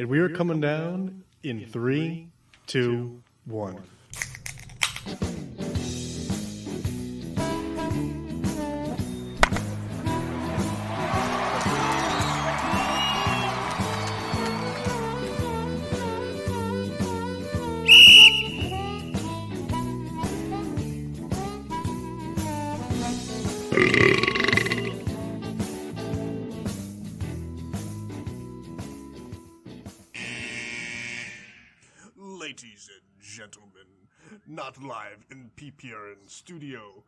And we are coming down in 3, 2, 1. Ladies and gentlemen, not live in PPRN studio,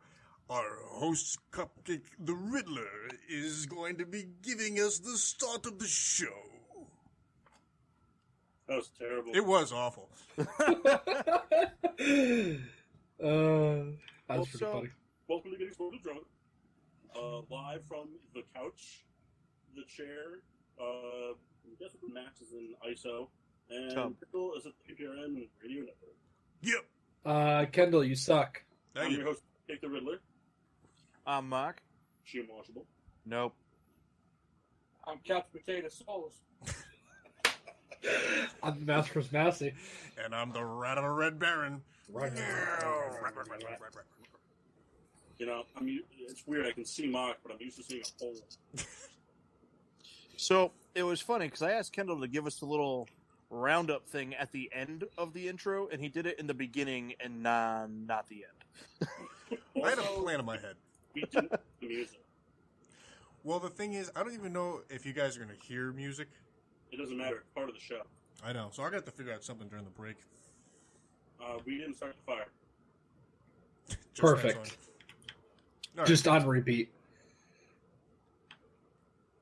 our host Cupcake the Riddler is going to be giving us the start of the show. That was terrible. It was awful. That's pretty funny. Welcome to Getting Sort of Drunk. Live from the couch, the chair, I guess Max is in ISO, and Kendall is at the PPRN Radio Network. Yep. Kendall, you suck. I'm your host, Cupcake the Riddler. I'm Mark. She unwatchable. Nope. I'm Couch Potato Souls. I'm the Master's Massey. And I'm the Rat of a Red Baron. You know, it's weird. I can see Mark, but I'm used to seeing a pole. So it was funny because I asked Kendall to give us a little roundup thing at the end of the intro, and he did it in the beginning and not the end. I had a plan in my head. We didn't do the music. Well, the thing is, I don't even know if you guys are going to hear music. It doesn't matter. It's part of the show. I know, so I got to figure out something during the break. We didn't start the fire. Perfect. Right. Just on repeat.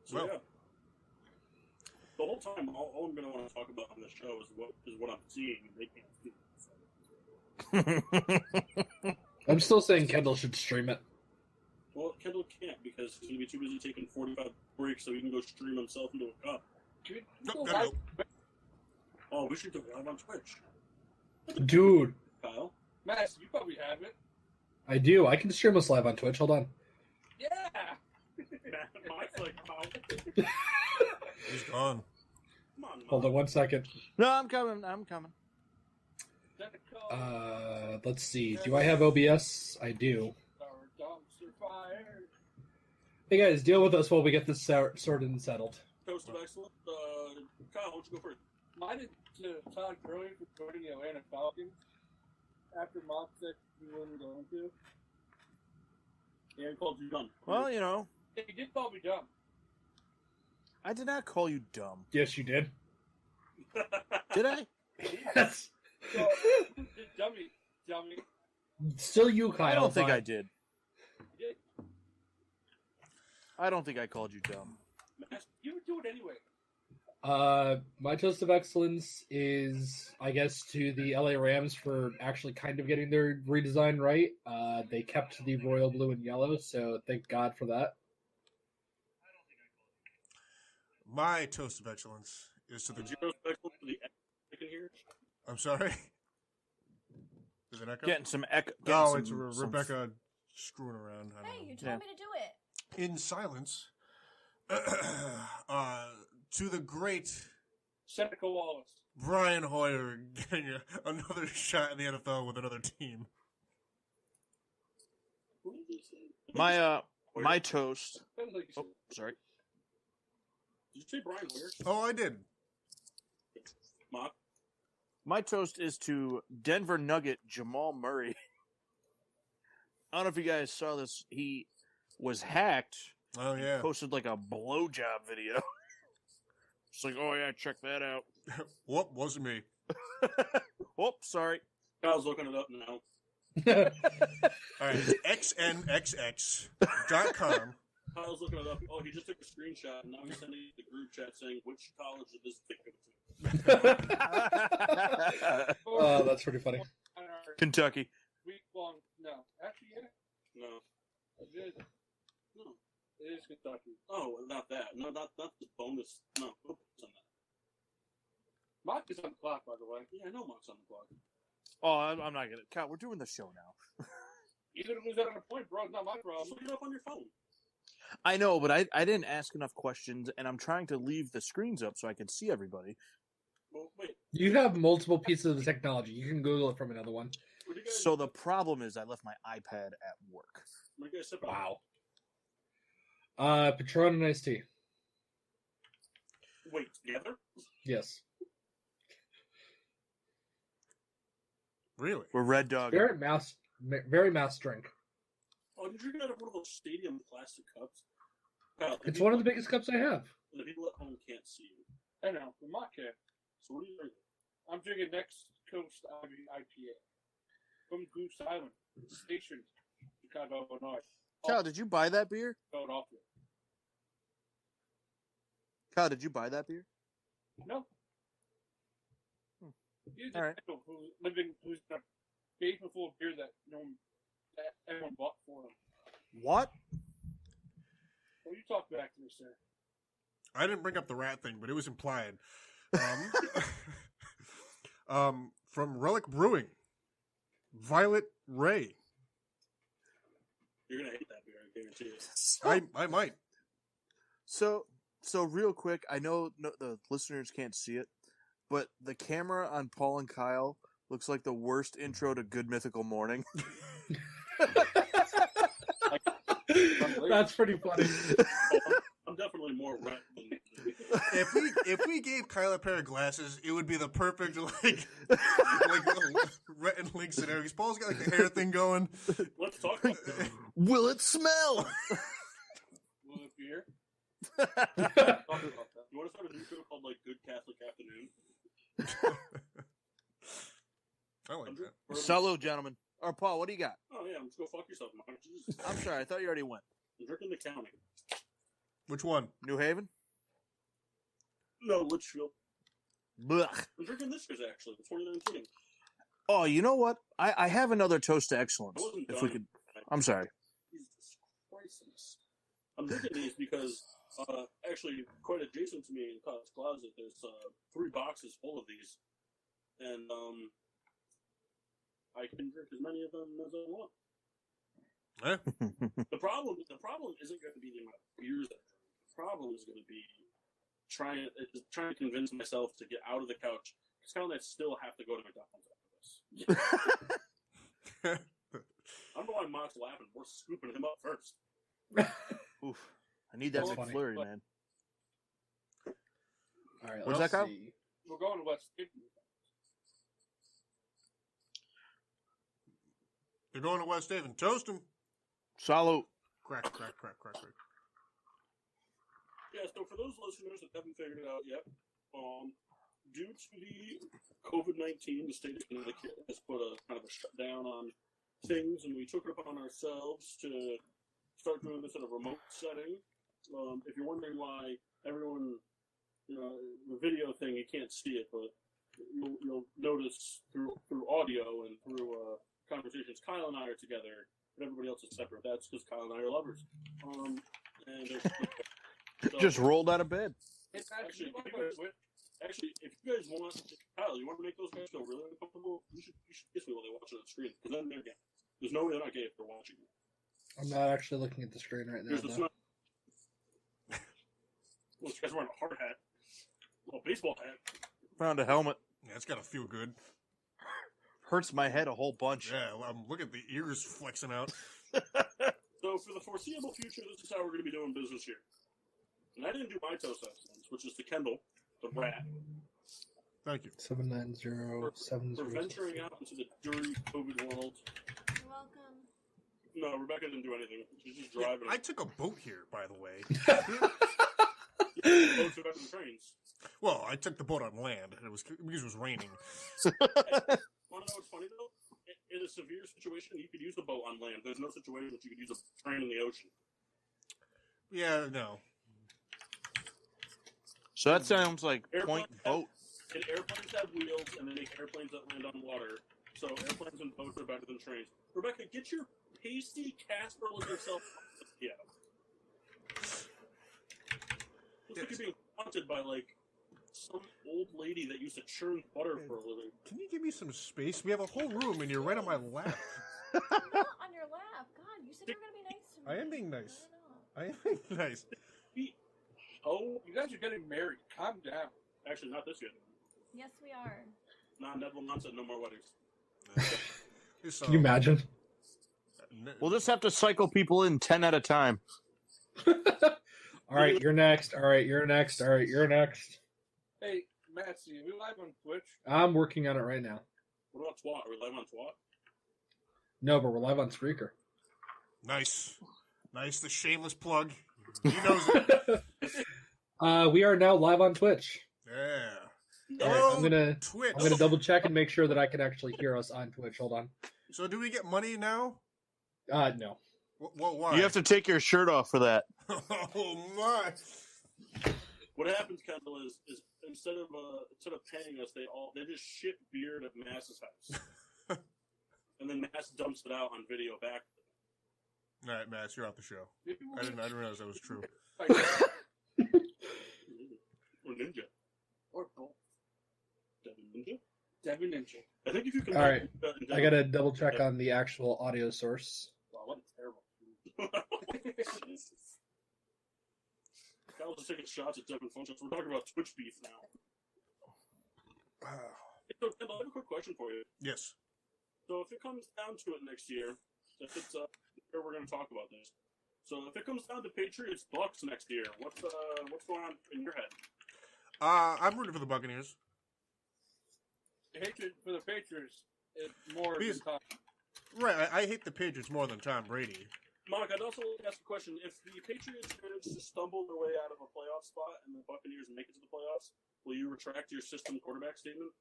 So, Well. yeah. The whole time, all I'm going to want to talk about on this show is what I'm seeing, and they can't see it. So. I'm still saying Kendall should stream it. Well, Kendall can't because he's going to be too busy taking 45 breaks so he can go stream himself into a cup. No. Oh, we should do it live on Twitch. Dude, Kyle? Max, you probably have it. I do. I can stream us live on Twitch. Hold on. Yeah. Mike's like, oh. He's gone. Come on, Hold on 1 second. No, I'm coming. Let's see. Do I have OBS? I do. Our dumpster fire. Hey guys, deal with us while we get this sorted and settled. Toast of excellence. Kyle, why don't you go first? Mine is to Todd Gurley for joining the Atlanta Falcons after Mock said he wasn't going to. Yeah, he called you dumb. Well, you know, He did call me dumb. I did not call you dumb. Yes, you did. Did I? Yes. So, dummy. Still you, Kyle. I don't think but- I did. You did. I don't think I called you dumb. Max, you would do it anyway. My toast of excellence is, I guess, to the LA Rams for actually kind of getting their redesign right. They kept the royal blue and yellow, so thank God for that. My toast of excellence is to the... Did you go special for the echo here? I'm sorry? Is it echo? Getting some echo. Oh, it's Rebecca screwing around. I don't Hey, know. you told me to do it. In silence, to the great Seneca Wallace. Brian Hoyer getting another shot in the NFL with another team. Who did you say? My toast. Oh, sorry. Did you say Brian Hoyer? Oh, I did. Mock? My toast is to Denver Nugget Jamal Murray. I don't know if you guys saw this. He was hacked. Oh, yeah. Posted like a blowjob video. It's like, oh yeah, check that out. Whoop, wasn't me. Whoops, sorry. Kyle's looking it up now. All right, xnxx.com. Kyle's looking it up. Oh, he just took a screenshot, and now he's sending it to the group chat saying, which college did this pick go to? Oh, that's pretty funny. Kentucky. Week-long. No. Actually, yeah. No. It is. No. It is Kentucky. Oh, not that. No, not the bonus. No, no bonus on that. Mock is on the clock, by the way. Yeah, I know Mock's on the clock. Oh, I'm not gonna. Kyle, we're doing the show now. You're going to lose that on a point, bro. It's not my problem. Just look it up on your phone. I know, but I didn't ask enough questions, and I'm trying to leave the screens up so I can see everybody. Well, wait. You have multiple pieces of technology. You can Google it from another one. What do you guys? So the problem is I left my iPad at work. What do you guys sip on? Wow. Patron and iced tea. Wait, together? Yes. Really? We're Red Dog. Very mass drink. Oh, did you drink out of one of those stadium plastic cups? Kyle, It's one of the biggest cups I have. The people at home can't see you. I know, the mock can. So what are you drinking? I'm drinking Next Coast IPA from Goose Island, Station, Chicago, Illinois. Kyle, did you buy that beer? Philadelphia. Kyle, did you buy that beer? No. He's All right. who's got a basement full of beer that that everyone bought for him. What? Well, you talk back to me, sir. I didn't bring up the rat thing, but it was implied. From Relic Brewing, Violet Ray. You're gonna hate that beer, I guarantee it. I might. So real quick, I know the listeners can't see it, but the camera on Paul and Kyle looks like the worst intro to Good Mythical Morning. That's pretty funny. I'm definitely more red than If we gave Kyle a pair of glasses, it would be the perfect like Rhett and Link scenario. Because Paul's got like the hair thing going. Let's talk about that. Will it smell? Will it beer? Talk about that. You want to start a new show called like Good Catholic Afternoon? I like that. Salute, gentlemen. Or Paul, what do you got? Oh yeah, let's go fuck yourself, Mark. Jesus. I'm sorry, I thought you already went. I'm drinking the county. Which one? New Haven? No, Litchfield. Blech. I'm drinking this year's actually, the 2019. Oh, you know what? I have another toast to excellence. I wasn't If done. we could. I'm sorry. Jesus Christ. I'm drinking these because actually quite adjacent to me in Kyle's closet, there's 3 boxes full of these, and I can drink as many of them as I want. Eh? The problem isn't going to be the amount of beers that I drink. The problem is going to be trying to convince myself to get out of the couch. Because Kyle and I still have to go to McDonald's after this. I don't know why Mock's laughing. We're scooping him up first. Oof. I need that That's funny. McFlurry, man. All right, What's let's that, Kyle? see. We're going to West Haven. They're going to West Haven. Toast them. Salute. Crack, crack, crack, crack, crack. Yeah, so for those listeners that haven't figured it out yet, due to the COVID-19, the state of Connecticut has put a kind of a shutdown on things, and we took it upon ourselves to start doing this in a remote setting. If you're wondering why everyone, the video thing, you can't see it, but you'll notice through audio and through conversations, Kyle and I are together, and everybody else is separate. That's because Kyle and I are lovers. So, Just rolled out of bed. It's Actually, if you guys want, Kyle, you want to make those guys feel really uncomfortable, you should kiss me while they watch it on the screen, because then they're gay. There's no way they're not gay if they're watching you. I'm not actually looking at the screen right now. Here's the Though. smell. Well, this guy's wearing a hard hat. A little baseball hat. Found a helmet. Yeah, it's got to feel good. Hurts my head a whole bunch. Yeah, look at the ears flexing out. So for the foreseeable future, this is how we're going to be doing business here. And I didn't do my toast excellence, which is to Kendall, the rat, Thank you. 79070. for venturing out into the dirty COVID world. You're welcome. No, Rebecca didn't do anything. She's just Yeah, driving. I took a boat here, by the way. Boats are better than trains. Well, I took the boat on land. It was because it was raining. Want to know what's funny though? In a severe situation, you could use the boat on land. There's no situation that you could use a train in the ocean. Yeah, no. So that sounds like Airplane- point boat. And airplanes have wheels, and they make airplanes that land on water. So airplanes and boats are better than trains. Rebecca, get your pasty Casper-looking self out. Yeah. Looks like you're being haunted by, like, some old lady that used to churn butter for a living. Can you give me some space? We have a whole room, and you're right on my lap. I'm not on your lap. God, you said you were going to be nice to me. I am being nice. I I am being nice. Oh, You guys are getting married. Calm down. actually, not this yet. Yes, we are. Nah, Neville said no more weddings. Can you imagine? We'll just have to cycle people in 10 at a time. All right, you're next. All right, you're next. All right, you're next. Hey, Matsy, are we live on Twitch? I'm working on it right now. What about Twat? Are we live on Twat? No, but we're live on Spreaker. Nice. The shameless plug. He knows it. We are now live on Twitch. Yeah. All right, I'm gonna Twitch. double check and make sure that I can actually hear us on Twitch. Hold on. So do we get money now? No. Why? You have to take your shirt off for that. Oh my! What happens, Kendall, is instead of paying us, they just ship beer to Mass's house, and then Mass dumps it out on video back. All right, Mass, you're off the show. I didn't realize that was true. Or Ninja. Or both. Devin Ninja? Devin Ninja. I think if you can. All right. I gotta double check on the actual audio source. Wow, what a terrible. Kyle's just taking shots at Devin Functions. We're talking about Twitch beef now. So, Kendall, I have a quick question for you. Yes. So, if it comes down to it next year, if it's here, we're going to talk about this. So, if it comes down to Patriots Bucks next year, what's going on in your head? I'm rooting for the Buccaneers. Hatred for the Patriots is more Because- than Tom. Right, I hate the Patriots more than Tom Brady. Mark, I'd also like to ask a question. If the Patriots manage to stumble their way out of a playoff spot and the Buccaneers make it to the playoffs, will you retract your system quarterback statement?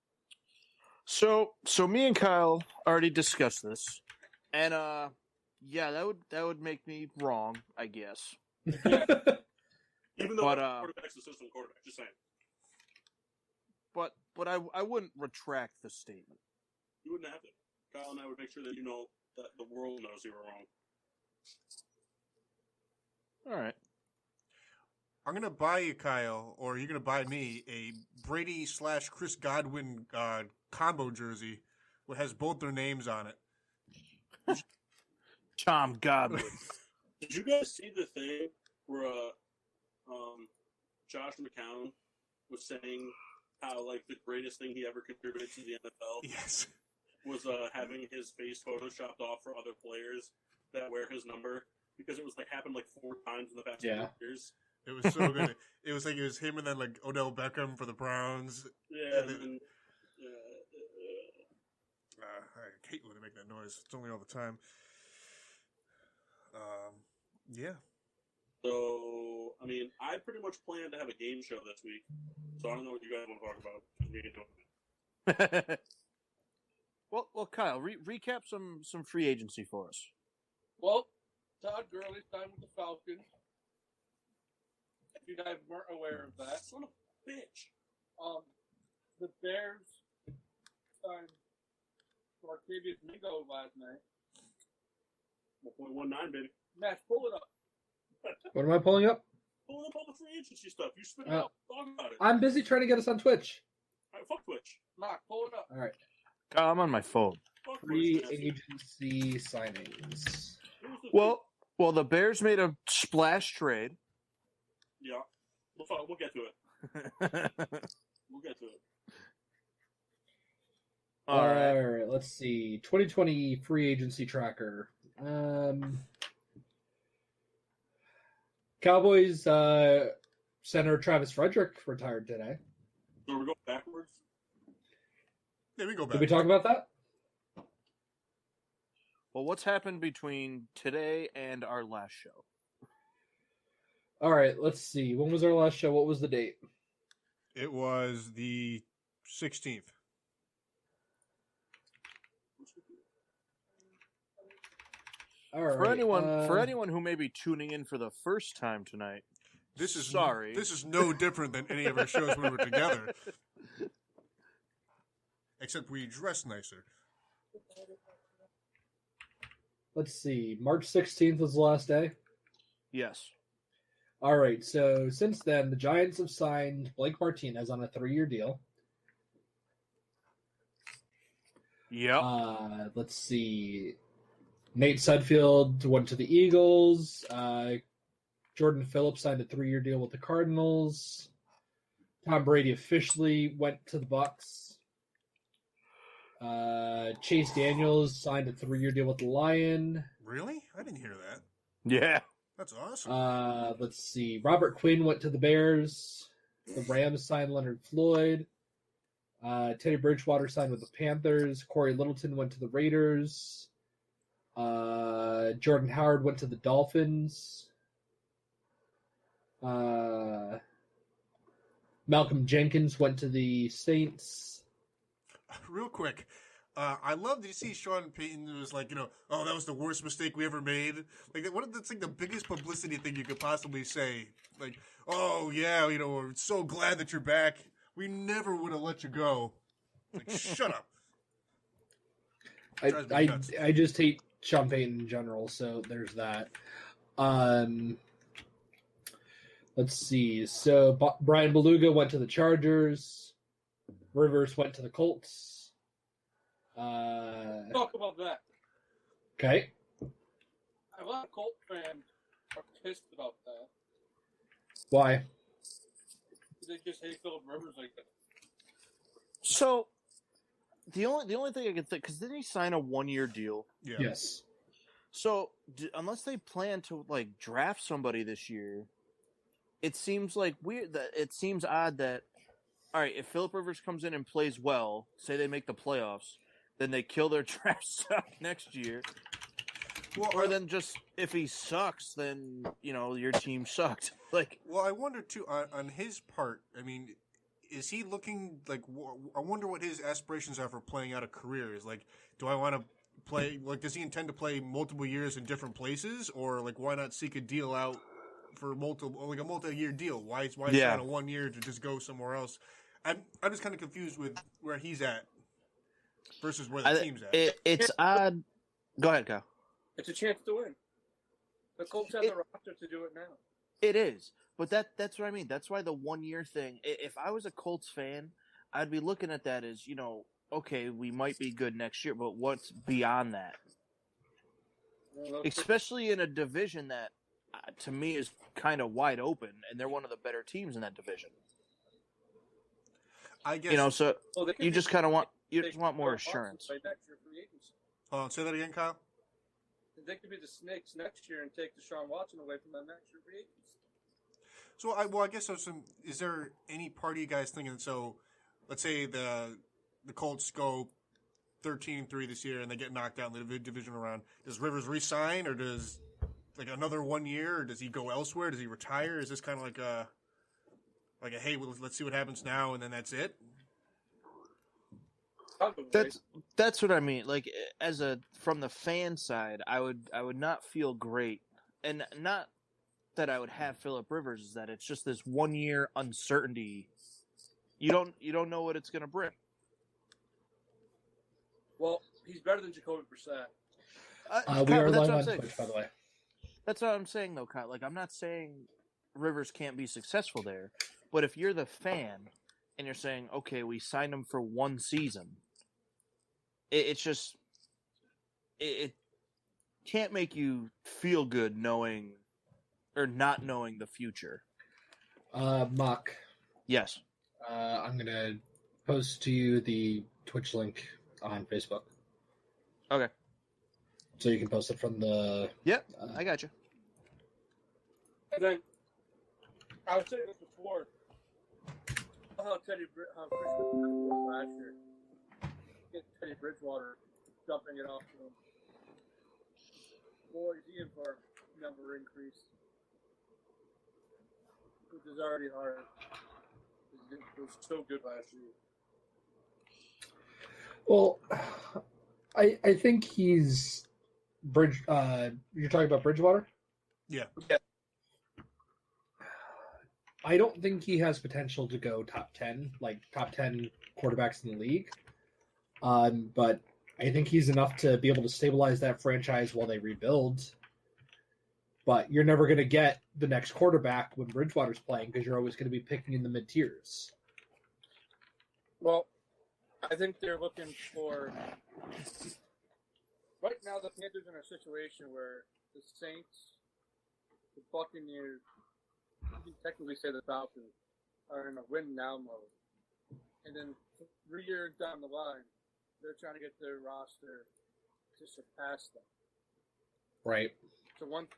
So me and Kyle already discussed this, and yeah, that would make me wrong, I guess. Even though But, quarterback's the system quarterback, just saying. But I wouldn't retract the statement. You wouldn't have to. Kyle and I would make sure that you know that the world knows you were wrong. All right. I'm gonna buy you, Kyle, or you're gonna buy me a Brady / Chris Godwin combo jersey, that has both their names on it. Tom Godwin. Did you guys see the thing where Josh McCown was saying how like the greatest thing he ever contributed to the NFL Yes. was having his face photoshopped off for other players that wear his number because it was like happened like 4 times in the past 4 years. It was so good. It was like it was him and then like Odell Beckham for the Browns. Yeah, And and then- then, I hate when they make that noise. It's only all the time. Yeah. so I mean, I pretty much plan to have a game show this week, so I don't know what you guys want to talk about. Me and Tony. well, Kyle, recap some free agency for us. Well, Todd Gurley signed with the Falcons. If you guys weren't aware of that. Son of a bitch. The Bears signed Martavius Mingo last night. 1.19, baby. Matt, pull it up. What am I pulling up? Pulling up all the free agency stuff. You spit it Oh. out. Talk about it. I'm busy trying to get us on Twitch. All right, fuck Twitch. Mark, pull it up. All right. Kyle, I'm on my phone. Fuck Free Twitch. agency signings. Who's the Well, the Bears made a splash trade. yeah. We'll get to it. We'll get to it. All right. All right. Let's see. 2020 free agency tracker. Cowboys center Travis Frederick retired today. So we're going backwards. Yeah, we go back. Did we talk about that? Well, what's happened between today and our last show? All right. Let's see. When was our last show? What was the date? It was the 16th. All right. For anyone who may be tuning in for the first time tonight, This is sorry. This is no different than any of our shows when we were together. Except we dress nicer. Let's see. March 16th was the last day. Yes. All right. So since then, the Giants have signed Blake Martinez on a 3-year deal. Yep. Let's see. Nate Sudfeld went to the Eagles. Jordan Phillips signed a 3-year deal with the Cardinals. Tom Brady officially went to the Bucks. Chase Daniels signed a 3-year deal with the Lion. Really? I didn't hear that. Yeah. That's awesome. Let's see. Robert Quinn went to the Bears. The Rams signed Leonard Floyd. Teddy Bridgewater signed with the Panthers. Corey Littleton went to the Raiders. Jordan Howard went to the Dolphins. Malcolm Jenkins went to the Saints. Real quick, I love to see Sean Payton was like, oh, that was the worst mistake we ever made. Like, that's like the biggest publicity thing you could possibly say. Like, oh yeah, we're so glad that you're back. We never would have let you go. Like, shut up. Drives me nuts. I just hate Sean Payton in general, so there's that. Let's see. So Brian Beluga went to the Chargers. Rivers went to the Colts. Talk about that. Okay. A lot of Colt fans are pissed about that. Why? They just hate Philip Rivers like that. So the only thing I can think, because didn't he sign a 1-year deal? Yeah. Yes. So unless they plan to like draft somebody this year, it seems like weird. That it seems odd that, all right, if Philip Rivers comes in and plays well, say they make the playoffs, then they kill their draft stock next year. Well, Or then just if he sucks, then your team sucked. Like, well, I wonder too on his part. I mean, is he looking like? I wonder what his aspirations are for playing out a career. Is like, do I want to play? Like, does he intend to play multiple years in different places, or like, why not seek a deal out for a multi-year deal? Why sign a 1 year to just go somewhere else? I'm just kind of confused with where he's at versus where the team's at. It's odd. Go ahead, Kyle. It's a chance to win. The Colts have the roster to do it now. It is, but that's what I mean. That's why the 1 year thing. If I was a Colts fan, I'd be looking at that as okay, we might be good next year, but what's beyond that? Especially in a division that, to me, is kind of wide open, and they're one of the better teams in that division. I guess so you just kind of want more assurance. Say that again, Kyle. They could be the Snakes next year and take Deshaun Watson away from them next year free agents. So I guess there's some. Is there any part of you guys thinking? So, let's say the Colts go 13-3 this year and they get knocked out in the divisional round. Does Rivers resign, or does like another 1 year, or does he go elsewhere? Does he retire? Is this kind of like a hey, let's see what happens now, and then that's it? That's what I mean. Like, from the fan side, I would not feel great, and not that I would have Philip Rivers. Is that it's just this 1 year uncertainty. You don't know what it's going to bring. Well, he's better than Jacoby Brissett. We are live on Twitch, by the way. That's what I'm saying, though, Kyle. Like, I'm not saying Rivers can't be successful there, but if you're the fan and you're saying, okay, we signed him for 1 season. It's just it can't make you feel good knowing or not knowing the future. Mock. Yes. I'm gonna post to you the Twitch link on Facebook. Okay. So you can post it from the. Yep, I got you. And then I was saying this before. How Christian was last year. Get Teddy Bridgewater dumping it off to him. Boy, is he in for a number increase. Which is already hard. It was so good last year. Well, I think he's you're talking about Bridgewater? Yeah. I don't think he has potential to go top 10 quarterbacks in the league. But I think he's enough to be able to stabilize that franchise while they rebuild. But you're never going to get the next quarterback when Bridgewater's playing because you're always going to be picking in the mid-tiers. Well, I think they're looking for... Right now, the Panthers are in a situation where the Saints, the Buccaneers, you can technically say the Falcons, are in a win now mode, and then 3 years down the line, they're trying to get their roster to surpass them. Right. So once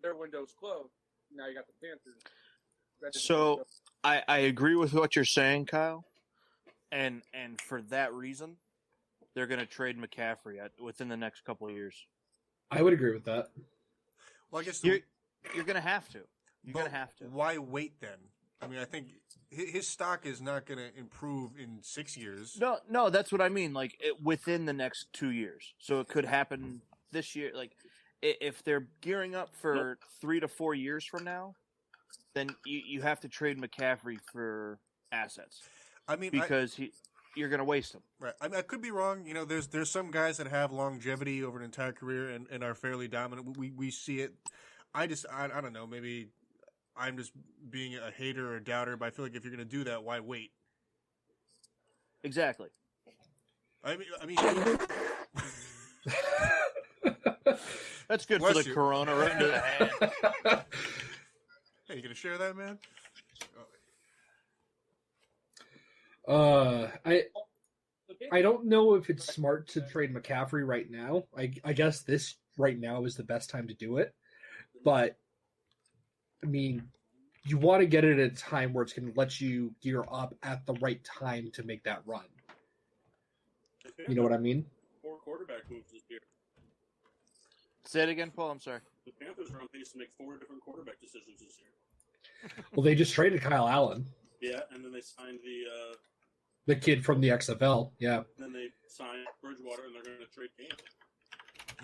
their window's closed, now you got the Panthers. So I agree with what you're saying, Kyle, and for that reason, they're going to trade McCaffrey within the next couple of years. I would agree with that. Well, I guess You're going to have to. You're but going to have to. Why wait then? I mean, I think his stock is not going to improve in 6 years. No, that's what I mean. Like within the next 2 years, so it could happen this year. Like if they're gearing up for 3 to 4 years from now, then you have to trade McCaffrey for assets. I mean, because you're going to waste him. Right. I mean, I could be wrong. You know, there's some guys that have longevity over an entire career and are fairly dominant. We see it. I don't know. Maybe I'm just being a hater or a doubter, but I feel like if you're going to do that, why wait? Exactly. I mean That's good Bless for the you. Corona right into the hand. Hey, you going to share that, man? I don't know if it's smart to trade McCaffrey right now. I guess this right now is the best time to do it. But, I mean, you want to get it at a time where it's going to let you gear up at the right time to make that run. You know what I mean? 4 quarterback moves this year. Say it again, Paul. I'm sorry. The Panthers are on pace to make 4 different quarterback decisions this year. Well, they just traded Kyle Allen, Yeah, and then they signed the kid from the XFL. Yeah. then they signed Bridgewater, and they're going to trade Cam.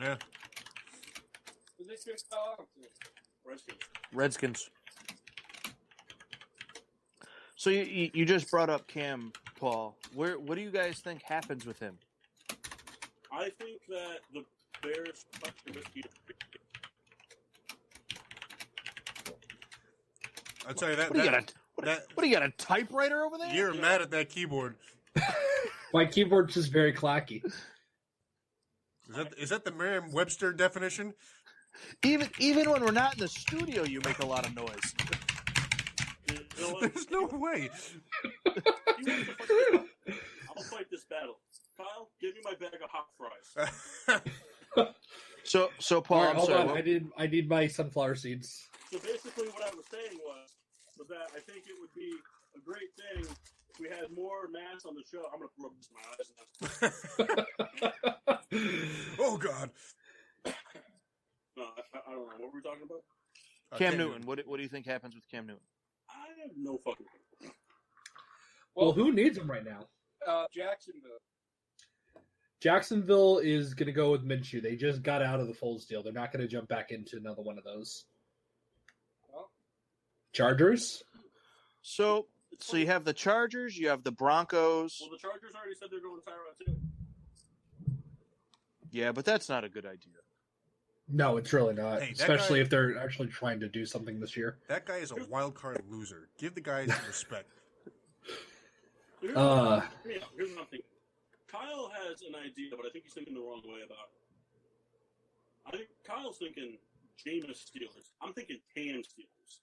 Yeah. Who they trade Kyle Allen to? Redskins. So you just brought up Cam, Paul. What do you guys think happens with him? I think that the Bears cut Trubisky. I'll tell you that. What do you got a typewriter over there? You're mad at that keyboard. My keyboard's just very clacky. Is that the Merriam-Webster definition? Even when we're not in the studio, you make a lot of noise. You know what? There's no way. I'll fight this battle. Kyle, give me my bag of hot fries. So Paul, All right, I'm hold sorry. on. I need my sunflower seeds. So basically, what I was saying was that I think it would be a great thing if we had more masks on the show. I'm going to rub this in my eyes now. Oh God. No, I don't know. What were we talking about? Cam Newton. What do you think happens with Cam Newton? I have no fucking clue. Well, who needs him right now? Jacksonville. Jacksonville is going to go with Minshew. They just got out of the Foles deal. They're not going to jump back into another one of those. Well, Chargers? So you have the Chargers, you have the Broncos. Well, the Chargers already said they're going Tyrod too. Yeah, but that's not a good idea. No, it's really not. Hey, that especially guy- if they're actually trying to do something this year. That guy is a wild card loser. Give the guy some respect. Here's Uh, here's what I'm thinking. Kyle has an idea, but I think he's thinking the wrong way about it. I think Kyle's thinking Jameis Steelers. I'm thinking Cam Steelers.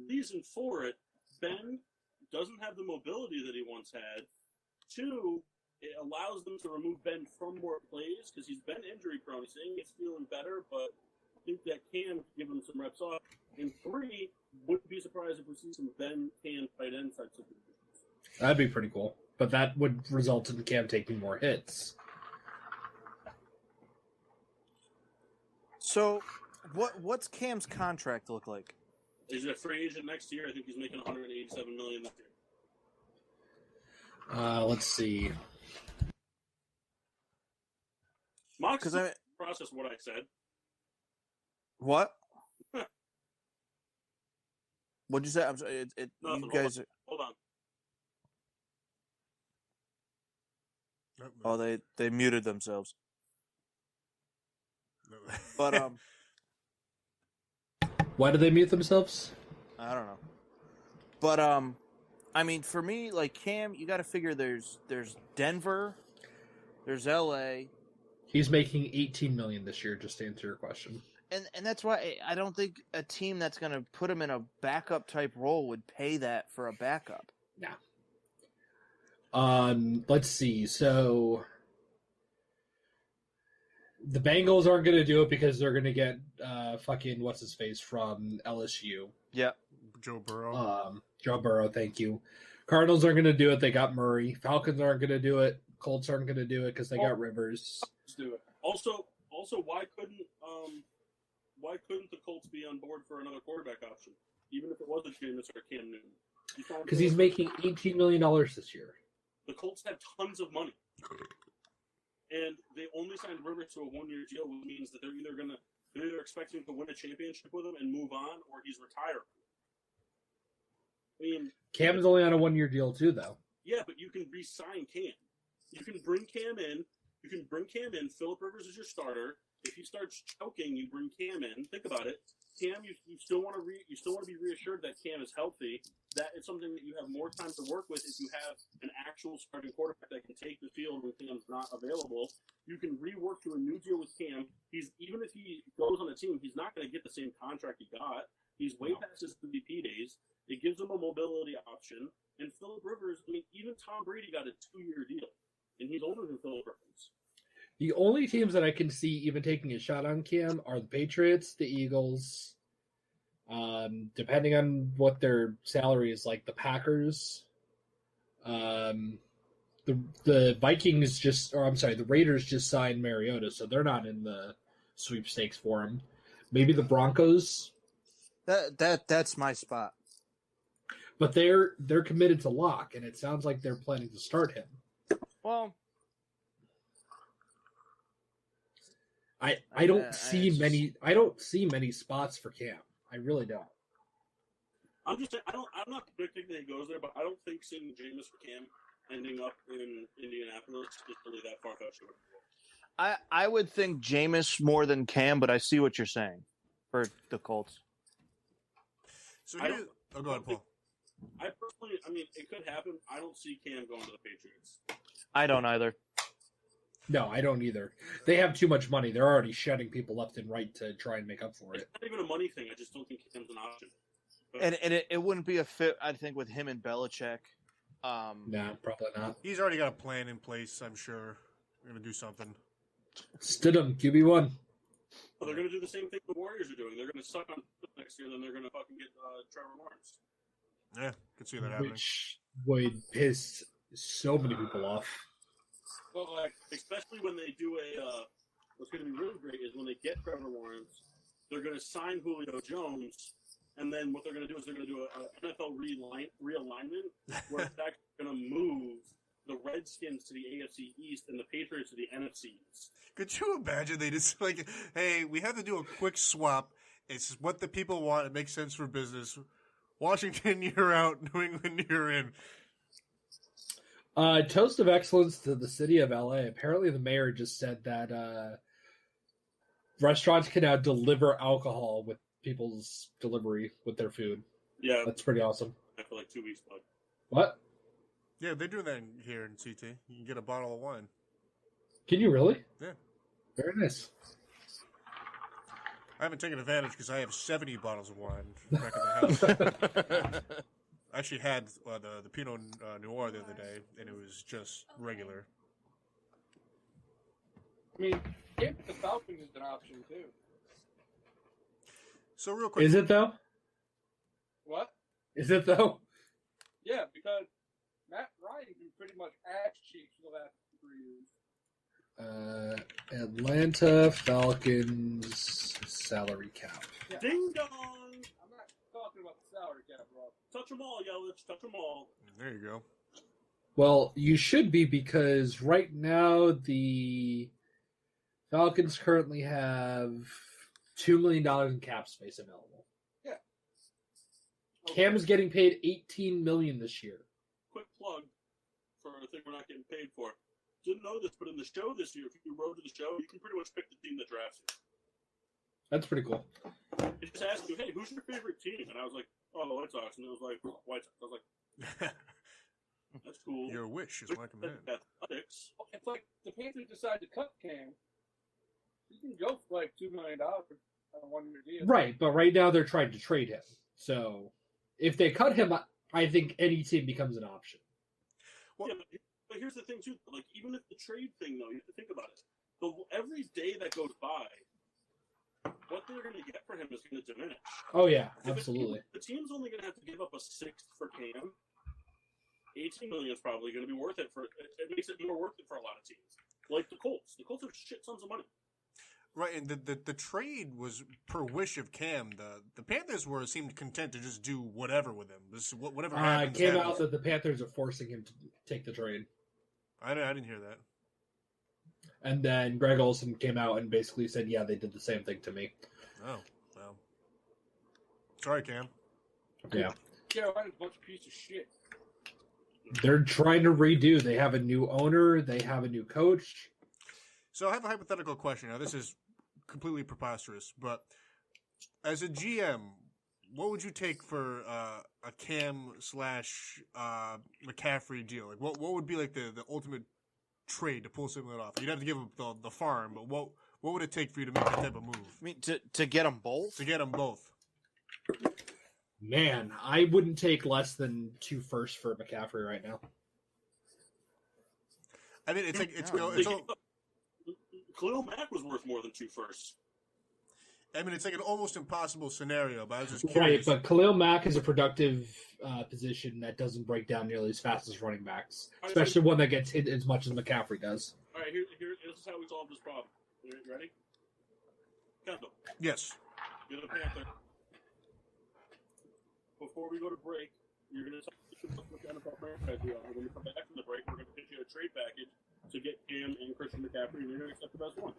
Reason for it, Ben doesn't have the mobility that he once had. 2, it allows them to remove Ben from more plays because he's been injury prone. He's saying he's feeling better, but I think that can give him some reps off. And 3, wouldn't be surprised if we see some Ben Cam tight end types of positions. that'd be pretty cool. But that would result in Cam taking more hits. So what's Cam's contract look like? He's a free agent next year. I think he's making $187 million this year. Let's see. Mox, Because I process what I said. what? What'd you say? I'm sorry. Nothing. You guys. Hold on. Oh, they muted themselves. But Why did they mute themselves? I don't know. But I mean, for me, like Cam, you got to figure there's Denver, there's LA, He's making $18 million this year, just to answer your question. and that's why I don't think a team that's going to put him in a backup type role would pay that for a backup. Let's see. So the Bengals aren't going to do it because they're going to get fucking what's his face from LSU. Yeah. Joe Burrow. Joe Burrow. Thank you. Cardinals aren't going to do it. They got Murray. Falcons aren't going to do it. Colts aren't going to do it because they got Rivers. Let's do it. Also, why couldn't the Colts be on board for another quarterback option, even if it wasn't Jameis or Cam Newton? Because he's making $18 million this year. The Colts have tons of money, and they only signed Rivers to a one-year deal, which means that they're either expecting to win a championship with him and move on, or he's retiring. I mean, Cam's only on a one-year deal too, though. yeah, but you can re-sign Cam. You can bring Cam in. Phillip Rivers is your starter. If he starts choking, you bring Cam in. Think about it. Cam, you still want to be reassured that Cam is healthy. That is something that you have more time to work with if you have an actual starting quarterback that can take the field when Cam's not available. You can rework to a new deal with Cam. Even if he goes on the team, he's not going to get the same contract he got. He's way past his MVP days. It gives him a mobility option. And Phillip Rivers, I mean, even Tom Brady got a 2-year deal, and he's older than Phillip Rivers. The only teams that I can see even taking a shot on Cam are the Patriots, the Eagles, depending on what their salary is, like the Packers. The Vikings the Raiders just signed Mariota, so they're not in the sweepstakes for him. Maybe the Broncos. That's my spot. But they're committed to Locke, and it sounds like they're planning to start him. Well, I don't see many spots for Cam. I really don't. I'm just saying, I'm not predicting that he goes there, but I don't think seeing Jameis or Cam ending up in Indianapolis is really that far fetched. I would think Jameis more than Cam, but I see what you're saying for the Colts. So go ahead, Paul. I personally, I mean, it could happen. I don't see Cam going to the Patriots. I don't either. No, I don't either. They have too much money. They're already shedding people left and right to try and make up for it. It's not even a money thing. I just don't think Cam's an option. But And it wouldn't be a fit, I think, with him and Belichick. No, probably not. He's already got a plan in place, I'm sure. We're going to do something. Stidham, QB1. well, they're going to do the same thing the Warriors are doing. They're going to suck on next year, and then they're going to fucking get Trevor Lawrence. Yeah, could see that happening. Which would piss so many people off. Well, especially when they do what's going to be really great is when they get Trevor Lawrence, they're going to sign Julio Jones, and then what they're going to do is they're going to do an NFL realignment where it's actually going to move the Redskins to the AFC East and the Patriots to the NFC East. Could you imagine they just hey, we have to do a quick swap. It's what the people want. It makes sense for business. Washington, you're out. New England, you're in. Toast of excellence to the city of LA. Apparently the mayor just said that restaurants can now deliver alcohol with people's delivery with their food. Yeah, That's pretty awesome. for like 2 weeks, bud. What? Yeah, they're doing that here in CT. You can get a bottle of wine. Can you really? Yeah. Very nice. I haven't taken advantage because I have 70 bottles of wine back in the house. I actually had the Pinot Noir the other day, and it was just regular. I mean, if the Falcons is an option too. So real quick, Is it though? What? Is it though? Yeah, because Matt Ryan been pretty much ass cheeks for the last 3 years. Atlanta Falcons salary cap. Yeah. Ding dong! I'm not talking about the salary cap, bro. Touch them all, Yelich. Touch them all. there you go. Well, you should be because right now the Falcons currently have $2 million in cap space available. Yeah. Cam is getting paid $18 million this year. Quick plug for a thing we're not getting paid for. Didn't know this, but in the show this year, if you rode to the show, you can pretty much pick the team that drafts you. That's pretty cool. It just asked you, hey, who's your favorite team? And I was like, oh, the White Sox. And it was like, White Sox. I was like, that's cool. Your wish is my command. Athletics. It's like the Panthers decide to cut Cam. You can go for like $2 million on a 1-year deal. Right, but right now they're trying to trade him. So if they cut him, I think any team becomes an option. Well, Yeah, but here's the thing too. Like, even if the trade thing, though, you have to think about it. Every day that goes by, what they're going to get for him is going to diminish. Oh yeah, If absolutely. the team's only going to have to give up a sixth for Cam. 18 million is probably going to be worth it for. It makes it more worth it for a lot of teams, like the Colts. The Colts have shit tons of money. right, and the trade was per wish of Cam. The Panthers seemed content to just do whatever with him. Whatever It happens. came happens. out that the Panthers are forcing him to take the trade. I didn't hear that. And then Greg Olson came out and basically said, yeah, they did the same thing to me. Oh, well. Sorry, Cam. Yeah. Carolina's a bunch of piece of shit. They're trying to redo. They have a new owner. They have a new coach. So I have a hypothetical question. Now, this is completely preposterous, but as a GM, what would you take for a Cam / McCaffrey deal? Like, what would be like the ultimate trade to pull something off? You'd have to give him the farm, but what would it take for you to make that type of move? I mean, to get them both. To get them both. Man, I wouldn't take less than 2 firsts for McCaffrey right now. I mean, it's like Khalil Mack was worth more than 2 firsts. I mean, it's like an almost impossible scenario, but I was just Right, curious. but Khalil Mack is a productive position that doesn't break down nearly as fast as running backs, especially one that gets hit as much as McCaffrey does. All right, this is how we solve this problem. You ready? Kendall, Yes. you're the Panther. Before we go to break, you're going to talk to the NFL franchise deal. And when we come back from the break, we're going to pitch you a trade package to get Cam and Christian McCaffrey, and you're going to accept the best one.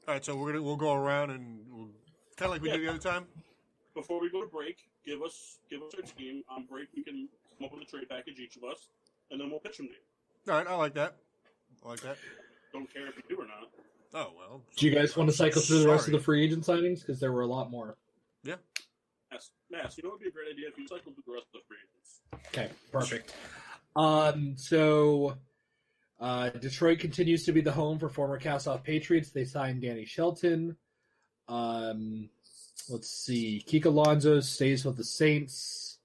All right, so we'll go around and we'll, kind of like we did the other time. Before we go to break, give us our team. On break, we can come up with a trade package, each of us, and then we'll pitch them to you. All right, I like that. Don't care if you do or not. Oh, well. Do you guys want to cycle through the rest of Sorry. the free agent signings? Because there were a lot more. Yeah. Mass, you know what would be a great idea if you cycle through the rest of the free agents? Okay, perfect. So Detroit continues to be the home for former cast-off Patriots. They signed Danny Shelton. Let's see. Kike Alonso stays with the Saints.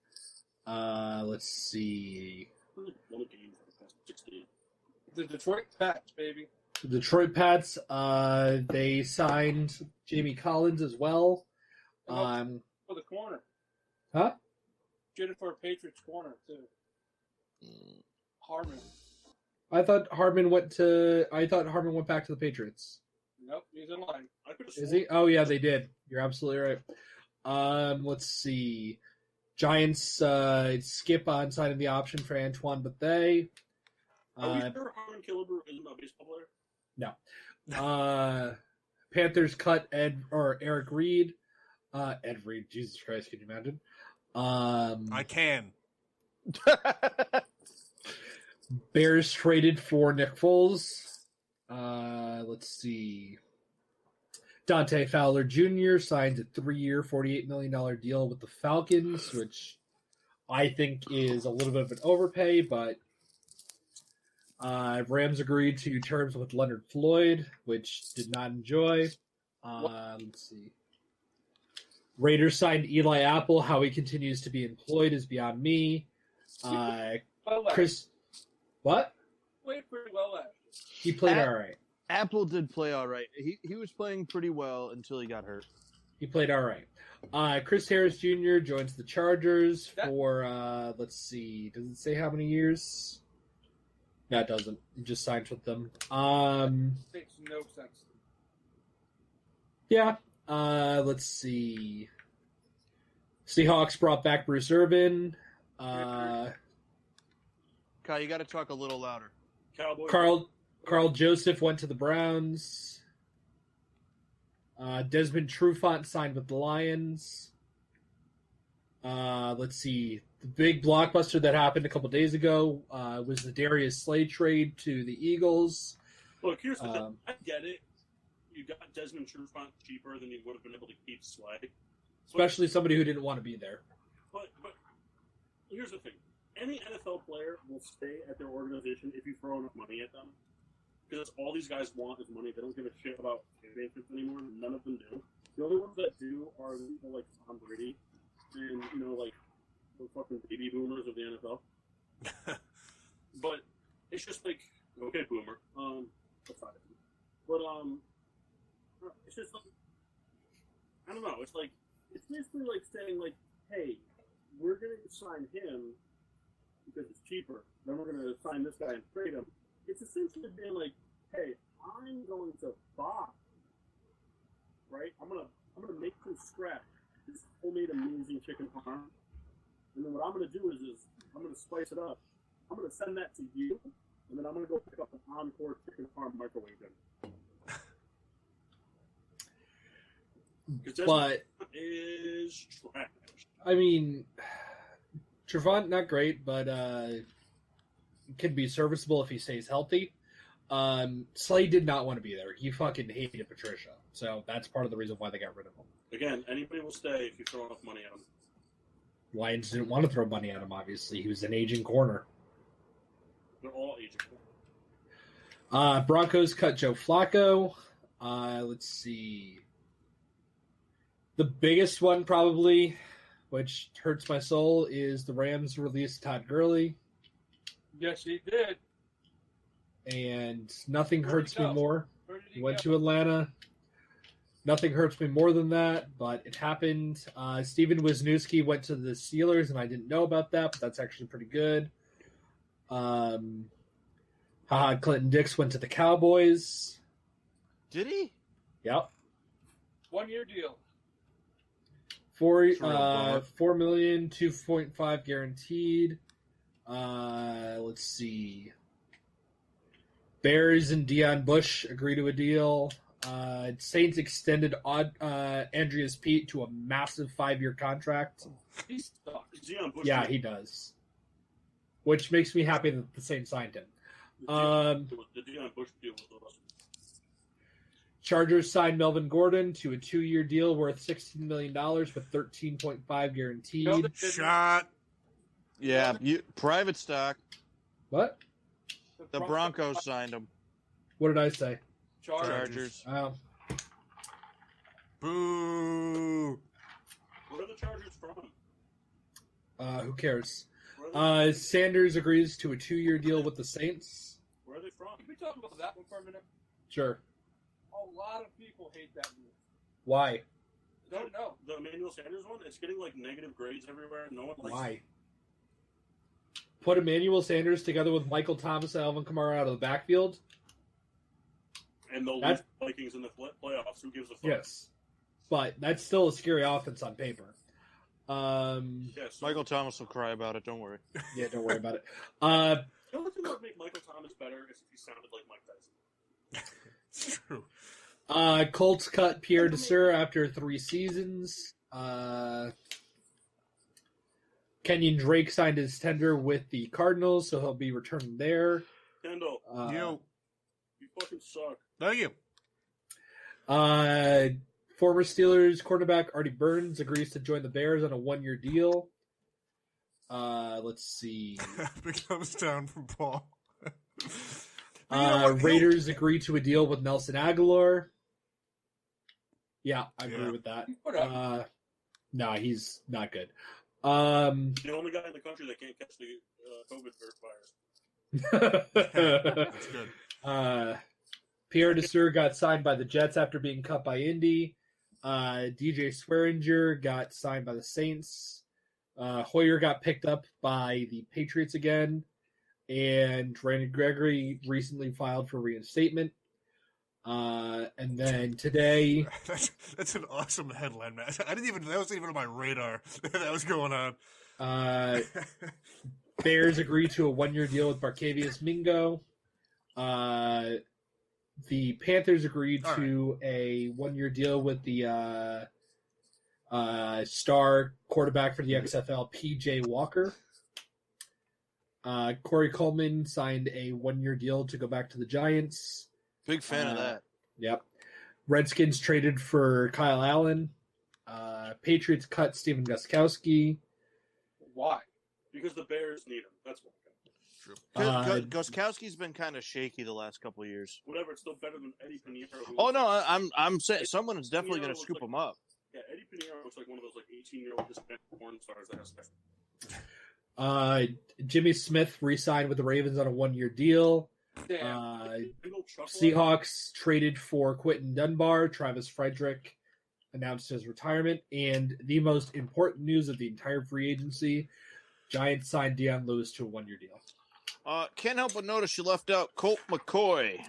Let's see. Won a game for the past 16. The Detroit Pats, baby. The Detroit Pats, they signed Jamie Collins as well. For the corner. Huh? Get it for a Patriots corner, too. Harmon. I thought Harmon went back to the Patriots. Nope, he's in line. I could have Is he? Oh yeah, they did. You're absolutely right. Let's see. Giants skip on signing the option for Antoine Bethea. Are we sure Harmon Killebrew isn't a baseball player? No. Panthers cut Eric Reed. Ed Reed, Jesus Christ, can you imagine? I can. Bears traded for Nick Foles. Let's see. Dante Fowler Jr. signs a 3-year, $48 million deal with the Falcons, which I think is a little bit of an overpay, but Rams agreed to terms with Leonard Floyd, which did not enjoy. Let's see. Raiders signed Eli Apple. How he continues to be employed is beyond me. Chris, what? Played pretty well last year. He played all right. Apple did play all right. He was playing pretty well until he got hurt. He played all right. Chris Harris Jr. joins the Chargers for, let's see, does it say how many years? No, it doesn't. He just signed with them. Makes no sense. Yeah. Let's see. Seahawks brought back Bruce Irvin. Kyle, you got to talk a little louder. Cowboys. Carl Joseph went to the Browns. Desmond Trufant signed with the Lions. Let's see. The big blockbuster that happened a couple days ago was the Darius Slay trade to the Eagles. Look, here's the thing. I get it. You got Desmond Trufant cheaper than you would have been able to keep Slay. Especially somebody who didn't want to be there. But here's the thing. Any NFL player will stay at their organization if you throw enough money at them. Because all these guys want is money. They don't give a shit about championships anymore. None of them do. The only ones that do are people like Tom Brady and, like the fucking baby boomers of the NFL. But it's just like, okay, boomer. That's not it. But it's just like, I don't know. It's like, it's basically like saying like, hey, we're gonna sign him because it's cheaper. Then we're gonna sign this guy and trade him. It's essentially being like, hey, I'm going to buy, right? I'm gonna make from scratch this homemade amazing chicken parm, and then what I'm gonna do is I'm gonna spice it up. I'm gonna send that to you, and then I'm gonna go pick up an Encore chicken parm microwave in. But is trash. I mean, Trevant not great, but could be serviceable if he stays healthy. Slade did not want to be there. He fucking hated Patricia, so that's part of the reason why they got rid of him. Again, anybody will stay if you throw enough money at him. Lions didn't want to throw money at him. Obviously, he was an aging corner. They're all aging. Broncos cut Joe Flacco. Let's see. The biggest one, probably, which hurts my soul, is the Rams released Todd Gurley. Yes, he did. And nothing Where'd hurts he me go? more. Where did He went to Atlanta. Nothing hurts me more than that, but it happened. Steven Wisniewski went to the Steelers, and I didn't know about that, but that's actually pretty good. Clinton Dix went to the Cowboys. Did he? Yep. 1 year deal. $4 real million, 2.5 guaranteed. Let's see. Bears and Deion Bush agree to a deal. Saints extended Andreas Pete to a massive 5-year contract. He sucks. Deion Bush. Yeah, he does. Which makes me happy that the Saints signed him. The Deion Bush deal was awesome. Chargers signed Melvin Gordon to a 2-year deal worth $16 million with $13.5 guaranteed. No, they didn't. Shot. Yeah, private stock. What? The Broncos signed him. What did I say? Chargers. Oh. Boo. Where are the Chargers from? Who cares? Where are Sanders agrees to a 2-year deal with the Saints. where are they from? Can we talk about that one for a minute? Sure. A lot of people hate that move. Why? Don't know. The Emmanuel Sanders one? It's getting like negative grades everywhere. No one likes it. Why? Put Emmanuel Sanders together with Michael Thomas and Alvin Kamara out of the backfield? And they'll lose That- the Vikings in the playoffs. Who gives a fuck? Yes. But that's still a scary offense on paper. Yes. Michael Thomas will cry about it. Don't worry. Yeah, don't worry about it. The only thing that would make Michael Thomas better is if he sounded like Mike Tyson. It's true. Colts cut Pierre Desir after 3 seasons. Kenyon Drake signed his tender with the Cardinals, so he'll be returning there. Kendall, You. you fucking suck. Thank you. Former Steelers quarterback Artie Burns agrees to join the Bears on a 1-year deal. Let's see. Big thumbs down from Paul. But you know what? Raiders agree to a deal with Nelson Aguilar. Yeah, I agree Yeah. with that. What up? No, he's not good. The only guy in the country that can't catch the COVID virus. That's good. Pierre Desir got signed by the Jets after being cut by Indy. DJ Swearinger got signed by the Saints. Hoyer got picked up by the Patriots again. And Randy Gregory recently filed for reinstatement. And then today... That's an awesome headline, man. That wasn't even on my radar that was going on. Bears agreed to a 1-year deal with Barkevius Mingo. The Panthers agreed All to a 1-year deal with the star quarterback for the XFL, PJ Walker. Corey Coleman signed a 1-year deal to go back to the Giants. Big fan of that. Yep. Redskins traded for Kyle Allen. Patriots cut Steven Gostkowski. Why? Because the Bears need him. That's what. Gostkowski's been kind of shaky the last couple of years. Whatever, it's still better than Eddie Pinheiro. Oh no, I'm saying someone is definitely going to scoop him up. Yeah, Eddie Pinheiro looks like one of those like 18-year-old Hispanic porn stars that has sex. Jimmy Smith re-signed with the Ravens on a 1-year deal. Damn. Seahawks traded for Quentin Dunbar. Travis Frederick announced his retirement. And the most important news of the entire free agency, Giants signed Deion Lewis to a 1-year deal. Can't help but notice you left out Colt McCoy.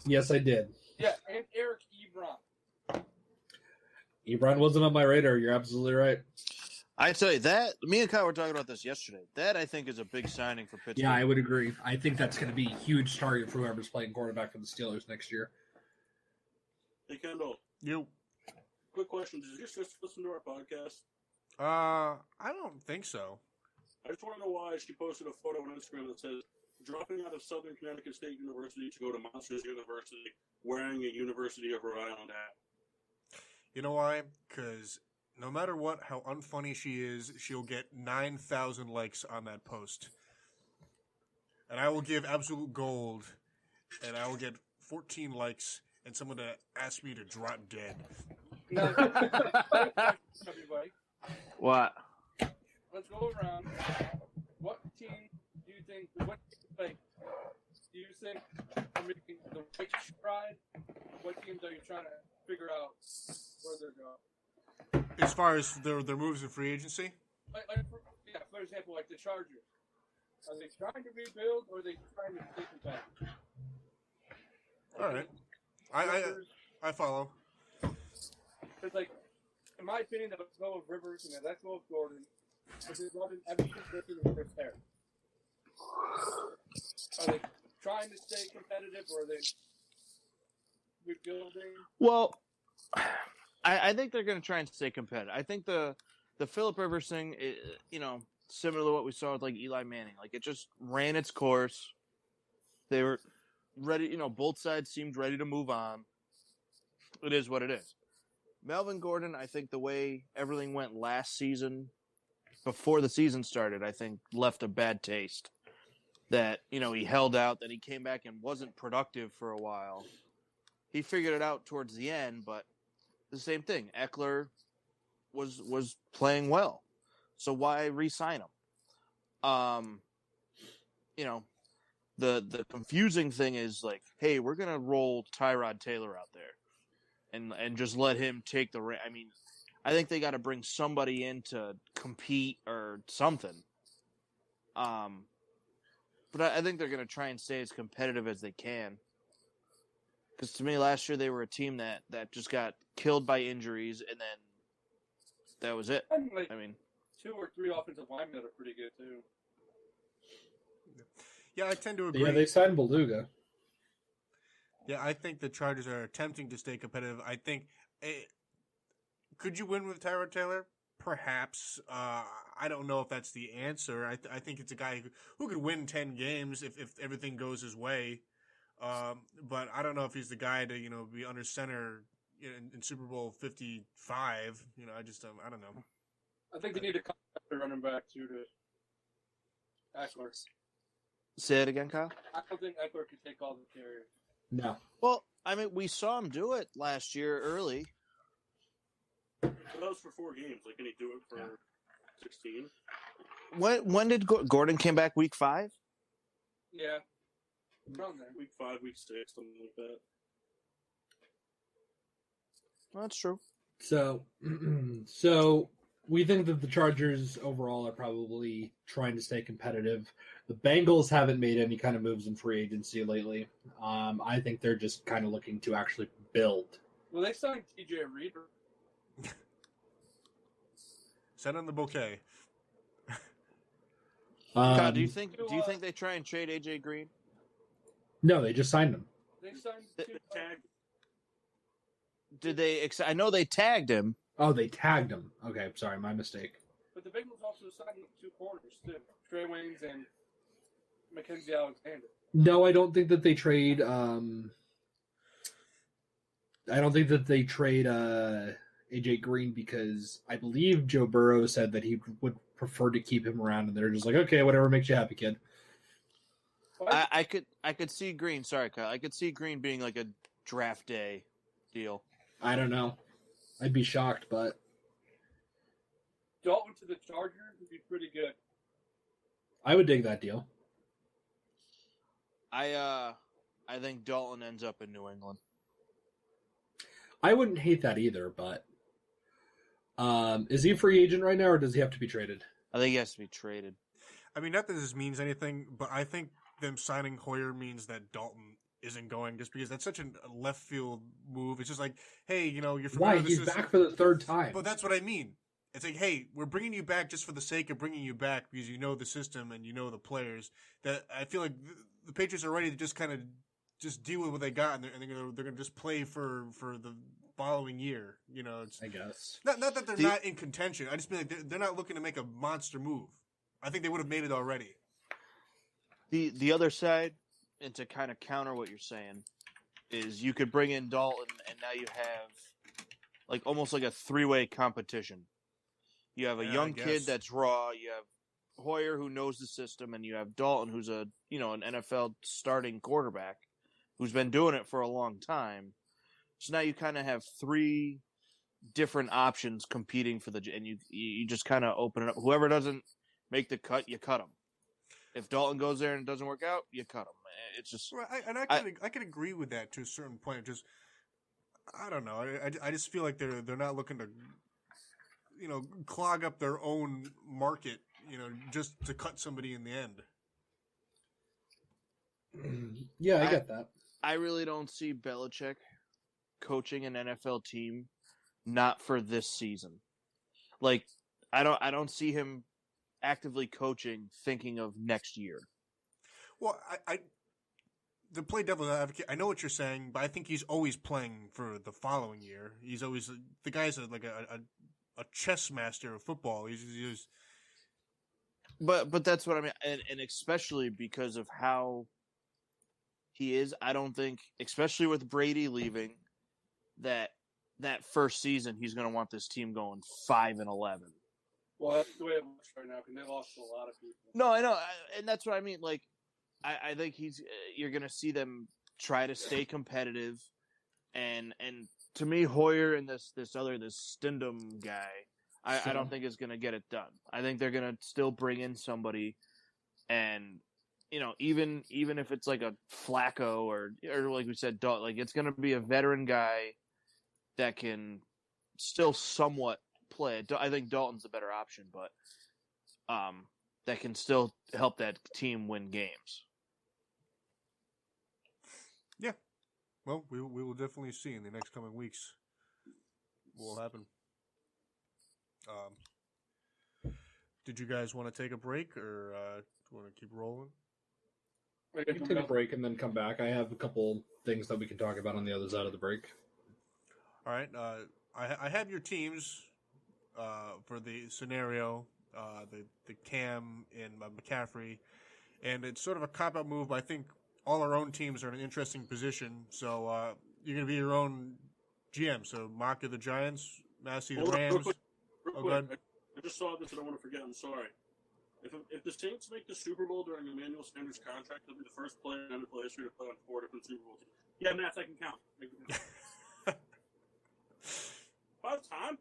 Yes, I did. Yeah, and Eric Ebron. Ebron wasn't on my radar. You're absolutely right. I tell you that, me and Kyle were talking about this yesterday. That, I think, is a big signing for Pittsburgh. Yeah, I would agree. I think that's going to be a huge target for whoever's playing quarterback for the Steelers next year. Hey, Kendall. You. Quick question. Did you just listen to our podcast? I don't think so. I just want to know why she posted a photo on Instagram that says, dropping out of Southern Connecticut State University to go to Monsters University wearing a University of Rhode Island hat. You know why? Because no matter what, how unfunny she is, she'll get 9,000 likes on that post. And I will give absolute gold, and I will get 14 likes, and someone to ask me to drop dead. Everybody, What? let's go around. What team do you think? Do you think are making the right stride? What teams are you trying to figure out where they're going? As far as their moves in free agency? For example, like the Chargers. Are they trying to rebuild or are they trying to stay competitive? All right. I follow. It's like, in my opinion, let's go with Rivers and let's go with Gordon. But they're running everything different in Chris Harris. Are they trying to stay competitive or are they rebuilding? Well, I think they're going to try and stay competitive. I think the Phillip Rivers thing, similar to what we saw with like Eli Manning, like it just ran its course. They were ready, both sides seemed ready to move on. It is what it is. Melvin Gordon, I think the way everything went last season, before the season started, I think left a bad taste. That, he held out, then he came back and wasn't productive for a while. He figured it out towards the end, but the same thing. Eckler was playing well. So why re-sign him? The confusing thing is like, hey, we're going to roll Tyrod Taylor out there and just let him take the – I mean, I think they got to bring somebody in to compete or something. But I think they're going to try and stay as competitive as they can. Because to me, last year they were a team that just got killed by injuries, and then that was it. I mean, 2 or 3 offensive linemen that are pretty good, too. Yeah, I tend to agree. Yeah, they signed Beluga. Yeah, I think the Chargers are attempting to stay competitive. I think could you win with Tyrod Taylor? Perhaps. I don't know if that's the answer. I think it's a guy who could win 10 games if everything goes his way. But I don't know if he's the guy to be under center in Super Bowl 55. I don't know. I think they need to cut the running back too to Eckler. say it again, Kyle. I don't think Eckler could take all the carries. No. Well, I mean, we saw him do it last year early. But that was for 4 games. Like, can he do it for 16? When did Gordon came back? Week 5? Yeah. Around there. Week 5, week 6, something like that. Well, that's true. So we think that the Chargers overall are probably trying to stay competitive. The Bengals haven't made any kind of moves in free agency lately. I think they're just kind of looking to actually build. Well, they signed TJ Reader. Send on the bouquet. Kyle, do you think they try and trade AJ Green? No, they just signed him. They signed two Tag. Did they? I know they tagged him. Oh, they tagged him. Okay, sorry, my mistake. but the Bengals also signed 2 corners too, Trey Waynes and Mackenzie Alexander. No, I don't think that they trade. I don't think that they trade AJ Green because I believe Joe Burrow said that he would prefer to keep him around, and they're just like, okay, whatever makes you happy, kid. I could see Green. Sorry, Kyle. I could see Green being like a draft day deal. I don't know. I'd be shocked, but Dalton to the Chargers would be pretty good. I would dig that deal. I think Dalton ends up in New England. I wouldn't hate that either, but is he a free agent right now, or does he have to be traded? I think he has to be traded. I mean, not that this means anything, but I think them signing Hoyer means that Dalton isn't going, just because that's such a left field move. It's just like, hey, you're familiar Why? with He's this back for the third time. But that's what I mean. It's like, hey, we're bringing you back just for the sake of bringing you back because you know the system and you know the players. That I feel like the Patriots are ready to just kind of just deal with what they got, and they're going to just play for the following year. I guess not that they're not in contention. I just mean like they're not looking to make a monster move. I think they would have made it already. The other side, and to kind of counter what you're saying, is you could bring in Dalton, and now you have like almost like a three-way competition. You have a young kid that's raw. You have Hoyer, who knows the system, and you have Dalton, who's an NFL starting quarterback who's been doing it for a long time. So now you kind of have three different options competing for and you just kind of open it up. Whoever doesn't make the cut, you cut them. If Dalton goes there and it doesn't work out, you cut him. It's just I can agree with that to a certain point. Just I don't know. I just feel like they're not looking to clog up their own market, just to cut somebody in the end. Yeah, I get that. I really don't see Belichick coaching an NFL team not for this season. Like I don't see him actively coaching thinking of next year. Well, to play devil's advocate, I know what you're saying, but I think he's always playing for the following year. He's always the guy's like a chess master of football. He's But that's what I mean, and especially because of how he is, I don't think, especially with Brady leaving, that first season he's going to want this team going 5-11. Well, that's the way it looks right now because they lost a lot of people. No, I know, and that's what I mean. Like, I think you're going to see them try to stay competitive, and to me, Hoyer and this Stidham guy, I don't think is going to get it done. I think they're going to still bring in somebody, and even if it's like a Flacco or like we said, like it's going to be a veteran guy that can still somewhat play. I think Dalton's the better option, but that can still help that team win games. Yeah. Well, we will definitely see in the next coming weeks what will happen. Did you guys want to take a break, or do you want to keep rolling? We can take a break and then come back. I have a couple things that we can talk about on the other side of the break. All right. I have your teams for the scenario, the Cam and McCaffrey, and it's sort of a cop-out move, but I think all our own teams are in an interesting position. So you're going to be your own GM. So Mock of the Giants, Massey the Rams. Real quick. I just saw this and I want to forget. I'm sorry. If the Saints make the Super Bowl during Emmanuel Sanders' contract, they'll be the first player in NFL history to play on 4 different Super Bowl teams. Yeah, Matt, I can count. Five time?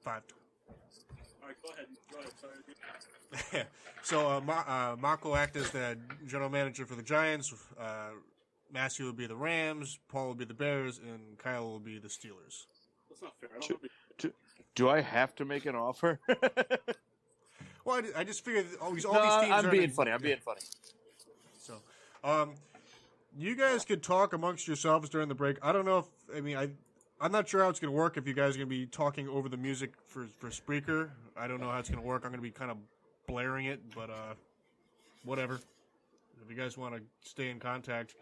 5. All right, go ahead. Sorry. So Mock will act as the general manager for the Giants. Massey will be the Rams. Paul will be the Bears, and Kyle will be the Steelers. That's not fair. I don't know. Do I have to make an offer? Well, I just figured all these teams I'm are being funny. So, you guys could talk amongst yourselves during the break. I don't know I'm not sure how it's going to work if you guys are going to be talking over the music for Spreaker. I don't know how it's going to work. I'm going to be kind of blaring it, but whatever. If you guys want to stay in contact.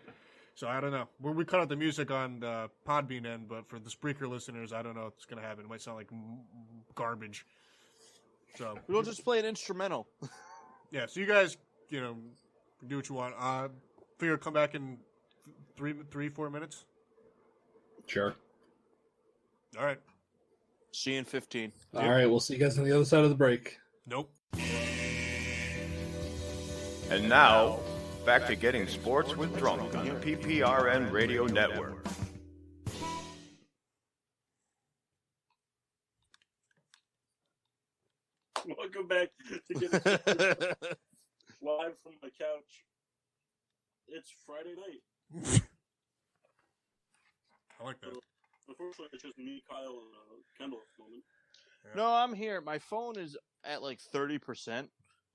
So I don't know. We cut out the music on the Podbean end, but for the Spreaker listeners, I don't know what's going to happen. It might sound like garbage. So We'll just play an instrumental. yeah, so you guys, do what you want. Figure come back in 4 minutes. Sure. All right. See you in 15. All right, we'll see you guys on the other side of the break. Nope. And now, back to Getting Sports with Drunk on the PPRN Radio Network. Welcome back to Get It live from my couch. It's Friday night. I like that. So, unfortunately, it's just me, Kyle, and Kendall at the moment. No, I'm here. My phone is at like 30%,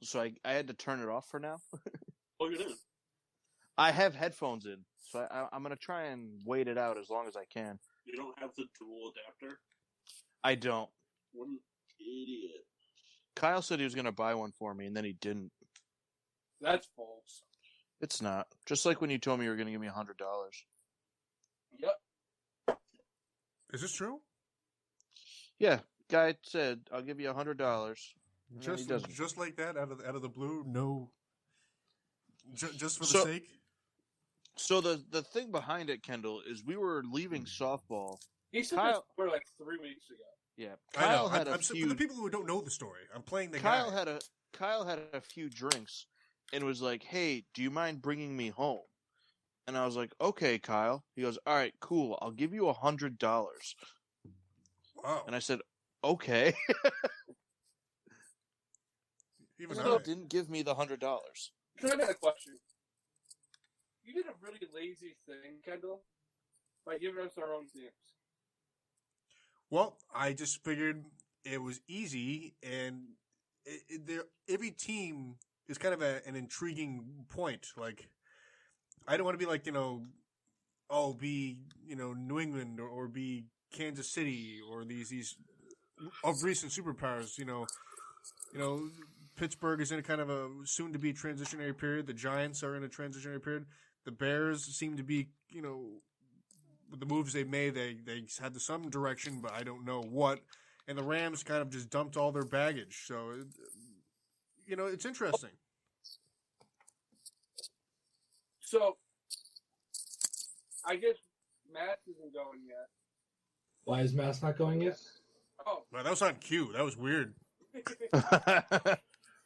so I had to turn it off for now. Oh, you didn't? I have headphones in, so I'm going to try and wait it out as long as I can. You don't have the dual adapter? I don't. What an idiot. Kyle said he was going to buy one for me, and then he didn't. That's false. It's not. Just like when you told me you were going to give me $100. Yep. Is this true? Yeah, guy said, I'll give you $100. Just like that, out of the blue? No. Just for the So- sake? So the thing behind it, Kendall, is we were leaving softball. He said Kyle- this for like 3 weeks ago. Yeah, I know. Kyle had I'm a for few. the people who don't know the story, I'm playing the Kyle guy. had a few drinks and was like, "Hey, do you mind bringing me home?" And I was like, "Okay, Kyle." He goes, "All right, cool. I'll give you $100." Wow. And I said, "Okay." Even Still I. didn't give me the $100. So I got a question. You did a really lazy thing, Kendall, by giving us our own teams. Well, I just figured it was easy, and every team is kind of an intriguing point. Like, I don't want to be like, be New England or be Kansas City or these of recent superpowers. Pittsburgh is in a kind of a soon to be transitionary period. The Giants are in a transitionary period. The Bears seem to be, with the moves they made, they had some direction, but I don't know what. And the Rams kind of just dumped all their baggage. So, it's interesting. So, I guess Matt isn't going yet. Why is Mass not going yet? Oh, Wow, that was on cue. That was weird.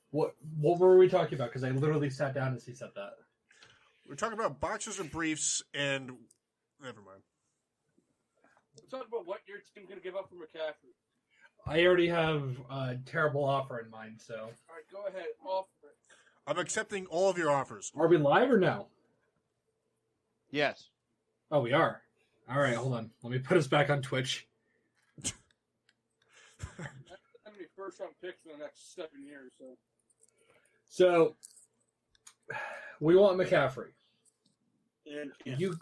What were we talking about? Because I literally sat down as he said that. We're talking about boxers and briefs, and never mind. let's talk about what your team's going to give up for McCaffrey. I already have a terrible offer in mind, so. All right, go ahead. Offer it. I'm accepting all of your offers. Are we live or no? Yes. Oh, we are. All right, hold on. Let me put us back on Twitch. How many first-round picks in the next 7 years? So, we want McCaffrey. And You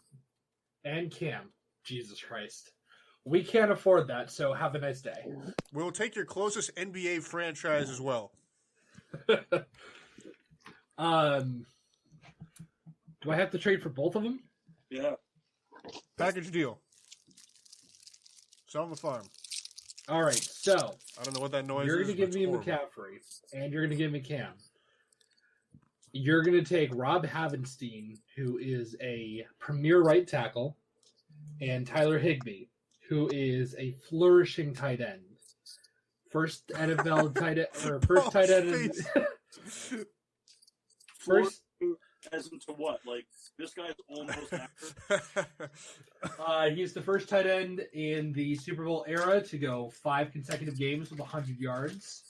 and Cam. Jesus Christ. We can't afford that, so have a nice day. We'll take your closest NBA franchise as well. Do I have to trade for both of them? yeah. Package deal. Sell on the farm. All right, so I don't know what that noise you're is. going to give but me it's horrible. McCaffrey, and you're going to give me Cam. You're going to take Rob Havenstein, who is a premier right tackle, and Tyler Higbee, who is a flourishing tight end. First NFL tight end, or first tight end. First, As into what? Like, this guy's almost after. he's the first tight end in the Super Bowl era to go 5 consecutive games with 100 yards.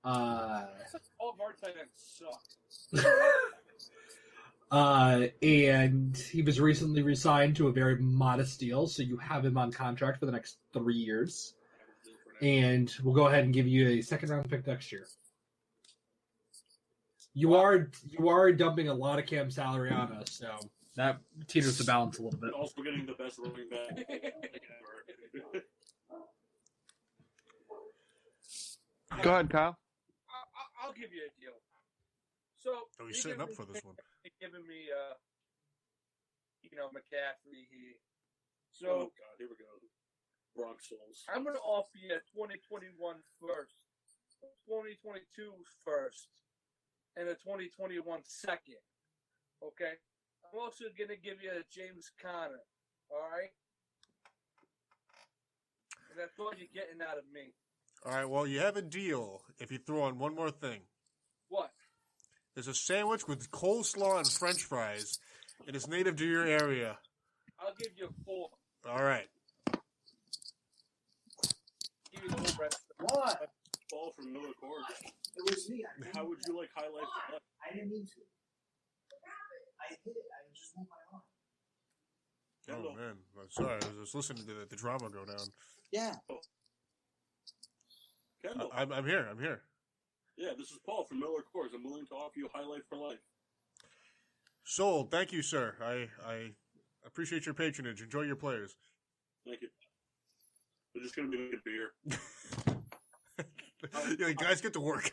All of our tight ends suck. And he was recently re-signed to a very modest deal, so you have him on contract for the next 3 years. And we'll go ahead and give you a second-round pick next year. You are dumping a lot of Cam salary on us, so that teeters the balance a little bit. And also getting the best running back ever. Go ahead, Kyle. I'll give you a deal. So Oh, he's setting up for this one. They're giving me, McCaffrey here. Oh, So God, here we go. Bronx Souls. I'm going to offer you a 2021 first, 2022 first, and a 2021 second. Okay? I'm also going to give you a James Conner. All right? And that's all you're getting out of me. All right, well, you have a deal if you throw on one more thing. What? There's a sandwich with coleslaw and french fries. It is native to your area. I'll give you 4. All right. Give you the whole rest. What? Paul from Miller Court. It was me. How would you like highlights? I didn't mean to. I hit it. I just moved my arm. Oh man, I'm sorry. I was just listening to the drama go down. Yeah. Kendall. I'm here. I'm here. Yeah, this is Paul from Miller Coors. I'm willing to offer you a highlight for life. Sold. Thank you, sir. I appreciate your patronage. Enjoy your players. Thank you. We're just going to be making beer. Yeah, guys, get to work.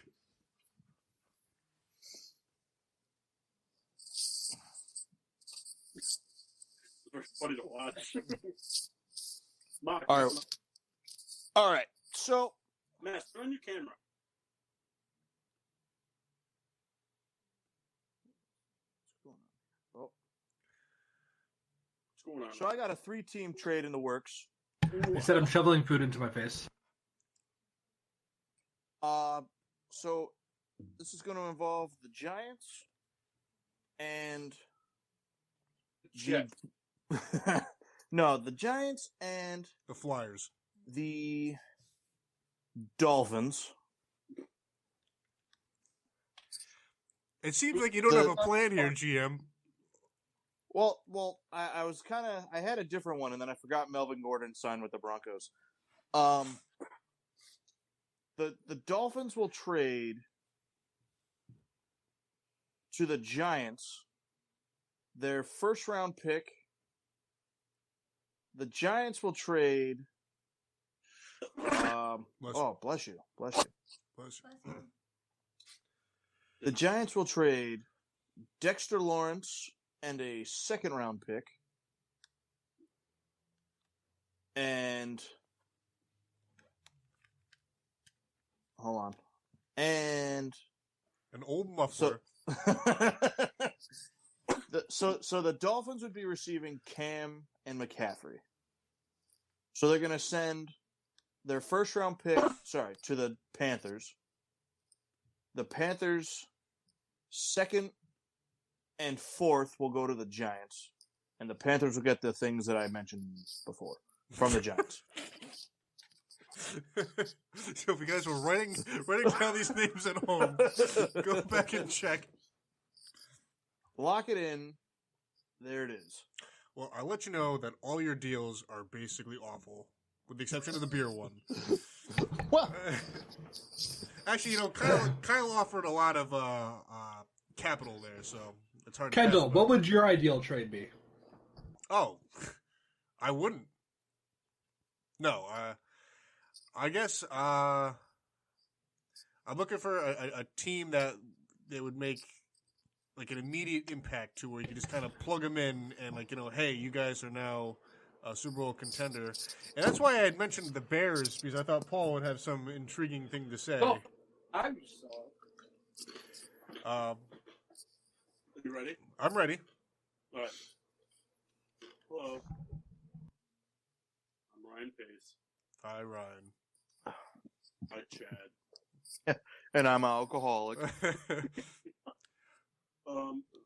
It's very funny to watch. Mark, All right. So, Matt, turn on your camera. oh, What's going on? so I got a 3-team trade in the works. I said I'm shoveling food into my face. So this is going to involve the Giants and no, the Giants and The Flyers. the Dolphins. It seems like you don't have a plan here, GM. Well, I was I had a different one, and then I forgot Melvin Gordon signed with the Broncos. The Dolphins will trade to the Giants their first-round pick. The Giants will trade. Bless you. The Giants will trade Dexter Lawrence and a second-round pick, and hold on, and An old muffler. So the Dolphins would be receiving Cam and McCaffrey. So they're going to send their first-round pick, to the Panthers. The Panthers' second and fourth will go to the Giants, and the Panthers will get the things that I mentioned before from the Giants. So if you guys were writing down these names at home, go back and check. Lock it in. There it is. Well, I'll let you know that all your deals are basically awful, with the exception of the beer one. Well, actually, Kyle offered a lot of capital there, so it's hard. Kendall, to what would your ideal trade be? Oh, I wouldn't. No, I guess I'm looking for a team that they would make like an immediate impact to, where you can just kind of plug them in and hey, you guys are now a Super Bowl contender. And that's why I had mentioned the Bears, because I thought Paul would have some intriguing thing to say. Oh, I saw it. Are you ready? I'm ready. All right. Hello. I'm Ryan Pace. Hi, Ryan. Hi, Chad. and I'm an alcoholic.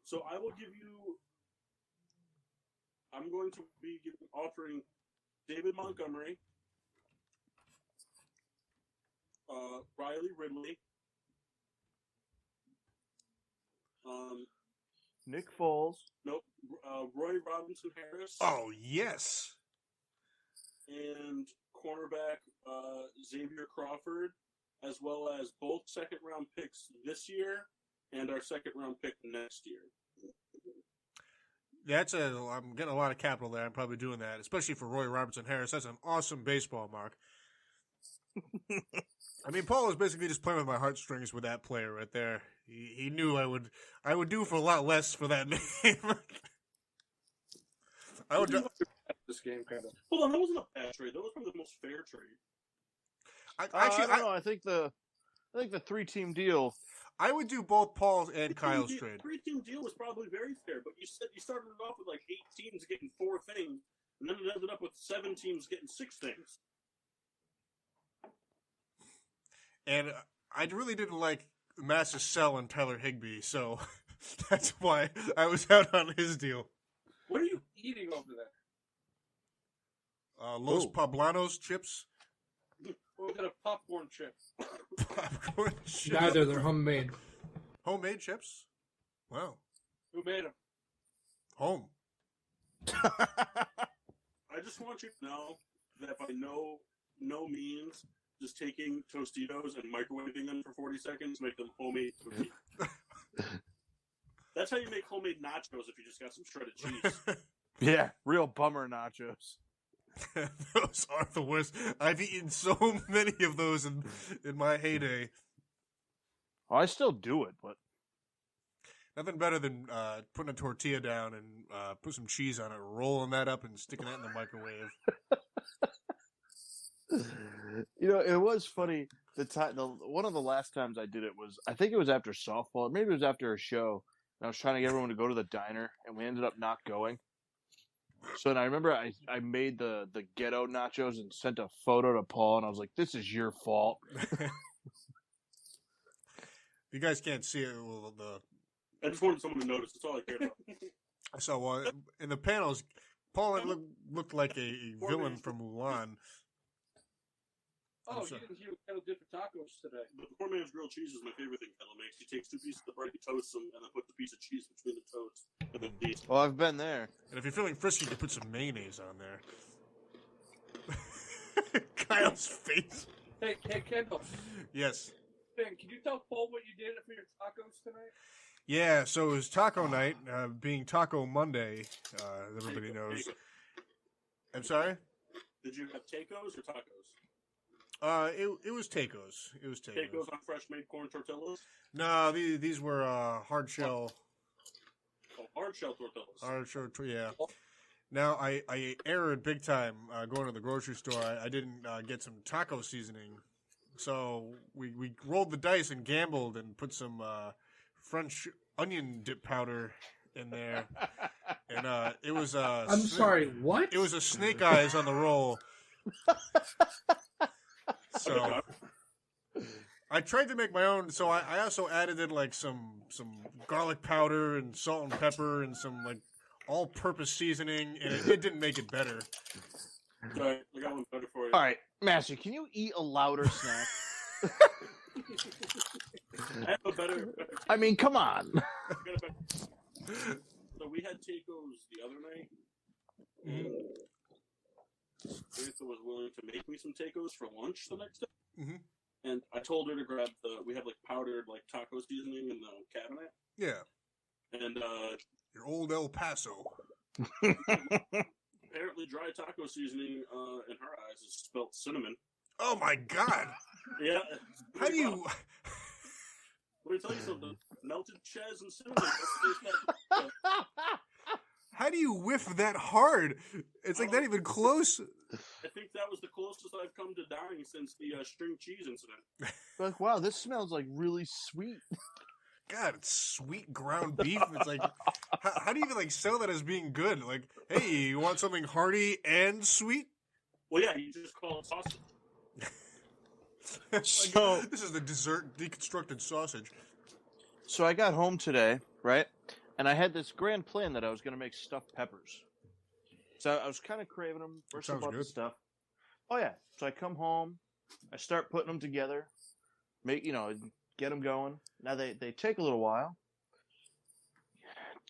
So I will give you. I'm going to be offering David Montgomery, Riley Ridley, Nick Foles. nope, Roy Robinson Harris. Oh, yes. And cornerback Xavier Crawford, as well as both second-round picks this year and our second-round pick next year. I'm getting a lot of capital there. I'm probably doing that, especially for Roy Robertson Harris. That's an awesome baseball mark. I mean, Paul was basically just playing with my heartstrings with that player right there. He knew I would do for a lot less for that name. I would do This game kind of. Hold on, that wasn't a bad trade. That was probably the most fair trade. I don't know. I think the 3-team deal. I would do both Paul's and Kyle's trade. 3-team deal was probably very fair, but you said you started it off with like 8 teams getting 4 things, and then it ended up with 7 teams getting 6 things. And I really didn't like Massive Sell and Tyler Higbee, so that's why I was out on his deal. What are you eating over there? Los Poblanos chips. Or was it a popcorn chip? Popcorn chips. Neither. They're homemade. Homemade chips? Wow. Who made them? Home. I just want you to know that by no means just taking Tostitos and microwaving them for 40 seconds make them homemade Tostitos. That's how you make homemade nachos if you just got some shredded cheese. Yeah, real bummer nachos. Those are the worst. I've eaten so many of those in my heyday. Oh, I still do it, but Nothing better than putting a tortilla down and put some cheese on it, rolling that up and sticking that in the microwave. you know, it was funny. One of the last times I did it was, I think it was after softball, maybe it was after a show. And I was trying to get everyone to go to the diner, and we ended up not going. So then I remember I made the ghetto nachos and sent a photo to Paul, and I was like, "This is your fault." You guys can't see it. Well, I just wanted someone to notice. That's all I cared about. so in the panels, Paul looked like a villain from Mulan. Oh, you didn't hear what Kendall did for tacos today. The poor man's grilled cheese is my favorite thing Kendall makes. He takes 2 pieces of bread, he toasts them, and then puts a piece of cheese between the toast. And then eats. Well, I've been there. And if you're feeling frisky, you can put some mayonnaise on there. Kyle's face. Hey, Kendall. Yes. Ben, can you tell Paul what you did for your tacos tonight? Yeah, so it was taco night, being Taco Monday, as everybody knows. I'm sorry? Did you have tacos or tacos? It was tacos. It was tacos. Tacos on fresh made corn tortillas? No, these were hard shell. Oh, hard shell tortillas. Hard shell, yeah. Now, I erred big time going to the grocery store. I didn't get some taco seasoning. So we rolled the dice and gambled and put some French onion dip powder in there. And it was I'm sorry, what? It was a snake eyes on the roll. So I tried to make my own. So I also added in like some garlic powder and salt and pepper and some like all-purpose seasoning, and it didn't make it better. Sorry, I got one better for you. All right, Master, can you eat a louder snack? I have a better. I mean, come on. So we had tacos the other night. And Teresa was willing to make me some tacos for lunch the next day. Mm-hmm. And I told her to grab we have like powdered like taco seasoning in the cabinet. Yeah. And your old El Paso. Apparently dry taco seasoning in her eyes is spelt cinnamon. Oh my God. Yeah. How do you... Let me tell you something. Melted cheese and cinnamon. How do you whiff that hard? It's like not even close. I think that was the closest I've come to dying since the string cheese incident. Like, wow, this smells like really sweet. God, it's sweet ground beef. It's like, how do you even like sell that as being good? Like, hey, you want something hearty and sweet? Well, yeah, you just call it sausage. So this is the dessert deconstructed sausage. So I got home today, right? And I had this grand plan that I was going to make stuffed peppers. So I was kind of craving them. First about the stuff. Oh yeah. So I come home, I start putting them together, get them going. Now they take a little while.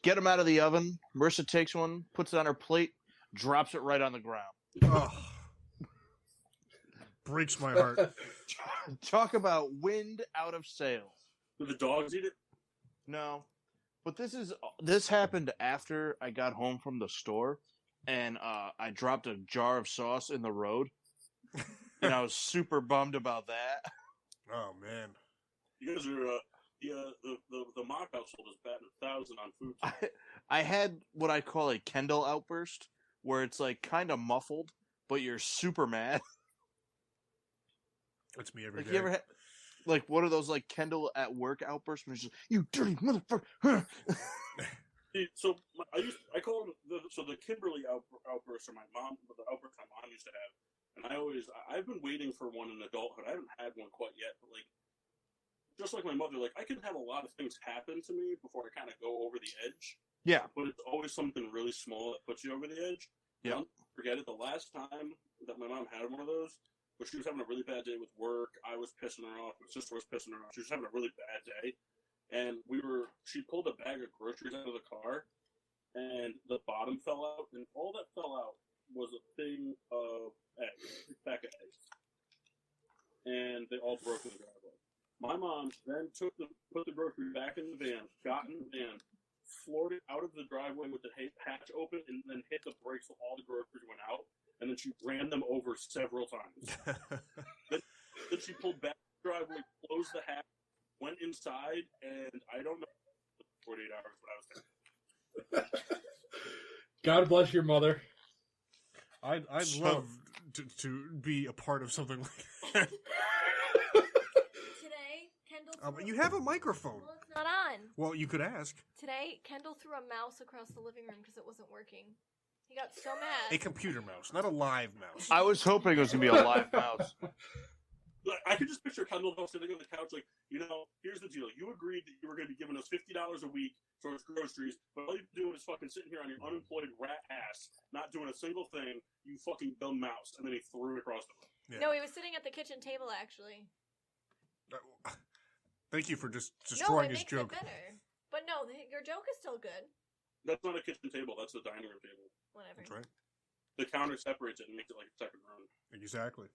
Get them out of the oven. Marissa takes one, puts it on her plate, drops it right on the ground. Oh. Breaks my heart. Talk about wind out of sails. Did the dogs eat it? No. But this happened after I got home from the store, and I dropped a jar of sauce in the road, and I was super bummed about that. Oh man, you guys are the Mock household is batting 1,000 on food. I had what I call a Kendall outburst, where it's like kind of muffled, but you're super mad. That's me every day. You ever had, like, what are those like Kendall at work outbursts? When it's just, you dirty motherfucker. So I call them the Kimberly outbursts are my mom, the outbursts my mom used to have, and I've been waiting for one in adulthood. I haven't had one quite yet, but like just like my mother, like I can have a lot of things happen to me before I kind of go over the edge. Yeah, but it's always something really small that puts you over the edge. Yeah, I'll forget it. The last time that my mom had one of those but she was having a really bad day with work. I was pissing her off. My sister was pissing her off. She was having a really bad day, and she pulled a bag of groceries out of the car, and the bottom fell out, and all that fell out was a thing of eggs, a pack of eggs, and they all broke in the driveway. My mom then put the grocery back in the van, got in the van, floored it out of the driveway with the hatch open, and then hit the brakes so all the groceries went out, and then she ran them over several times. then she pulled back the driveway, closed the hatch, went inside, and I don't know, 48 hours what I was thinking. God bless your mother. I'd love to be a part of something like that. Today, Kendall. But you have a microphone. Well, it's not on. Well, you could ask. Today, Kendall threw a mouse across the living room because it wasn't working. He got so mad. A computer mouse, not a live mouse. I was hoping it was going to be a live mouse. Like, I could just picture Kendall sitting on the couch like, here's the deal. You agreed that you were going to be giving us $50 a week towards groceries, but all you're doing is fucking sitting here on your unemployed rat ass, not doing a single thing, you fucking dumb mouse. And then he threw it across the room. Yeah. No, he was sitting at the kitchen table, actually. Thank you for just destroying his it joke. makes it better. But no, your joke is still good. That's not a kitchen table. That's the dining room table. Whatever. That's right. The counter separates it and makes it like a second room. Exactly.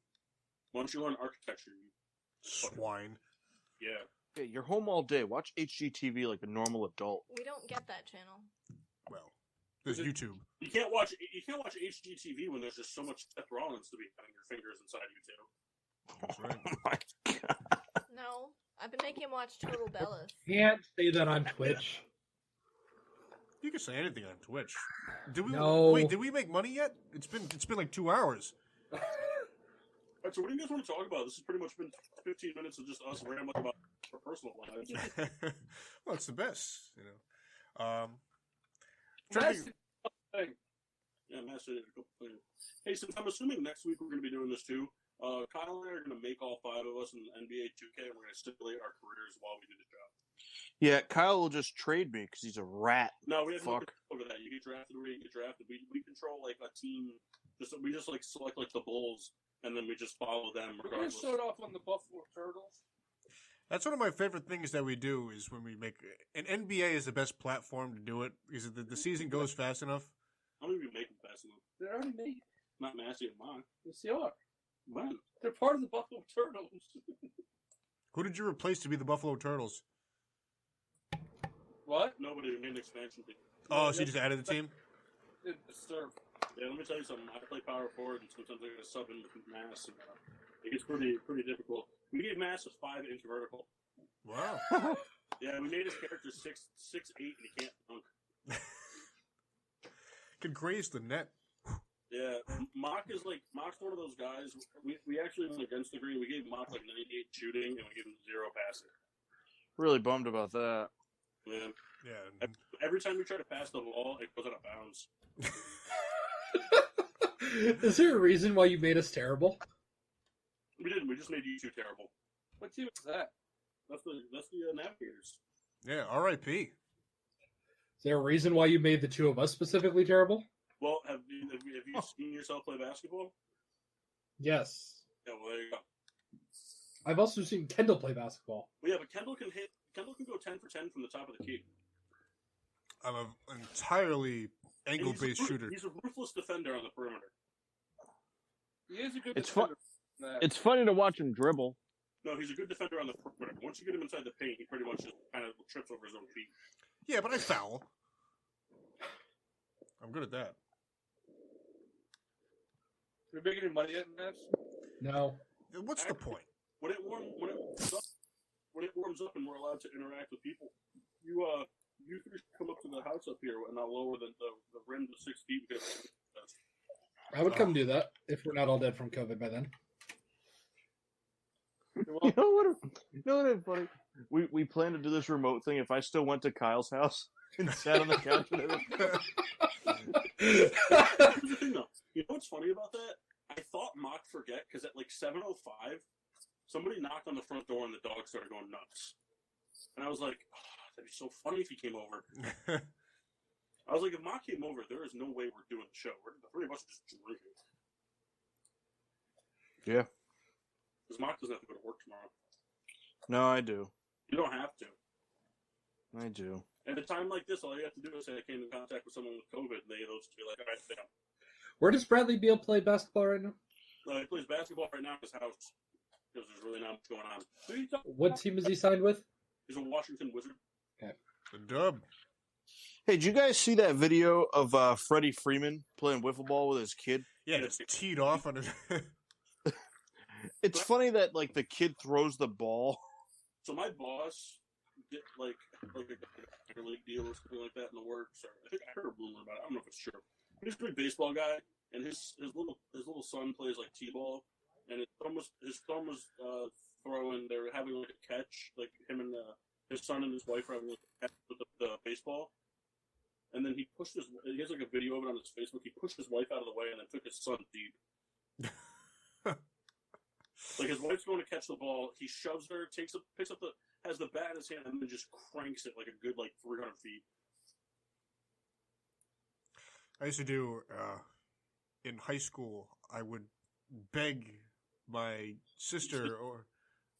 Once you learn architecture, you Swine. yeah. Hey, you're home all day. Watch HGTV like a normal adult. We don't get that channel. Well, there's YouTube. You can't watch HGTV when there's just so much Seth Rollins to be having your fingers inside you too. That's right. Oh my God. No, I've been making him watch Total Bellas. Can't say that on Twitch. You can say anything on Twitch. No. Wait, did we make money yet? It's been like 2 hours. Alright, so what do you guys want to talk about? This has pretty much been 15 minutes of just us rambling about our personal lives. Well, it's the best, Yeah, Master did a couple things. Hey, since I'm assuming next week we're going to be doing this too, Kyle and I are going to make all 5 of us in NBA 2K, and we're going to stipulate our careers while we do the job. Yeah, Kyle will just trade me because he's a rat. No, we have no Fuck. control over that. You get drafted where you get drafted. We control like a team. We just like select like the Bulls, and then we just follow them We're going to regardless. start off on the Buffalo Turtles. That's one of my favorite things that we do is when we make an NBA is the best platform to do it because the season goes fast enough. I don't even make them fast enough. They're already made. Not Massey and mine. Yes, they are. When? They're part of the Buffalo Turtles. Who did you replace to be the Buffalo Turtles? What? Nobody made an expansion team. Oh, so you just added the team? It served. Yeah, let me tell you something. I play power forward, and sometimes I got to sub in with Mass, and it gets pretty difficult. We gave Mass a 5-inch vertical. Wow. Yeah, we made his character 6'8", and he can't dunk. Can graze the net. Yeah, Mock's one of those guys. We actually went against the green. We gave Mock like 98 shooting, and we gave him 0 passing. Really bummed about that. Man, Yeah. every time we try to pass the ball, it goes out of bounds. Is there a reason why you made us terrible? We didn't. We just made you two terrible. What team is that? That's the Navigators. Yeah, R.I.P. Is there a reason why you made the two of us specifically terrible? Well, have you seen yourself play basketball? Yes. Yeah, well, there you go. I've also seen Kendall play basketball. Well, yeah, but Kendall can go 10 for 10 from the top of the key. I'm an entirely angle-based shooter. He's a ruthless defender on the perimeter. He is a good It's defender. It's funny to watch him dribble. No, he's a good defender on the perimeter. Once you get him inside the paint, he pretty much just kind of trips over his own feet. Yeah, but I foul. I'm good at that. Are we making any money yet in this? No. What's the point? When it warms up and we're allowed to interact with people, you three come up to the house up here and I'll lower the rim to 6 feet because I would come do that if we're not all dead from COVID by then. You know what is funny? We plan to do this remote thing if I still went to Kyle's house and sat on the couch with him. Here's the thing, though. You know what's funny about that? I thought Mock forget because at like 7:05, somebody knocked on the front door and the dog started going nuts. And I was like, oh, that'd be so funny if he came over. I was like, if Mock came over, there is no way we're doing the show. The three of us are just drinking. Yeah. Because Mock doesn't have to go to work tomorrow. No, I do. You don't have to. I do. At a time like this, all you have to do is say I came in contact with someone with COVID, and they'll just be like, all right, damn. Where does Bradley Beal play basketball right now? He plays basketball right now in his house because there's really not much going on. Who are you talking What about? team is he signed with? He's a Washington Wizard. Okay. The dub. Hey, did you guys see that video of Freddie Freeman playing wiffle ball with his kid? Yeah, just teed off on it. It's funny that like the kid throws the ball. So my boss did like a league deal or something like that in the works. Or I think I heard a rumor about it. I don't know if it's true. He's a big baseball guy, and his little son plays like t-ball, and his thumb was throwing. They were having like a catch, like him and his son and his wife were having like a catch with the baseball. And then he pushed his. He has like a video of it on his Facebook. He pushed his wife out of the way and then took his son deep. Like his wife's going to catch the ball, he shoves her, has the bat in his hand, and then just cranks it like a good 300 feet. I used to do in high school. I would beg my sister or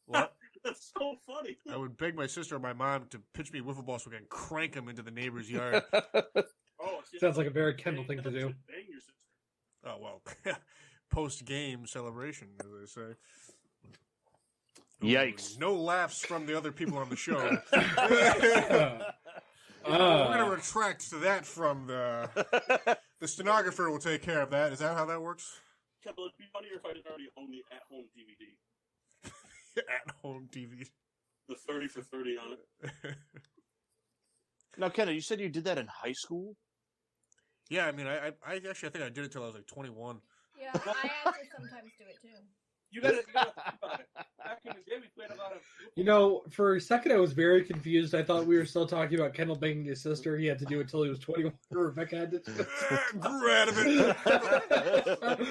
what? That's so funny. I would beg my sister or my mom to pitch me wiffle balls so we can crank them into the neighbor's yard. Sounds like a very Kendall thing to do. Bang your sister. Oh well, post-game celebration, as they say. Yikes! No laughs from the other people on the show. We're going to retract to that from the stenographer. Will take care of that. Is that how that works? Kendall, it'd be funnier if I didn't already own the at-home DVD. At-home DVD. The 30 for 30 on it. Now, Kendall, you said you did that in high school? Yeah, I mean, I actually I think I did it till I was like 21. Yeah, I actually sometimes do it too. You gotta think about it. Back in the day, we played a lot of. You know, for a second I was very confused. I thought we were still talking about Kendall banging his sister. He had to do it until he was 21. Rebecca had to do it. Grew out of it.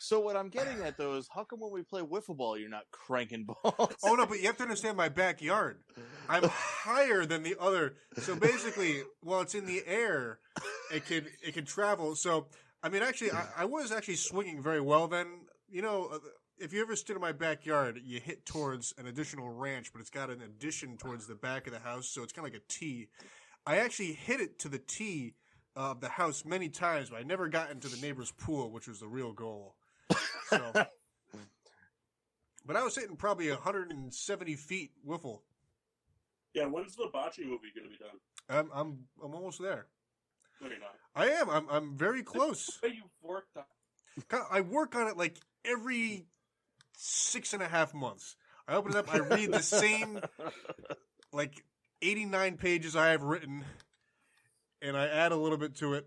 So what I'm getting at, though, is how come when we play wiffle ball, you're not cranking balls? Oh, no, but you have to understand my backyard. I'm higher than the other. So basically, while it's in the air, it can travel. So, I mean, actually, I was actually swinging very well then. You know, if you ever stood in my backyard, you hit towards an additional ranch, but it's got an addition towards the back of the house, so it's kind of like a T. I actually hit it to the T of the house many times, but I never got into the neighbor's pool, which was the real goal. So, but I was hitting probably 170 feet wiffle. Yeah, when's the bocce movie going to be done? I'm almost there. No, you're not. I am. I'm very close. You worked on. I work on it like every 6.5 months. I open it up. I read the same 89 pages I have written, and I add a little bit to it.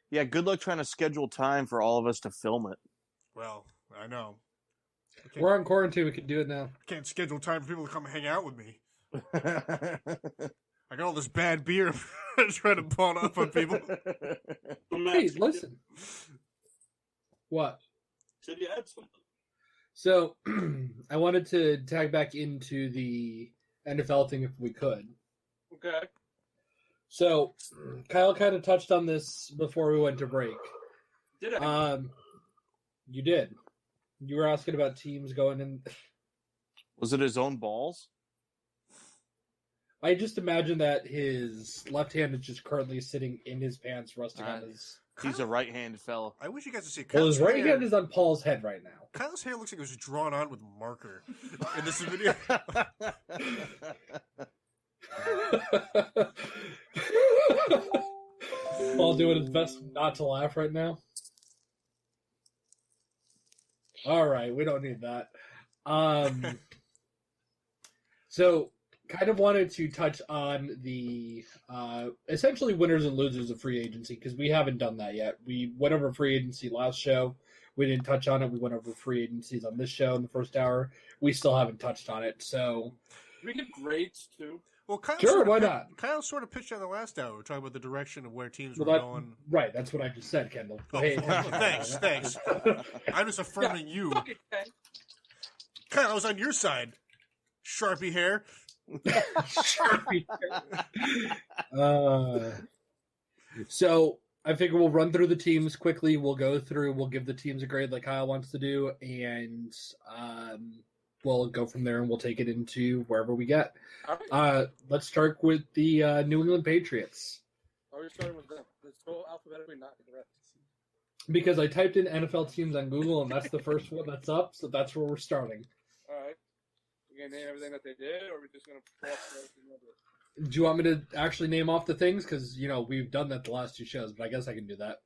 Yeah, good luck trying to schedule time for all of us to film it. Well, I know. We're on quarantine. We can do it now. I can't schedule time for people to come hang out with me. I got all this bad beer trying to pawn off on people. Hey, listen. What? Said you had something. So, I wanted to tag back into the NFL thing if we could. Okay. So, Kyle kind of touched on this before we went to break. Did I? You did. You were asking about teams going in. Was it his own balls? I just imagine that his left hand is just currently sitting in his pants, resting on his. He's a right-handed fellow. I wish you guys could see Well, Kyle's his right hair. hand is on Paul's head right now. Kyle's hair looks like it was drawn on with marker in this video. Paul doing his best not to laugh right now. All right, we don't need that. So, kind of wanted to touch on the essentially winners and losers of free agency because we haven't done that yet. We went over free agency last show. We didn't touch on it. We went over free agencies on this show in the first hour. We still haven't touched on it. So, we get grades too. Well, Kyle sure, why not? Kyle sort of pitched on the last hour. We're talking about the direction of where teams were going. Right, that's what I just said, Kendall. Oh, Pay well, attention. thanks. I'm just affirming you. Kyle, I was on your side. Sharpie hair. Sharpie. So, I figure we'll run through the teams quickly. We'll go through. We'll give the teams a grade like Kyle wants to do, and we'll go from there and we'll take it into wherever we get. Let's start with the New England Patriots. Are we starting with them? Let's go alphabetically, not correct. Because I typed in NFL teams on Google, and that's the first one that's up, so that's where we're starting. All right. You gonna name everything that they did, or are we just gonna cross everything over? Do you want me to actually name off the things? Because, we've done that the last 2 shows, but I guess I can do that.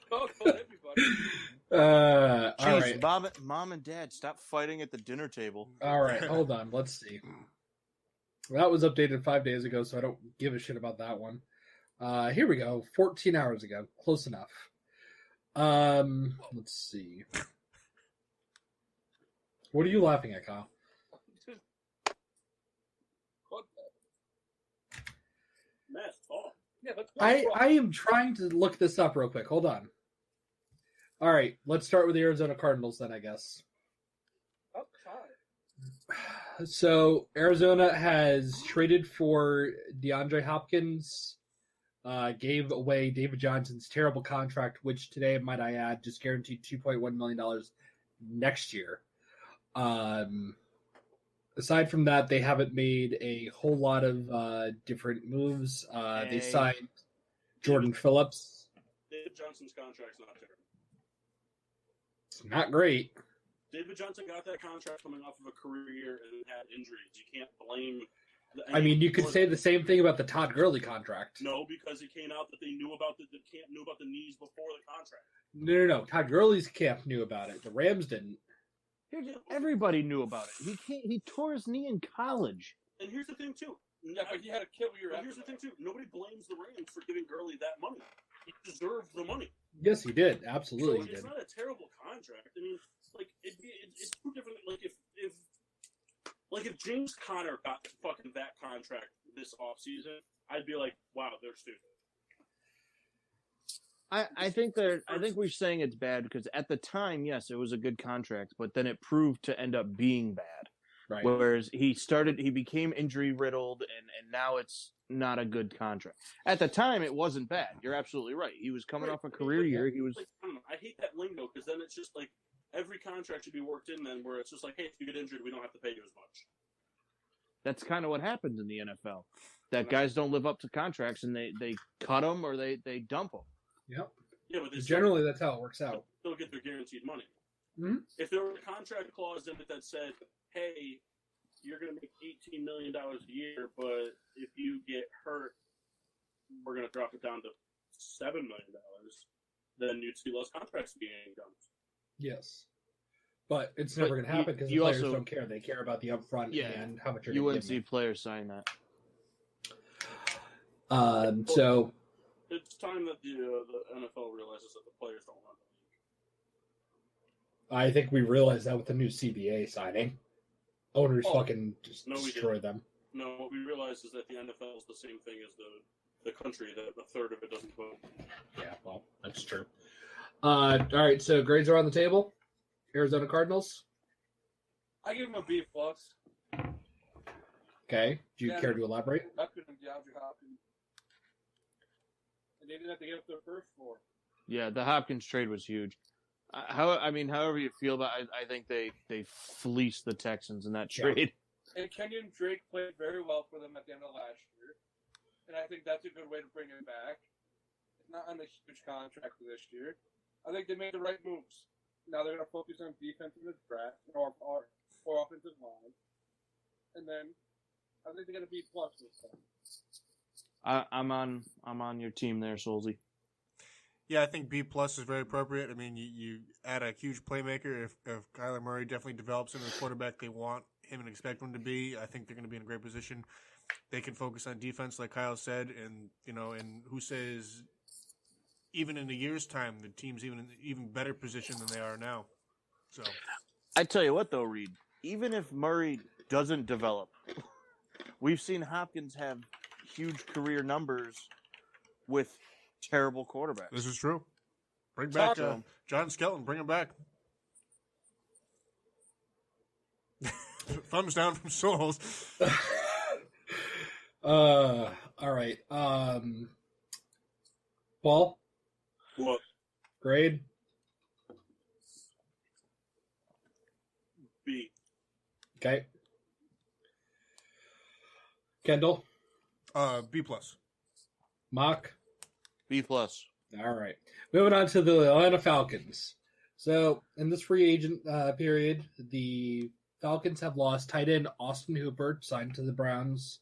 Go everybody. All Jeez, right. Mom and Dad, stop fighting at the dinner table. All right, hold on. Let's see. That was updated 5 days ago, so I don't give a shit about that one. Here we go. 14 hours ago. Close enough. Let's see. What are you laughing at, Kyle? Matt, talk. Yeah, let's go. I am trying to look this up real quick. Hold on. All right, let's start with the Arizona Cardinals then, I guess. So Arizona has traded for DeAndre Hopkins, gave away David Johnson's terrible contract, which today, might I add, just guaranteed $2.1 million next year. Aside from that, they haven't made a whole lot of different moves. They signed Jordan Phillips. David Johnson's contract's not terrible. It's not great. David Johnson got that contract coming off of a career year and had injuries. You can't blame. You could say the same thing about the Todd Gurley contract. No, because it came out that they knew about the camp knew about the knees before the contract. No. Todd Gurley's camp knew about it. The Rams didn't. Everybody knew about it. He tore his knee in college. And here's the thing too. Yeah, but he had a kill year. Here's the thing too. Nobody blames the Rams for giving Gurley that money. He deserved the money. Yes, he did. Absolutely, So he did. it's not a terrible contract. I mean, it's two different. Like if James Conner got fucking that contract this offseason, I'd be like, wow, they're stupid. I think we're saying it's bad because at the time, yes, it was a good contract, but then it proved to end up being bad. Right. Whereas he became injury riddled, and now it's not a good contract. At the time, it wasn't bad. You're absolutely right. He was coming off a career year. He was. I don't know. I hate that lingo because then it's just like every contract should be worked in then where it's just like, hey, if you get injured, we don't have to pay you as much. That's kind of what happens in the NFL. That guys don't live up to contracts and they cut them or they dump them. Yep. Yeah, but generally that's how it works out. They'll get their guaranteed money. Mm-hmm. If there were a contract clause in it that said, hey, you're going to make $18 million a year, but if you get hurt, we're going to drop it down to $7 million, then you'd see less contracts being dumped. Yes. But it's never going to happen because the players don't care. They care about the upfront and how much you're going to give. You wouldn't see players sign that. So it's time that the NFL realizes that the players don't run the league. I think we realized that with the new CBA signing. Owners fucking just no, destroy them. No, what we realized is that the NFL is the same thing as the country, that a third of it doesn't vote. Yeah, well, that's true. All right, so grades are on the table. Arizona Cardinals. I give them a B+. Okay. Do you care to elaborate? Hopkins and DeAndre Hopkins. And they didn't have to get up their first floor. Yeah, the Hopkins trade was huge. However you feel about it, I think they fleeced the Texans in that trade. And Kenyon Drake played very well for them at the end of last year. And I think that's a good way to bring him back. It's not on a huge contract for this year. I think they made the right moves. Now they're going to focus on defense in the draft or offensive line. And then I think they're going to be plus this time. I'm on your team there, Solzy. Yeah, I think B+ is very appropriate. I mean, you add a huge playmaker. If Kyler Murray definitely develops into the quarterback they want him and expect him to be, I think they're going to be in a great position. They can focus on defense, like Kyle said, and who says even in a year's time the team's even better position than they are now. So, I tell you what, though, Reed, even if Murray doesn't develop, we've seen Hopkins have huge career numbers with terrible quarterbacks. This is true. Bring back John Skelton. Bring him back. Thumbs down from Souls. All right. Paul, What? grade? B. Okay. Kendall, B plus. Mock. B plus. All right. Moving on to the Atlanta Falcons. So, in this free agent period, the Falcons have lost tight end Austin Hooper, signed to the Browns.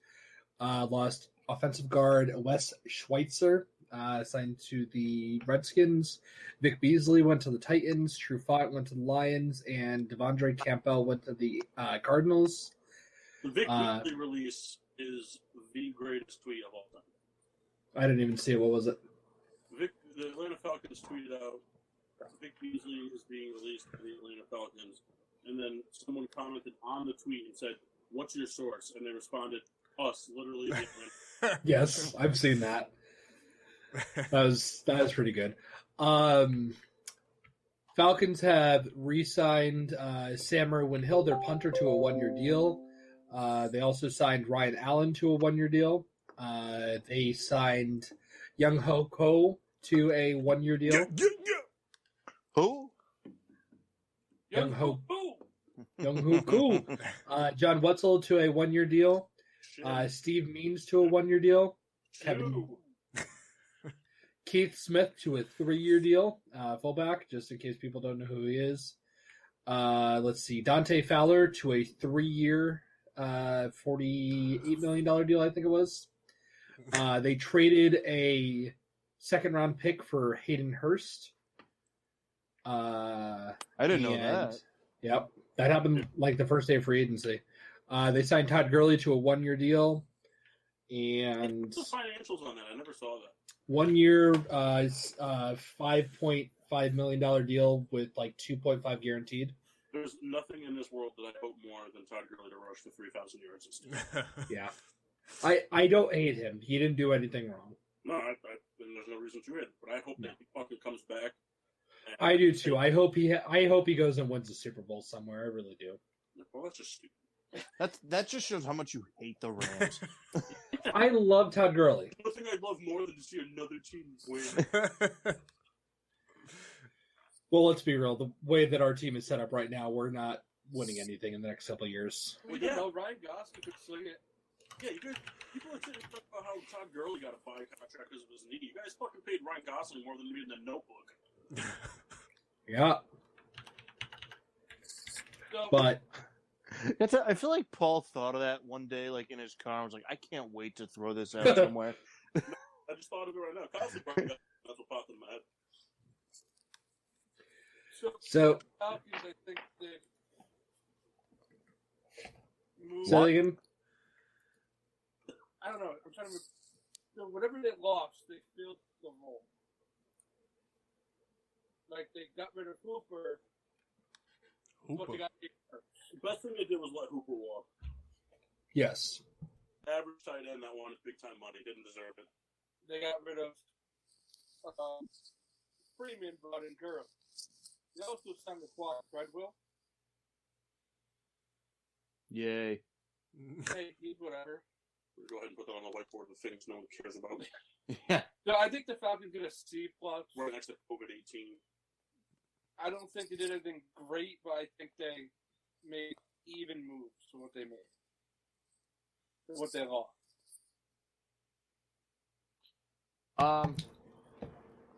Lost offensive guard Wes Schweitzer, signed to the Redskins. Vic Beasley went to the Titans. Trufant went to the Lions. And Devondre Campbell went to the Cardinals. The Vic Beasley release is the greatest tweet of all time. I didn't even see it. What was it? The Atlanta Falcons tweeted out, Vic Beasley is being released to the Atlanta Falcons. And then someone commented on the tweet and said, "What's your source?" And they responded, "Us," literally. The Atlanta. Yes, I've seen that. That was pretty good. Falcons have re-signed Sam Winhill, their punter, to a 1-year deal. They also signed Ryan Allen to a 1-year deal. They signed Young Ho Ko to a 1-year deal. Who? Young Ho Ko. John Wetzel to a 1-year deal. Steve Means to a 1-year deal. Keith Smith to a 3-year deal, fullback, just in case people don't know who he is. Let's see, Dante Fowler to a 3-year, $48 million deal, I think it was. They traded a second-round pick for Hayden Hurst. I didn't know that. Yep, that happened like the first day of free agency. They signed Todd Gurley to a 1-year deal. And what's the financials on that? I never saw that. 1 year, $5.5 million deal with like 2.5 guaranteed. There's nothing in this world that I hope more than Todd Gurley to rush for 3,000 yards this season. Yeah. I don't hate him. He didn't do anything wrong. No, there's no reason to hit. But I hope that he fucking comes back. I do too. I hope he goes and wins a Super Bowl somewhere. I really do. Well, that's just stupid. That just shows how much you hate the Rams. I love Todd Gurley. Nothing I'd love more than to see another team win. Well, let's be real. The way that our team is set up right now, we're not winning anything in the next couple of years. We didn't know Ryan Gosling could sling it. Yeah, you guys, people are saying about how Todd Gurley got a 5 contract because of his knee. You guys fucking paid Ryan Gosling more than he did in the Notebook. Yeah. So, But I feel like Paul thought of that one day, like in his car. I was like, I can't wait to throw this out somewhere. I just thought of it right now. Gosling probably that's what popped in my head. so Falcons, I think they moved. say that again. I don't know. I'm trying to. So whatever they lost, they filled the hole. Like they got rid of Hooper. But they got The best thing they did was let Hooper walk. Yes. Average tight end that wanted big time money didn't deserve it. They got rid of Freeman, brought in Durham. They also signed the Quad Treadwell. Yay. Hey, he's whatever. We'll go ahead and put that on the whiteboard with things no one cares about. Yeah. So I think the Falcons get a C plus. Right next to COVID-18. I don't think they did anything great, but I think they made even moves to what they made. To what they lost.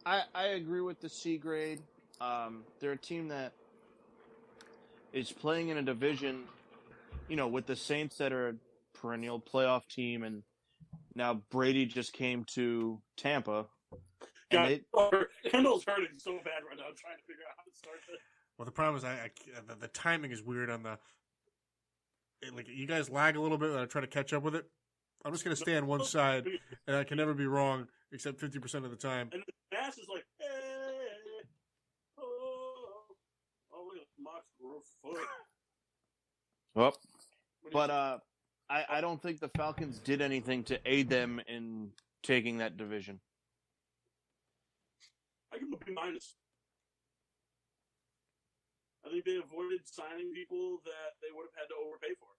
I agree with the C grade. They're a team that is playing in a division, with the Saints that are a perennial playoff team, and now Brady just came to Tampa. Kendall's hurting so bad right now. I'm trying to figure out how to start this. Well, the problem is the timing is weird on the. Like you guys lag a little bit, and I try to catch up with it. I'm just gonna stay on one side, and I can never be wrong except 50% of the time. And the bass is like, hey, oh, look at Mock's gross foot. Well, but I don't think the Falcons did anything to aid them in taking that division. I give them a B minus. I think they avoided signing people that they would have had to overpay for.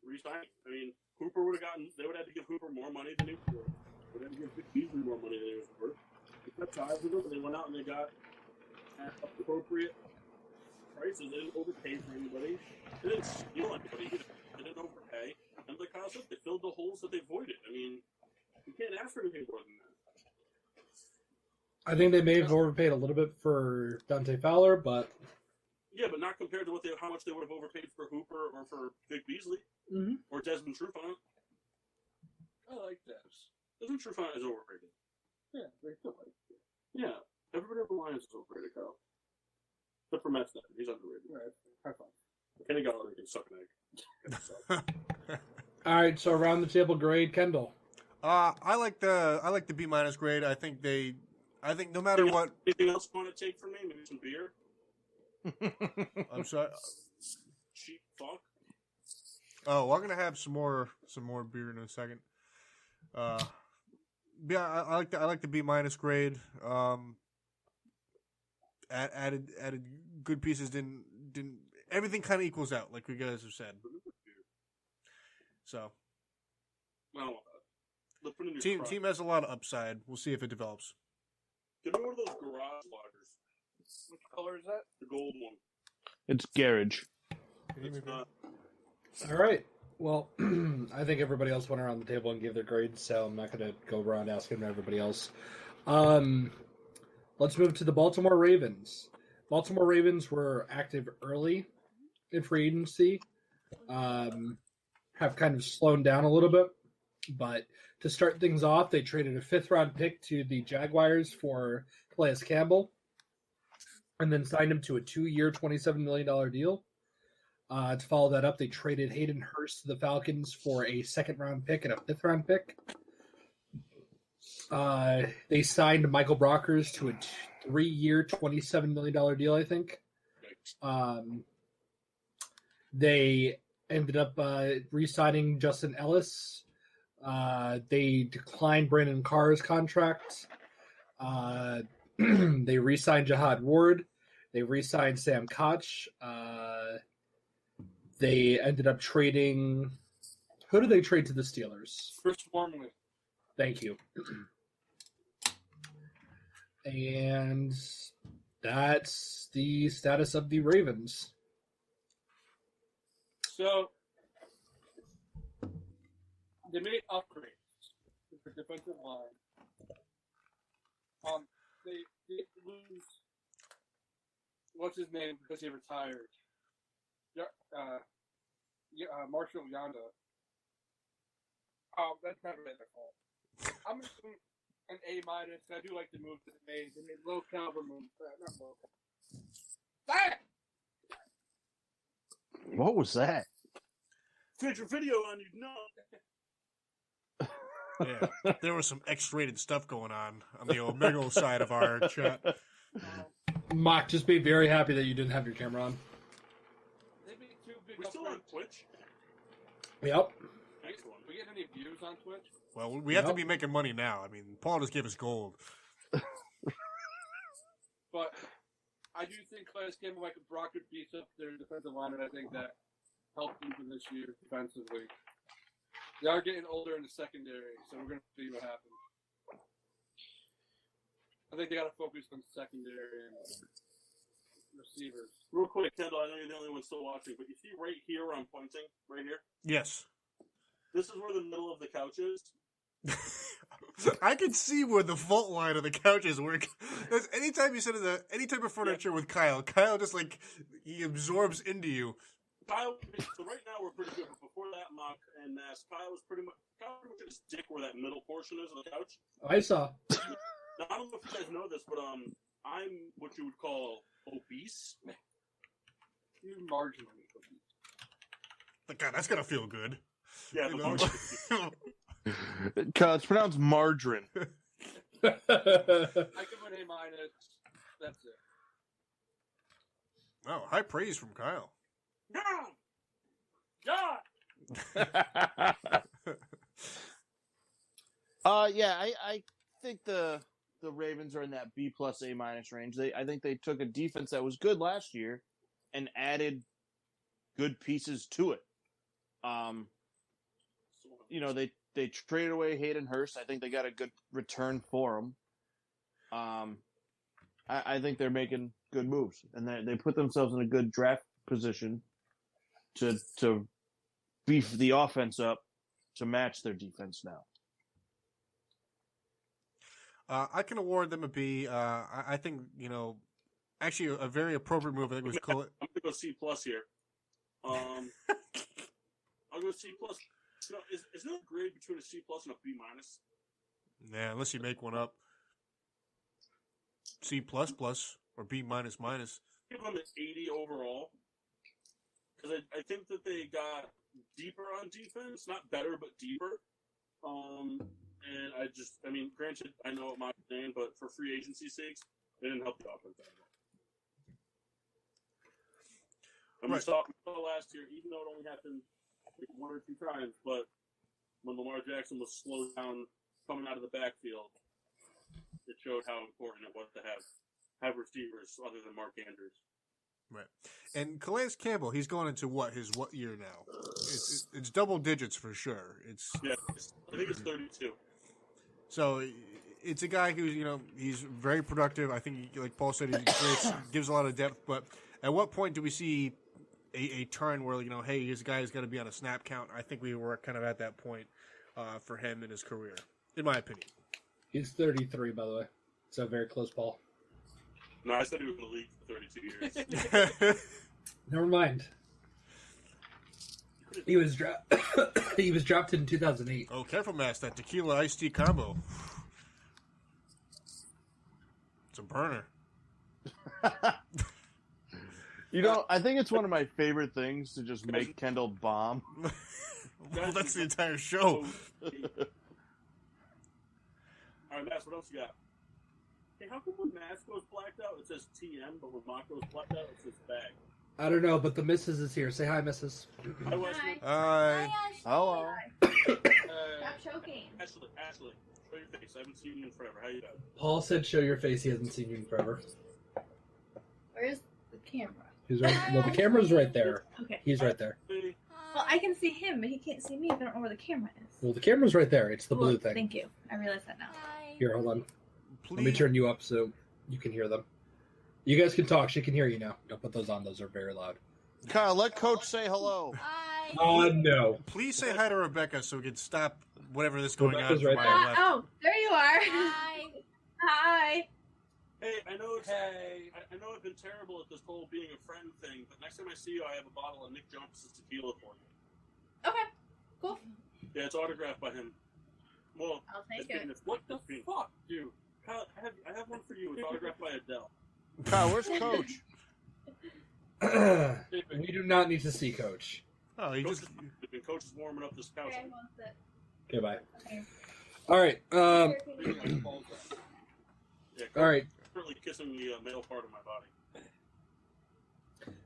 Re-signing. I mean, Hooper would have gotten. They would have had to give Hooper more money than he was worth. They would have to give Beasley more money than he was worth. 5 ago, they went out and they got at appropriate prices. They didn't overpay for anybody. They didn't steal anybody either. They didn't overpay. And like Kyle said, they filled the holes that they voided. I mean, you can't ask for anything more than that. I think they may have overpaid a little bit for Dante Fowler, but yeah, but not compared to how much they would have overpaid for Hooper or for Vic Beasley or Desmond Trufant. I like that. Desmond Trufant is overrated. Yeah, they still like it. Yeah, everybody at the Lions is overrated, Kyle. Except for Matt Stafford, he's underrated. Right, high five. Kenny Galladay can suck an egg. all right. So around the table, grade Kendall. I like the B- grade. I think no matter what. Anything else you want to take from me? Maybe some beer. I'm sorry. Cheap fuck. Oh, we're gonna have some more beer in a second. Yeah, I like the B- grade. Added good pieces. Didn't everything kind of equals out like you guys have said. So I don't want that. team has a lot of upside. We'll see if it develops. Give me one of those garage loggers. Which color is that? The gold one. It's garage. It's not. All right. Well, I think everybody else went around the table and gave their grades, so I'm not going to go around asking everybody else. Let's move to the Baltimore Ravens. Baltimore Ravens were active early in free agency, have kind of slowed down a little bit, but to start things off, they traded a 5th-round pick to the Jaguars for Calais Campbell, and then signed him to a 2-year, $27 million deal. To follow that up, they traded Hayden Hurst to the Falcons for a 2nd-round pick and a 5th-round pick. They signed Michael Brockers to a 3-year, $27 million deal, I think. They ended up re-signing Justin Ellis. They declined Brandon Carr's contract. They re-signed Jihad Ward. They re-signed Sam Koch. They ended up trading... Who did they trade to the Steelers? Chris Wormley. Thank you. And that's the status of the Ravens. So, they made upgrades to the defensive line. They did lose what's his name because he retired. Marshall Yanda. Oh, that's not really their fault. I'm assuming an A-. I do like the moves that they made. They made low caliber moves. Not low. That! What was that? Future video on you, no. Yeah, there was some X-rated stuff going on the Omegle side of our chat. Mock, just be very happy that you didn't have your camera on. They made 2 big We're still on upgrades. Twitch. Yep. Excellent. We get any views on Twitch? Well, we have to be making money now. I mean, Paul just gave us gold. But I do think Calais Campbell, like Brock, could beef up their defensive line, and I think that helped them for this year defensively. They are getting older in the secondary, so we're going to see what happens. I think they got to focus on secondary and receivers. Real quick, Kendall, I know you're the only one still watching, but you see right here where I'm pointing? Right here? Yes. This is where the middle of the couch is. I can see where the fault line of the couch is. Anytime you sit in any type of furniture with Kyle just like he absorbs into you. Kyle, so right now we're pretty good, but before that, Mock and Mass, Kyle was pretty much going to stick where that middle portion is of the couch. I saw. Now, I don't know if you guys know this, but I'm what you would call obese. You're marginally obese. But God, that's gonna feel good. Yeah, You the know? margin. It's pronounced margarine. I give it an A-. That's it. Oh, high praise from Kyle. Yeah! Yeah, I think the Ravens are in that B plus A minus range. I think they took a defense that was good last year and added good pieces to it. They traded away Hayden Hurst. I think they got a good return for him. I think they're making good moves, and they put themselves in a good draft position to beef the offense up to match their defense now. I can award them a B. I think, actually a very appropriate move. I think was I'm going to go C+ here. I'll go C+. No, is there a grade between a C+ and a B-? Yeah, unless you make one up. C++ or B-. Give them an 80 overall. Because I think that they got deeper on defense. Not better, but deeper. And granted, I know what Mock's saying, but for free agency sakes, they didn't help the offense that well. And we saw last year, even though it only happened like 1 or 2 times, but when Lamar Jackson was slowed down coming out of the backfield, it showed how important it was to have receivers other than Mark Andrews. Right. And Calais Campbell, he's going into his year now? It's double digits for sure. I think it's 32. So it's a guy who's, he's very productive. I think, like Paul said, he gives a lot of depth. But at what point do we see a turn where, hey, this guy is going to be on a snap count? I think we were kind of at that point for him in his career, in my opinion. He's 33, by the way. So very close, Paul. No, I said he was in the league for 32 years. Never mind. He was drafted in 2008. Oh, careful, Mass. That tequila iced tea combo. It's a burner. I think it's one of my favorite things to just make Kendall bomb. Well, that's the entire show. All right, Mass, what else you got? Hey, how come when Mass goes blacked out, it says TM, but when Mock goes blacked out, it says bag? I don't know, but the missus is here. Say hi, missus. Hi, Wesley. Hi. Hello. Stop choking. Ashley, show your face. I haven't seen you in forever. How you doing? Paul said, "Show your face." He hasn't seen you in forever. Where's the camera? He's right. Well, the camera's right there. Okay. He's right there. Well, I can see him, but he can't see me if I don't know where the camera is. Well, the camera's right there. It's the blue Well, thing. Thank you. I realize that now. Here, hold on. Please. Let me turn you up so you can hear them. You guys can talk. She can hear you now. Don't put those on. Those are very loud. Kyle, let Coach say hello. Hi. No. Please say hi to Rebecca so we can stop whatever this going Rebecca's on. right there. Left. Oh, there you are. Hi. Hi. Hey, I know I've been terrible at this whole being a friend thing, but next time I see you, I have a bottle of Nick Jonas' tequila for you. Okay. Cool. Yeah, it's autographed by him. Well, I'll take it. What the fuck, dude? Kyle, I have one for you. It's autographed by Adele. Kyle, where's Coach? We do not need to see Coach. Oh, Coach is warming up this couch. Okay, bye. Okay. All right. Yeah, All right. Currently kissing the male part of my body.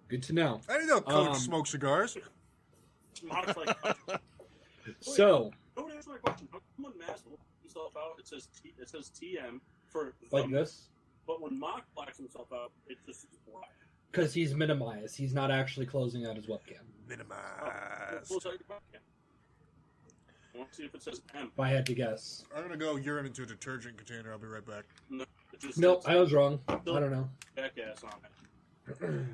Good to know. I didn't know Coach smoked cigars. Mock's like, So. Don't answer my question. How come when Mass blacks himself out, it says TM for Like this? But when Mock blacks himself out, it just is black. Because he's minimized. He's not actually closing out his webcam. Minimize. Close out your webcam. I want to see if it says M. If I had to guess. I'm going to go urine into a detergent container. I'll be right back. No, it just Nope, says I was wrong. I don't know. jackass on it.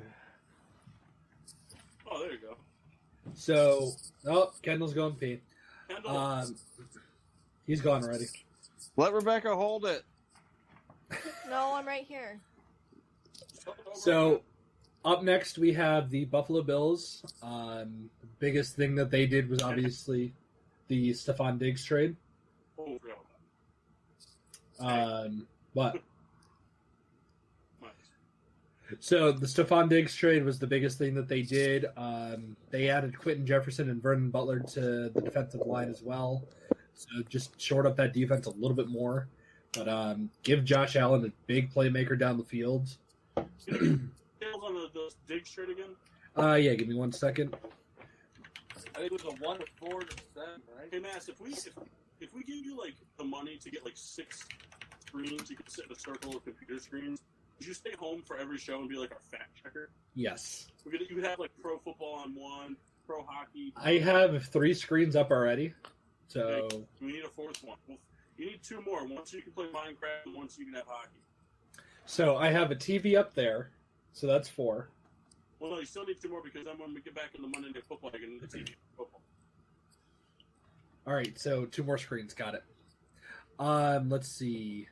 Oh, there you go. So, Kendall's going pee. Kendall. He's gone already. Let Rebecca hold it. No, I'm right here. So, up next we have the Buffalo Bills. The biggest thing that they did was obviously the Stephon Diggs trade. Oh, real. What? So the Stephon Diggs trade was the biggest thing that they did. They added Quentin Jefferson and Vernon Butler to the defensive line as well. So just short up that defense a little bit more. But give Josh Allen a big playmaker down the field. Tails on the Diggs trade again? Yeah, give me 1 second. I think it was a 1 to 4 to 7, right? Hey, Mass, if we give you like the money to get like 6 screens, you could sit in a circle of computer screens. Would you stay home for every show and be like our fact checker? Yes. You would have like pro football on one, pro hockey. I have 3 screens up already. So we need a 4th one. You need 2 more. One so you can play Minecraft, and one so you can have hockey. So I have a TV up there, so that's 4. Well, no, you still need 2 more because then when we get back in the Monday Night Football, I can the TV football. All right, so 2 more screens. Got it. Let's see.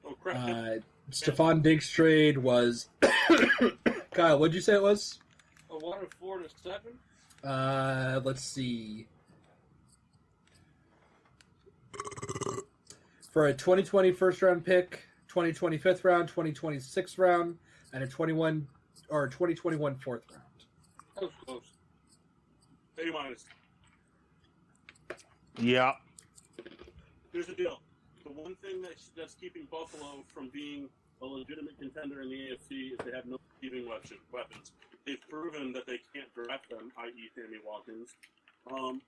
Oh, crap. Stephon Diggs trade was Kyle. What'd you say it was? A 1 and 4 and a 7. Let's see. For a 2020 first round pick, 2020 fifth round, 2020 sixth round, and a 2021 fourth round. That was close. A minus. Yeah. Here's the deal. The one thing that's keeping Buffalo from being a legitimate contender in the AFC is they have no receiving weapons. They've proven that they can't draft them, i.e. Sammy Watkins.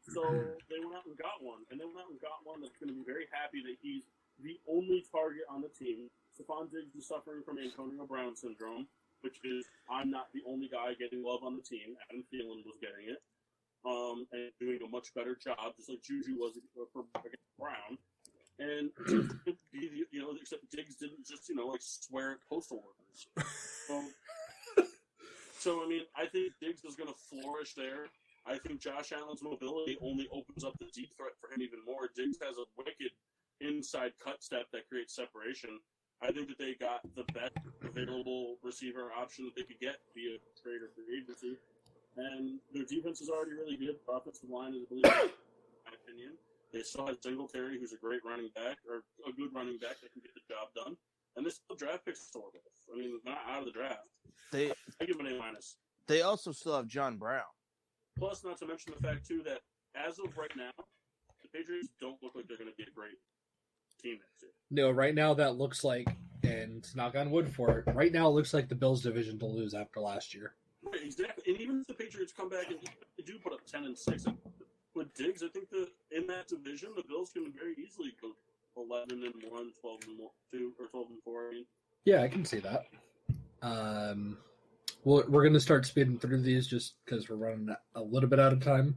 So they went out and got one. And they went out and got one that's going to be very happy that he's the only target on the team. Stephon Diggs is suffering from Antonio Brown syndrome, which is I'm not the only guy getting love on the team. Adam Thielen was getting it. And doing a much better job, just like Juju was against Brown. And except Diggs didn't just, like swear at postal workers. So, I mean, I think Diggs is going to flourish there. I think Josh Allen's mobility only opens up the deep threat for him even more. Diggs has a wicked inside cut step that creates separation. I think that they got the best available receiver option that they could get via trade or free agency. And their defense is already really good. The offensive line is, in my opinion. They still have Singletary, who's a great running back, or a good running back that can get the job done. And they still draft picks to work with. I mean, not out of the draft. I give them an A minus. They also still have John Brown. Plus, not to mention the fact, too, that as of right now, the Patriots don't look like they're going to be a great team next year. No, right now that looks like, and knock on wood for it, right now it looks like the Bills' division to lose after last year. Right, exactly. And even if the Patriots come back and they do put up 10-6 with Diggs, I think in that division, the Bills can very easily go 11-1, 12-2, or 12-4. I mean. Yeah, I can see that. Well, we're going to start speeding through these just because we're running a little bit out of time.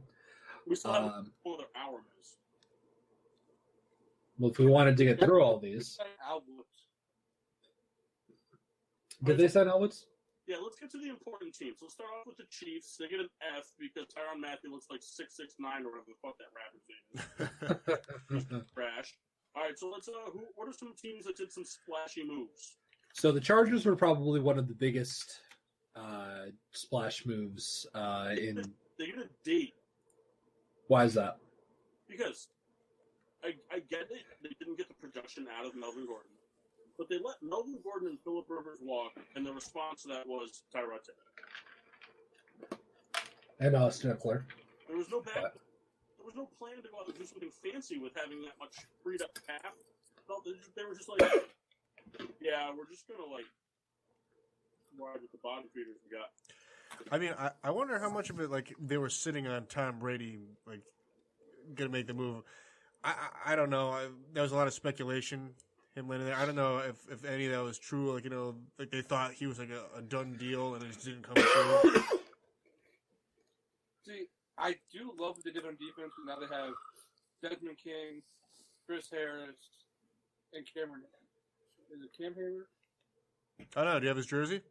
We still have another hour, Miz. Well, if we wanted to get through all these. Did they sign Elwoods? Yeah, let's get to the important teams. Let's start off with the Chiefs. They get an F because Tyrann Mathieu looks like 6'9" or whatever the fuck that rapper's name is. Crash. All right, so let's. What are some teams that did some splashy moves? So the Chargers were probably one of the biggest splash moves in. They get a date. Why is that? Because I get it. They didn't get the production out of Melvin Gordon. But they let Melvin Gordon and Phillip Rivers walk, and the response to that was Tyrod Taylor. And Austin Eckler. There was no plan to go out and do something fancy with having that much freed up cap. No, they were just like, yeah, we're just gonna ride with the bottom feeders we got. I mean, I wonder how much of it they were sitting on Tom Brady, gonna make the move. I don't know. There was a lot of speculation. Him landing there. I don't know if any of that was true. They thought he was a done deal and it just didn't come through. See, I do love what they did on defense. Now they have Desmond King, Chris Harris, and Cameron. Is it Cam Hayward? I don't know. Do you have his jersey?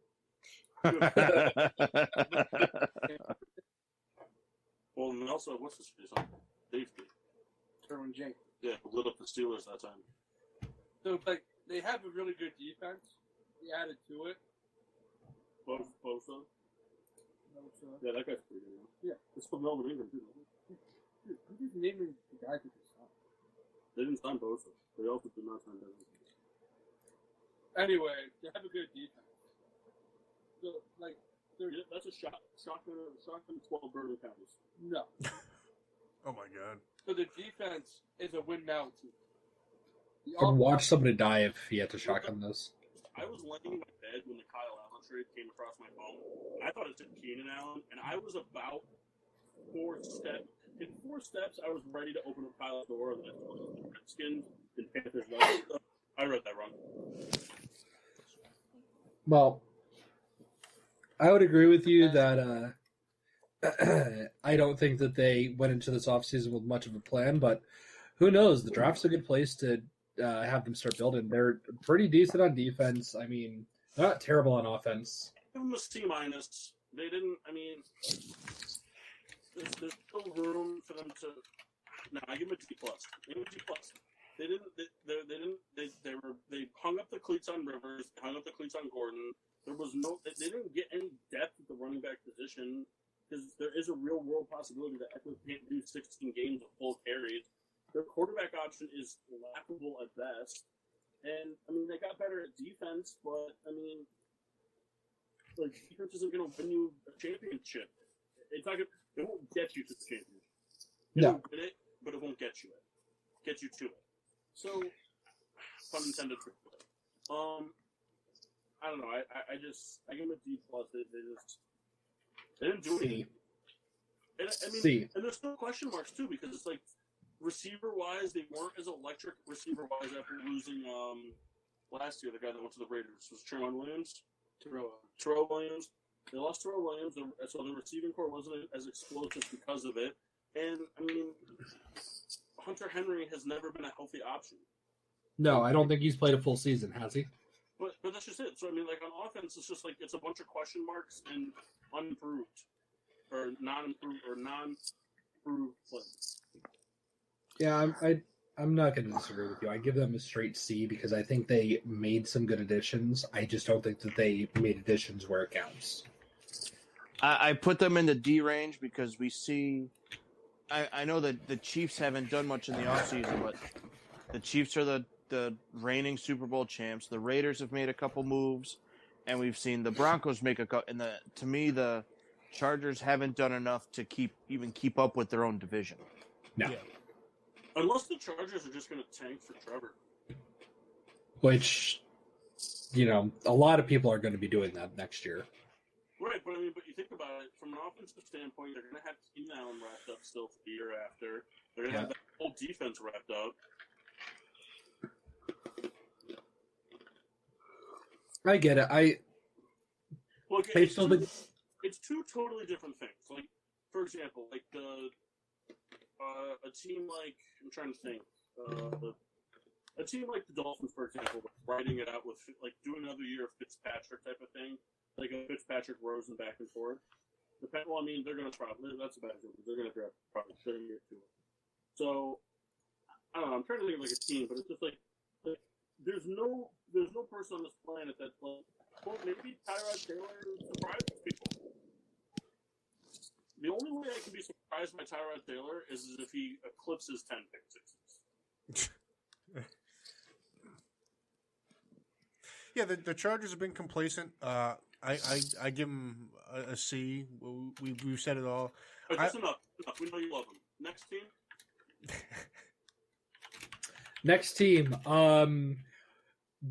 Well, and also, what's his face on safety? Derwin James. Yeah, lit up the Steelers that time. So, they have a really good defense. They added to it. Both of them? Yeah, that guy's pretty good. Yeah. It's from Melvin Ingram, too. Dude, I'm just naming the guys that they signed. They didn't sign Bosa. They also did not sign Devin. Anyway, they have a good defense. So, that's a shotgun 12 Bourbon Counties. No. Oh, my God. So the defense is a win-now team. I would watch somebody die if he had to shotgun this. I was laying in my bed when the Kyle Allen trade came across my phone. I thought it said Keenan Allen, and I was about 4 steps. In 4 steps, I was ready to open up Kyle's door, and then Redskins and Panthers. I read that wrong. Well, I would agree with you that I don't think that they went into this offseason with much of a plan, but who knows? The draft's a good place to have them start building. They're pretty decent on defense. I mean, not terrible on offense. Give them a C minus. They didn't. I mean, there's still room for them to. No, I give them a D plus. Give them a D plus. They didn't. They hung up the cleats on Rivers. Hung up the cleats on Gordon. There was no. They didn't get any depth at the running back position because there is a real world possibility that Eckler can't do 16 games of full carries. Their quarterback option is laughable at best. And, I mean, they got better at defense, but, I mean, like, defense isn't going to win you a championship. It's not gonna, it won't get you to the championship. It'll win it, but it won't get you it. Get you to it. So, pun intended for it. I don't know. I give them a D plus. They didn't do anything. And, I mean, and there's still question marks, too, because it's like, receiver-wise, they weren't as electric receiver-wise after losing last year. The guy that went to the Raiders was Terrell Williams. Terrell Williams. They lost Terrell Williams, so the receiving core wasn't as explosive because of it. And, I mean, Hunter Henry has never been a healthy option. No, I don't think he's played a full season, has he? But that's just it. So, I mean, like, on offense, it's just like it's a bunch of question marks and unimproved or non-improved or non-improved plays. Yeah, I'm not going to disagree with you. I give them a straight C because I think they made some good additions. I just don't think that they made additions where it counts. I put them in the D range because we see. I know that the Chiefs haven't done much in the offseason, but the Chiefs are the reigning Super Bowl champs. The Raiders have made a couple moves, and we've seen the Broncos make a couple. And to me, the Chargers haven't done enough to keep up with their own division. No. Yeah. Unless the Chargers are just going to tank for Trevor. Which, a lot of people are going to be doing that next year. Right, but you think about it, from an offensive standpoint, they're going to have Keenan Allen wrapped up still for the year after. They're going to have that whole defense wrapped up. I get it. It's two totally different things. Like, for example, like a team like, I'm trying to think, a team like the Dolphins, for example, writing it out with, like, doing another year of Fitzpatrick type of thing, like a Fitzpatrick Rosen back and forth. Well, I mean, they're going to probably, that's a bad example, they're going to draft probably 30 years to it. So, I don't know, I'm trying to think of like a team, but it's just like there's no person on this planet that's like, well, maybe Tyrod Taylor surprises people. The only way I can be surprised by Tyrod Taylor is if he eclipses 10 pick sixes. Yeah, the Chargers have been complacent. I give them a C. We've said it all. But that's enough. We know you love them. Next team. Next team.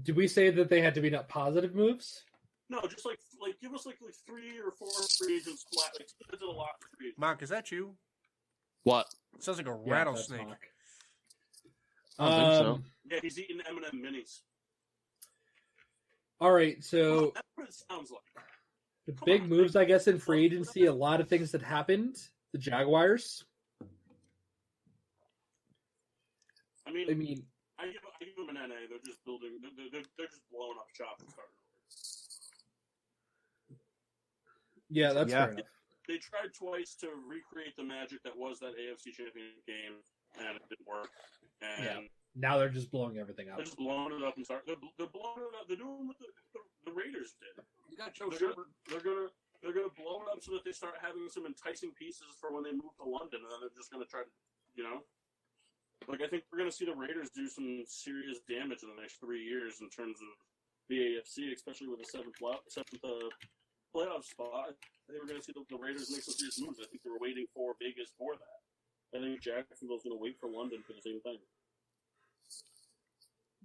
Did we say that they had to be not positive moves? No, just like give us like 3 or 4 free agents flat. Like did a lot for free agents. Mark, is that you? What? It sounds like a rattlesnake. I don't think so. Yeah, he's eating M&M minis. All right, so that's what it sounds like. The big moves, I guess, in free agency, a lot of things that happened. The Jaguars. I mean, I give them an NA. They're just building. They're just blowing up shop and starting over. Yeah, that's fair enough. They tried twice to recreate the magic that was that AFC Championship game, and it didn't work. And now they're just blowing everything up. They're just blowing it up and start. They're blowing it up. They're doing what the Raiders did. You got Joe Shepard. They're gonna blow it up so that they start having some enticing pieces for when they move to London, and then they're just gonna try to, Like, I think we're going to see the Raiders do some serious damage in the next 3 years in terms of the AFC, especially with the seventh playoff spot. I think we're going to see the Raiders make some serious moves. I think they were waiting for Vegas for that. I think Jacksonville's going to wait for London for the same thing.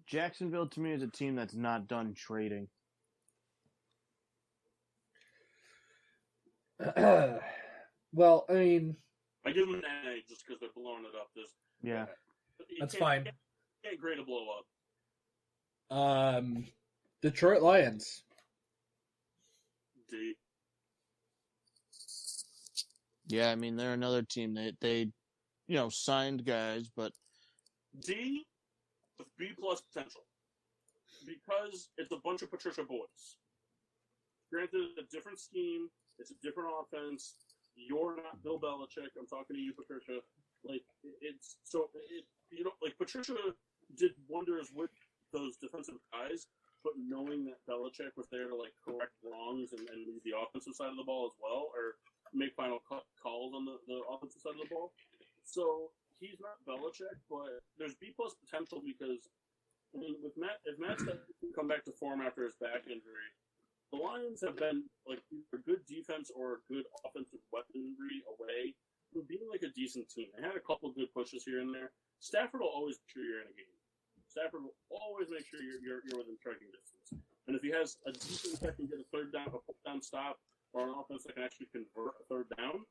Jacksonville, to me, is a team that's not done trading. Well, I mean... I give them an A just because they're blowing it up. That's fine. Can't grade a blow up. Detroit Lions. D. Yeah, I mean, they're another team that they signed guys, but D with B plus potential. Because it's a bunch of Patricia boys. Granted, a different scheme, it's a different offense. You're not Bill Belichick. I'm talking to you, Patricia. Like, Patricia did wonders with those defensive guys, but knowing that Belichick was there to, like, correct wrongs and lead the offensive side of the ball as well, or make final calls on the offensive side of the ball. So, he's not Belichick, but there's B plus potential because, I mean, if Matt can come back to form after his back injury, the Lions have been, like, either good defense or good offensive weaponry away from being, like, a decent team. They had a couple good pushes here and there. Stafford will always make sure you're in a game. Stafford will always make sure you're within striking distance. And if he has a defense that can get a fourth down stop, or an offense that can actually convert a third down,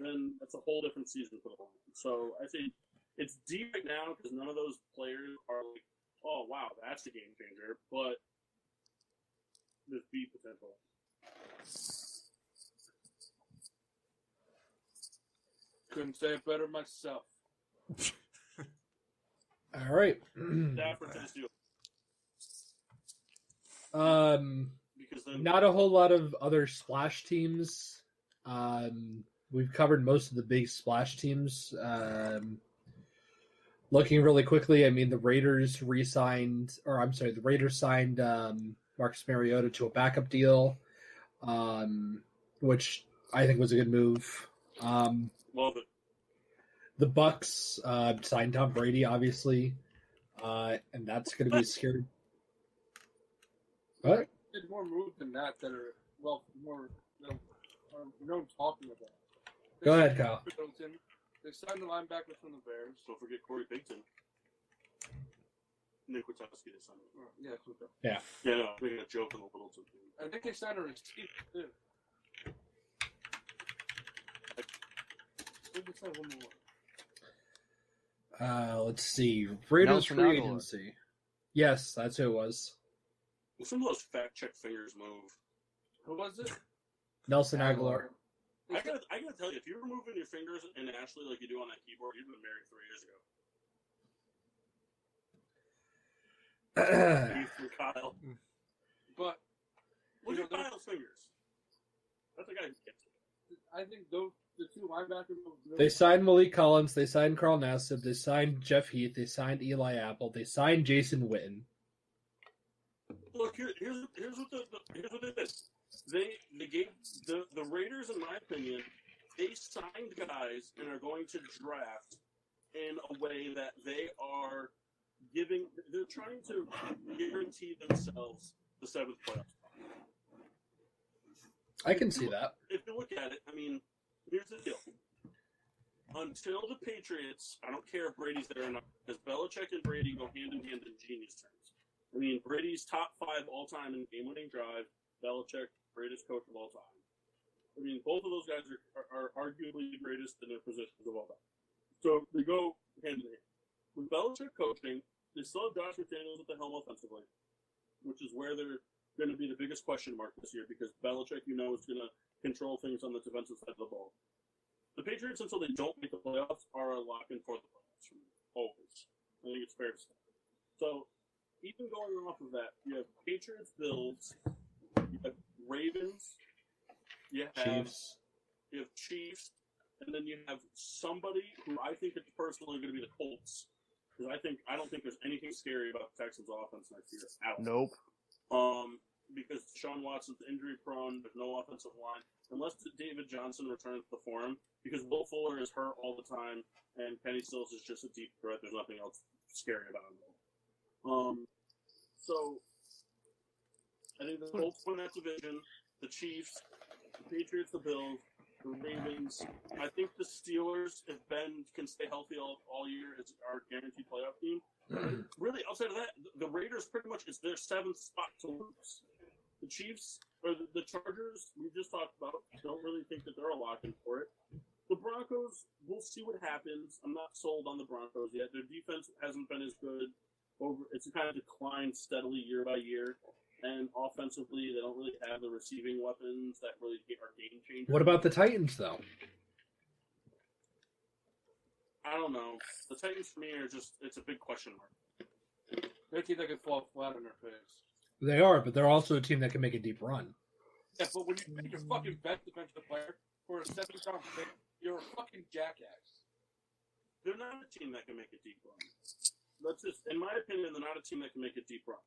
then that's a whole different season for the Lions. So I think it's D right now because none of those players are like, oh, wow, that's a game changer. But there's B potential. Couldn't say it better myself. All right. Stafford to the Steelers. Because then Not a whole lot of other splash teams. We've covered most of the big splash teams. Looking really quickly, I mean, the Raiders signed Marcus Mariota to a backup deal, which I think was a good move. love it. The Bucks signed Tom Brady, obviously, and that's going to be scary. What? Did more moves than that are more talking about. Go ahead, Kyle. They signed the linebackers from the Bears. Don't forget Corey Payton. Nick Witowski they signed. Yeah, okay. Yeah. Yeah, no, I'm making a joke on the Littleton thing. I think they signed a receiver too. I think they signed one more. Let's see. Raiders Nelson free Aguilar. agency. Yes, that's who it was. Some of those fact check fingers move. Who was it? Nelson Aguilar. I gotta tell you, if you were moving your fingers in Ashley like you do on that keyboard, you'd been married 3 years ago. Keith and Kyle. But Look at Kyle's fingers. That's the guy who gets it. I think the two linebackers. They signed Malik Collins. They signed Carl Nassib. They signed Jeff Heath. They signed Eli Apple. They signed Jason Witten. Look, here's what they did. They gave the Raiders, in my opinion, they signed guys and are going to draft in a way that they are they're trying to guarantee themselves the 7th playoff spot. I can see that. If you look at it, I mean, here's the deal. Until the Patriots, I don't care if Brady's there or not, because Belichick and Brady go hand in hand in genius terms. I mean, Brady's top 5 all-time in game-winning drive. Belichick, greatest coach of all time. I mean, both of those guys are arguably the greatest in their positions of all time. So they go hand in hand. With Belichick coaching, they still have Josh McDaniels at the helm offensively, which is where they're going to be the biggest question mark this year because Belichick, is going to control things on the defensive side of the ball. The Patriots, until they don't make the playoffs, are a lock-in for the playoffs. Always. I think it's fair to say. So, even going off of that, you have Patriots, Bills, you have Ravens, you have Chiefs, and then you have somebody who I think is personally going to be the Colts. Because I don't think there's anything scary about the Texans' offense next year. Nope. Because Deshaun Watson's injury prone, there's no offensive line. Unless David Johnson returns to form, because Will Fuller is hurt all the time, and Penny Stills is just a deep threat. There's nothing else scary about him. So I think the Colts win that division, the Chiefs, the Patriots, the Bills, the Ravens. I think the Steelers, if Ben can stay healthy all year, is our guaranteed playoff team. Really, outside of that, the Raiders pretty much is their 7th spot to lose. The Chiefs, or the Chargers, we just talked about, don't really think that they're a lock-in for it. The Broncos, we'll see what happens. I'm not sold on the Broncos yet. Their defense hasn't been as good. It's kind of declined steadily year by year. And offensively, they don't really have the receiving weapons that really are game changers. What about the Titans, though? I don't know. The Titans for me are it's a big question mark. They're a team that could fall flat on their face. They are, but they're also a team that can make a deep run. Yeah, but when you make your fucking best defensive player for a 7-round pick, you're a fucking jackass. They're not a team that can make a deep run. In my opinion, they're not a team that can make a deep run.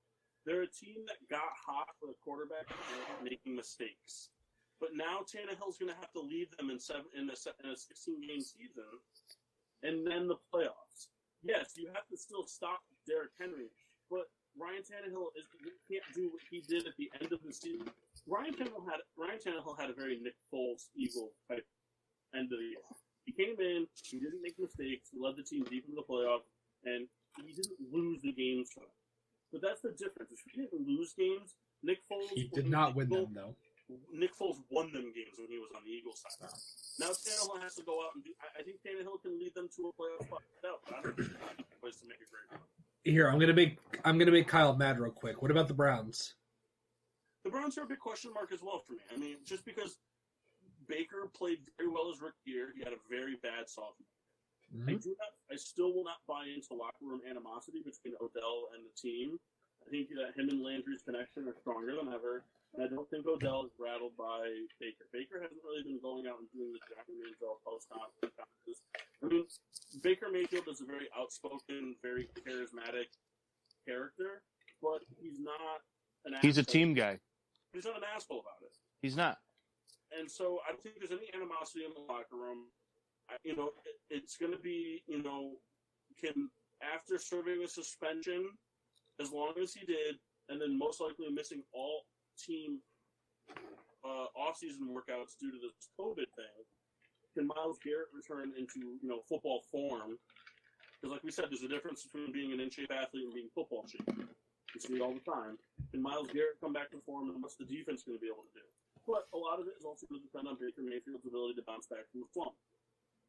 They're a team that got hot for the quarterback and making mistakes. But now Tannehill's going to have to lead them in a 16-game season, and then the playoffs. Yes, you have to still stop Derrick Henry, but Ryan Tannehill can't do what he did at the end of the season. Ryan Tannehill had a very Nick Foles Eagle type end of the year. He came in, he didn't make mistakes, he led the team deep into the playoffs, and he didn't lose the games for them. But that's the difference. If he didn't lose games, Nick Foles... He did not win them, though. Nick Foles won them games when he was on the Eagles side. Now Tannehill has to go out and do... I think Tannehill can lead them to a playoff spot. No, but I don't think he's a place to make a great run. Here, I'm gonna make Kyle mad real quick. What about the Browns? The Browns are a big question mark as well for me. I mean, just because Baker played very well his rookie year, he had a very bad sophomore. Mm-hmm. I still will not buy into locker room animosity between Odell and the team. I think that him and Landry's connection are stronger than ever. And I don't think Odell is rattled by Baker. Baker hasn't really been going out and doing the Jack and Manziel post-conferences. I mean, Baker Mayfield is a very outspoken, very charismatic character, but he's not an asshole. He's a team guy. He's not an asshole about it. He's not. And so I don't think there's any animosity in the locker room. It's going to be, after serving a suspension, as long as he did, and then most likely missing all team off-season workouts due to this COVID thing, can Myles Garrett return into, football form? Because like we said, there's a difference between being an in-shape athlete and being football shape. You see it all the time. Can Myles Garrett come back to form, and what's the defense going to be able to do? But a lot of it is also going to depend on Baker Mayfield's ability to bounce back from the slump.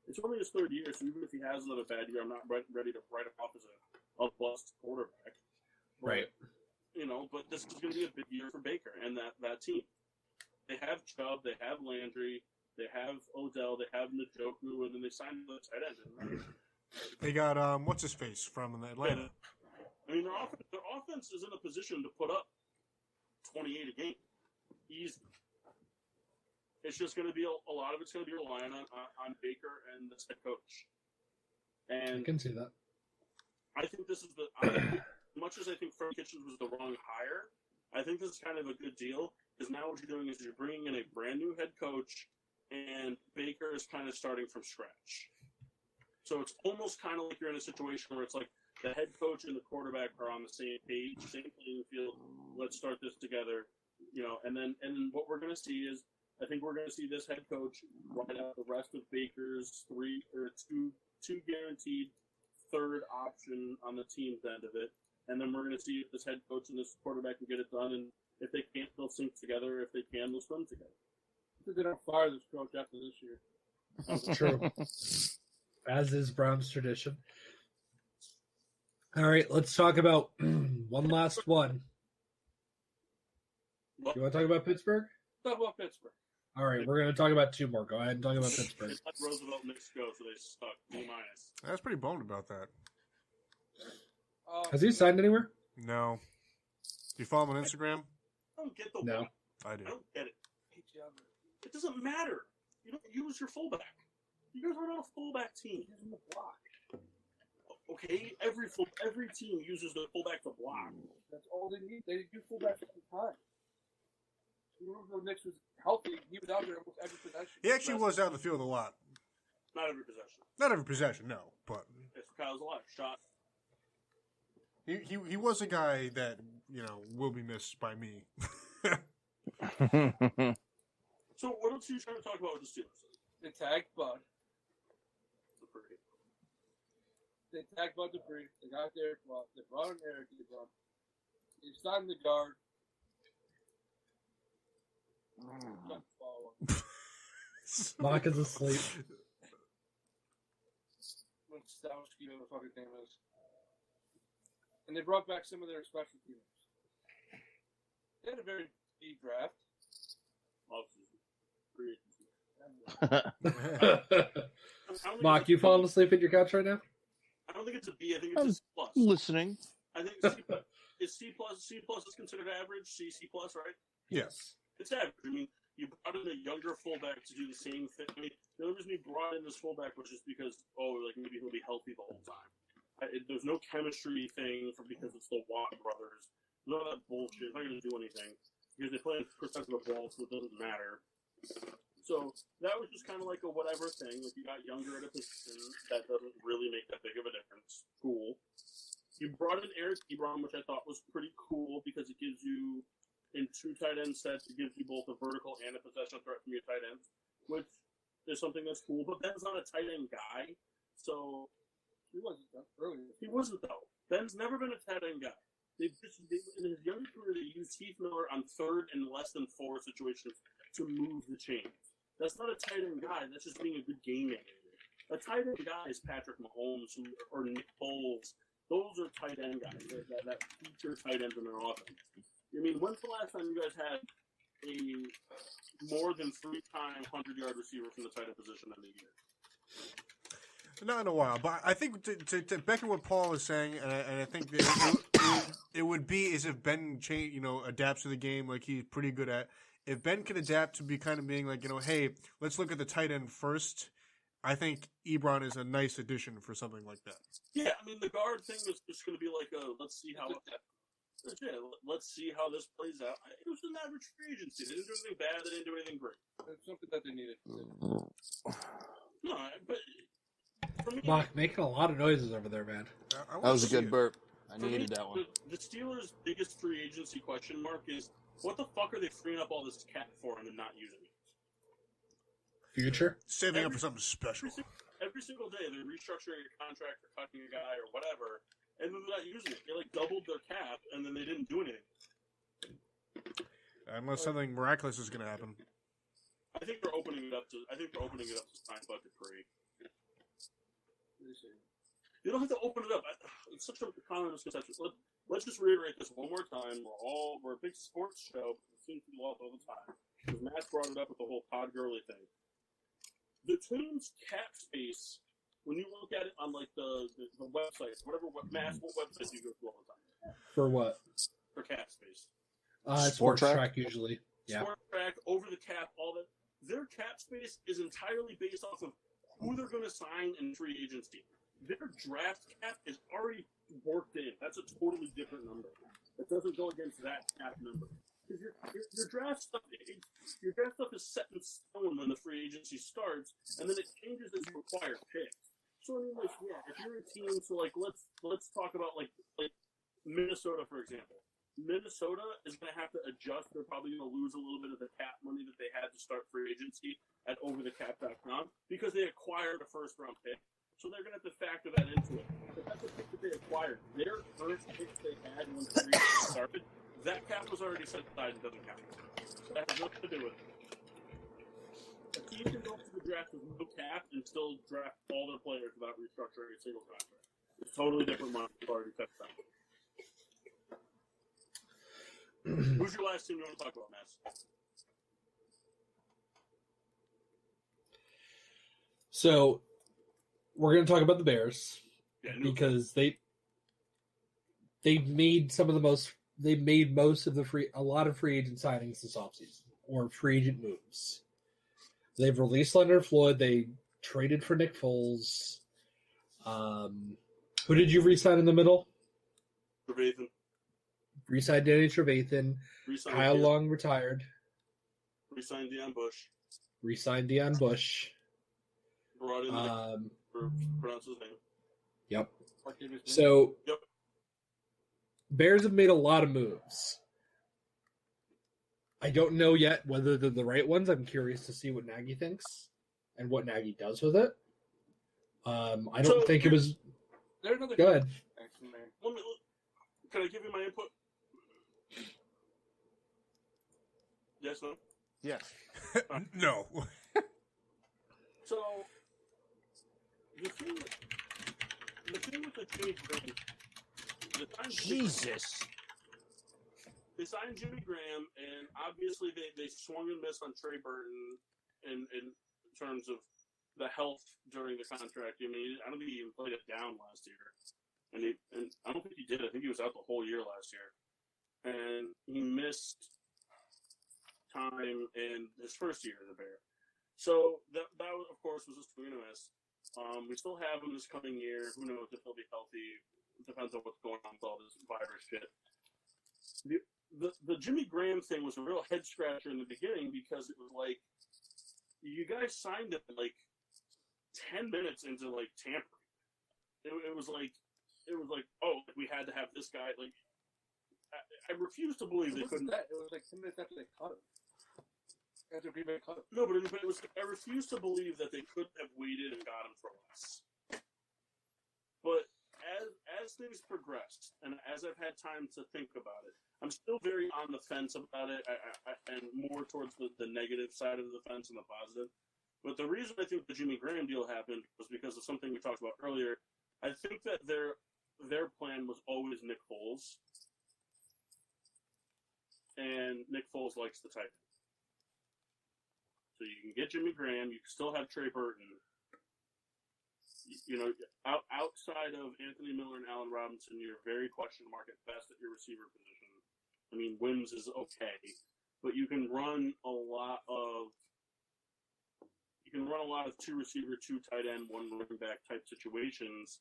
It's only his third year, so even if he has another bad year, I'm not ready to write him off as a bust quarterback. But, Right. But this is going to be a big year for Baker and that team. They have Chubb, they have Landry, they have Odell, they have Njoku, and then they signed the tight end. They got, what's-his-face from Atlanta. I mean, their offense is in a position to put up 28 a game. Easy. It's just going to be a lot of it's going to be relying on Baker and the head coach. And I can see that. I think this is as much as I think Frank Kitchens was the wrong hire, I think this is kind of a good deal because now what you're doing is you're bringing in a brand new head coach, and Baker is kind of starting from scratch. So it's almost kind of like you're in a situation where it's like the head coach and the quarterback are on the same page, same playing field. Let's start this together, And then what we're going to see is. I think we're going to see this head coach ride out the rest of Baker's two guaranteed third option on the team's end of it. And then we're going to see if this head coach and this quarterback can get it done. And if they can't, they'll sync together. If they can, they'll swim together. I think they don't fire this coach after this year. That's true. As is Brown's tradition. All right, let's talk about one last one. You want to talk about Pittsburgh? Talk about Pittsburgh. All right, we're going to talk about two more. Go ahead and talk about Pittsburgh. They let Roosevelt and Knicks go, so they stuck. B-. I was pretty bummed about that. Has he signed anywhere? No. Do you follow him on Instagram? I don't get the No. I do. I don't get it. It doesn't matter. You don't use your fullback. You guys are not a fullback team. He's in the block. Okay, every team uses their fullback to block. That's all they need. They do fullbacks all the time. When Knicks was healthy, he was out there almost every possession. He actually was out of the field a lot. Not every possession. Not every possession, no, but If Kyle's alive, shot. he was a guy that, will be missed by me. So what else are you trying to talk about with the Steelers? They tagged Bud. Dupree. They tagged Bud Dupree. They got Derek Bud. They brought in Eric Ebron. They signed the guard. Mock is asleep. When Stowski, whatever the fucking name is. And they brought back some of their special teams. They had a very deep draft. Offseason. Free agency. Mock, you falling asleep at your couch right now? I don't think it's a B. I think it's a C plus. Listening. I think is C plus. C plus is considered average. C plus, right? Yes. It's average. I mean, you brought in a younger fullback to do the same thing. I mean, the only reason we brought in this fullback was just because, maybe he'll be healthy the whole time. There's no chemistry thing because it's the Watt brothers. None of that bullshit. It's not going to do anything because they play a percent of the ball, so it doesn't matter. So that was just kind of like a whatever thing. Like you got younger at a position that doesn't really make that big of a difference. Cool. You brought in Eric Ebron, which I thought was pretty cool because it gives you, in 2 tight end sets, it gives you both a vertical and a possession threat from your tight ends, which is something that's cool. But Ben's not a tight end guy, so He wasn't earlier. he wasn't though. Ben's never been a tight end guy. In his younger career, they used Heath Miller on 3rd and less than 4 situations to move the chains. That's not a tight end guy. That's just being a good game manager. A tight end guy is Patrick Mahomes or Nick Foles. Those are tight end guys that feature tight ends in their offense. I mean, when's the last time you guys had a more than 3-time 100-yard receiver from the tight end position in the year? Not in a while, but I think to back at what Paul is saying, and I think that it would be as if Ben adapts to the game like he's pretty good at. If Ben can adapt to be kind of being like, hey, let's look at the tight end first, I think Ebron is a nice addition for something like that. Yeah, I mean, the guard thing is just going to be like, let's see how this plays out. It was an average free agency. They didn't do anything bad. They didn't do anything great. It's something that they needed. No, but for me, Mock, making a lot of noises over there, man. That was a good burp. I needed that one. The Steelers' biggest free agency question mark is, what the fuck are they freeing up all this cap for and then not using it? Future? Saving up for something special. Every single day, they're restructuring a contract or cutting a guy or whatever, and then they're not using it. They doubled their cap, and then they didn't do anything. Unless something miraculous is going to happen. I think they're opening it up to sign bucket free. You don't have to open it up. It's such a common misconception. Let's just reiterate this one more time. We're a big sports show. It seems to be lost all the time. Because Matt brought it up with the whole Todd Gurley thing. The team's cap space, when you look at it on the websites, what websites do you go to all the time? For what? For cap space. Sports Track usually. Yeah. Sports Track, over the cap, all that. Their cap space is entirely based off of who they're going to sign in free agency. Their draft cap is already worked in. That's a totally different number. It doesn't go against that cap number. Because your draft stuff is set in stone when the free agency starts, and then it changes as you acquire picks. So I mean, if you're a team, so let's talk about like Minnesota, for example. Minnesota is going to have to adjust. They're probably going to lose a little bit of the cap money that they had to start free agency at overthecap.com because they acquired a first-round pick. So they're going to have to factor that into it. But that's the pick that they acquired. Their first picks they had when the free agency started, that cap was already set aside and doesn't count. So that has nothing to do with it. A team can go to the draft with no cap and still draft all their players without restructuring a single contract. It's totally different money. It's already set aside. Who's your last team you want to talk about, Matt? So, we're going to talk about the Bears because they made most of a lot of free agent signings this offseason, or free agent moves. They've released Leonard Floyd. They traded for Nick Foles. Who did you re-sign in the middle? Trevathan. Re-signed Danny Trevathan. Kyle Long retired. Re-signed Deion Bush. Re-signed Deion Bush. Brought in pronounce his name. Yep. So, yep. Bears have made a lot of moves. I don't know yet whether they're the right ones. I'm curious to see what Nagy thinks and what Nagy does with it. I don't think it was. Go ahead. Can I give you my input? Yes, no? Yes. No. So, the thing with the Jimmy Graham, Jesus. They signed Jimmy Graham, and obviously they swung and missed on Trey Burton, and terms of the health during the contract. I mean, I don't think he even played it down last year, and I don't think he did. I think he was out the whole year last year, and he missed time in his first year as a Bear. So that of course was a swing and a miss. We still have him this coming year. Who knows if he'll be healthy? It depends on what's going on with all this virus shit. The Jimmy Graham thing was a real head scratcher in the beginning because it was like you guys signed him like 10 minutes into like tampering. It was like oh, we had to have this guy. Like I refuse to believe they couldn't. It was like 10 minutes after they cut him. After Green Bay cut him. No, but it was. I refuse to believe that they couldn't have waited and got him for less. But as things progressed, and as I've had time to think about it, I'm still very on the fence about it, and more towards the negative side of the fence than the positive. But the reason I think the Jimmy Graham deal happened was because of something we talked about earlier. I think that their plan was always Nick Foles, and Nick Foles likes the tight end. So you can get Jimmy Graham, you can still have Trey Burton. You know, outside of Anthony Miller and Allen Robinson, you're very question mark at best at your receiver position. I mean, Wims is okay, but you can run a lot of two receiver, two tight end, one running back type situations.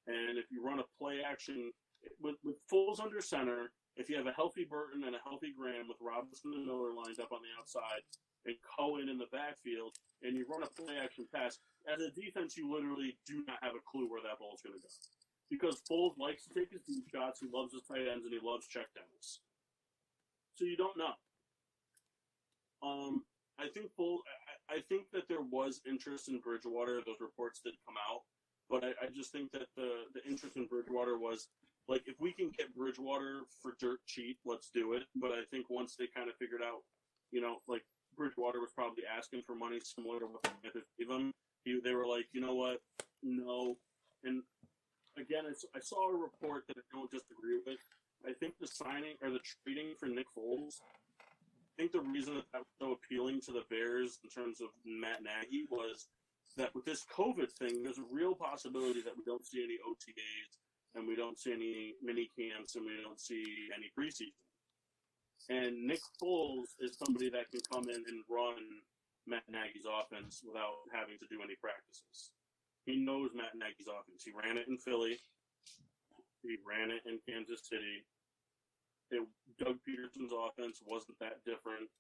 And if you run a play action with Foles under center, if you have a healthy Burton and a healthy Graham with Robinson and Miller lined up on the outside, and Cohen in the backfield, and you run a play-action pass, as a defense, you literally do not have a clue where that ball's going to go. Because Foles likes to take his deep shots, he loves his tight ends, and he loves checkdowns. So you don't know. I think that there was interest in Bridgewater. Those reports did come out. But I just think that the interest in Bridgewater was, like, if we can get Bridgewater for dirt cheap, let's do it. But I think once they kind of figured out, you know, like, Bridgewater was probably asking for money similar to what the Panthers gave him. They were like, you know what, no. And again, I saw a report that I don't disagree with. I think the signing or the trading for Nick Foles, I think the reason that was so appealing to the Bears in terms of Matt Nagy was that with this COVID thing, there's a real possibility that we don't see any OTAs and we don't see any mini camps and we don't see any preseason. And Nick Foles is somebody that can come in and run Matt Nagy's offense without having to do any practices. He knows Matt Nagy's offense. He ran it in Philly. He ran it in Kansas City. Doug Peterson's offense wasn't that different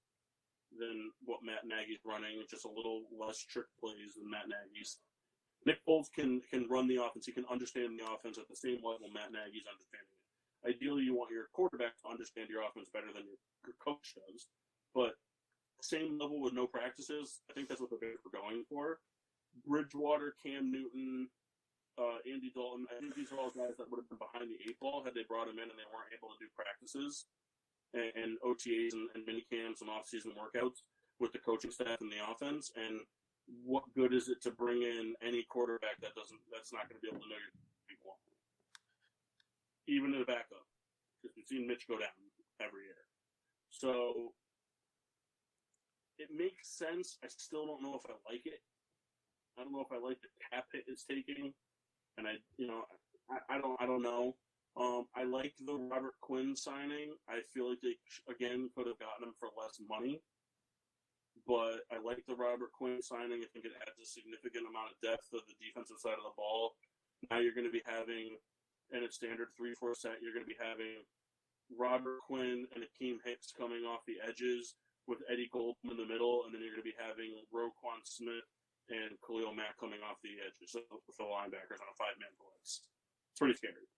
than what Matt Nagy's running, just a little less trick plays than Matt Nagy's. Nick Foles can run the offense. He can understand the offense at the same level Matt Nagy's understanding it. Ideally, you want your quarterback to understand your offense better than your coach does. But same level with no practices, I think that's what the Bears were going for. Bridgewater, Cam Newton, Andy Dalton, I think these are all guys that would have been behind the eight ball had they brought them in and they weren't able to do practices and OTAs and mini camps and off-season workouts with the coaching staff and the offense. And what good is it to bring in any quarterback that's not going to be able to know your people? Even in the backup, because we've seen Mitch go down every year. So it makes sense. I still don't know if I like it. I don't know if I like the cap hit it's taking, and I don't know. I like the Robert Quinn signing. I feel like they again could have gotten him for less money, but I like the Robert Quinn signing. I think it adds a significant amount of depth of the defensive side of the ball. Now you're going to be having, in a standard 3-4 set, you're going to be having Robert Quinn and Akeem Hicks coming off the edges with Eddie Goldman in the middle, and then you're going to be having Roquan Smith and Khalil Mack coming off the edges with the linebackers on a 5-man blitz. It's pretty scary.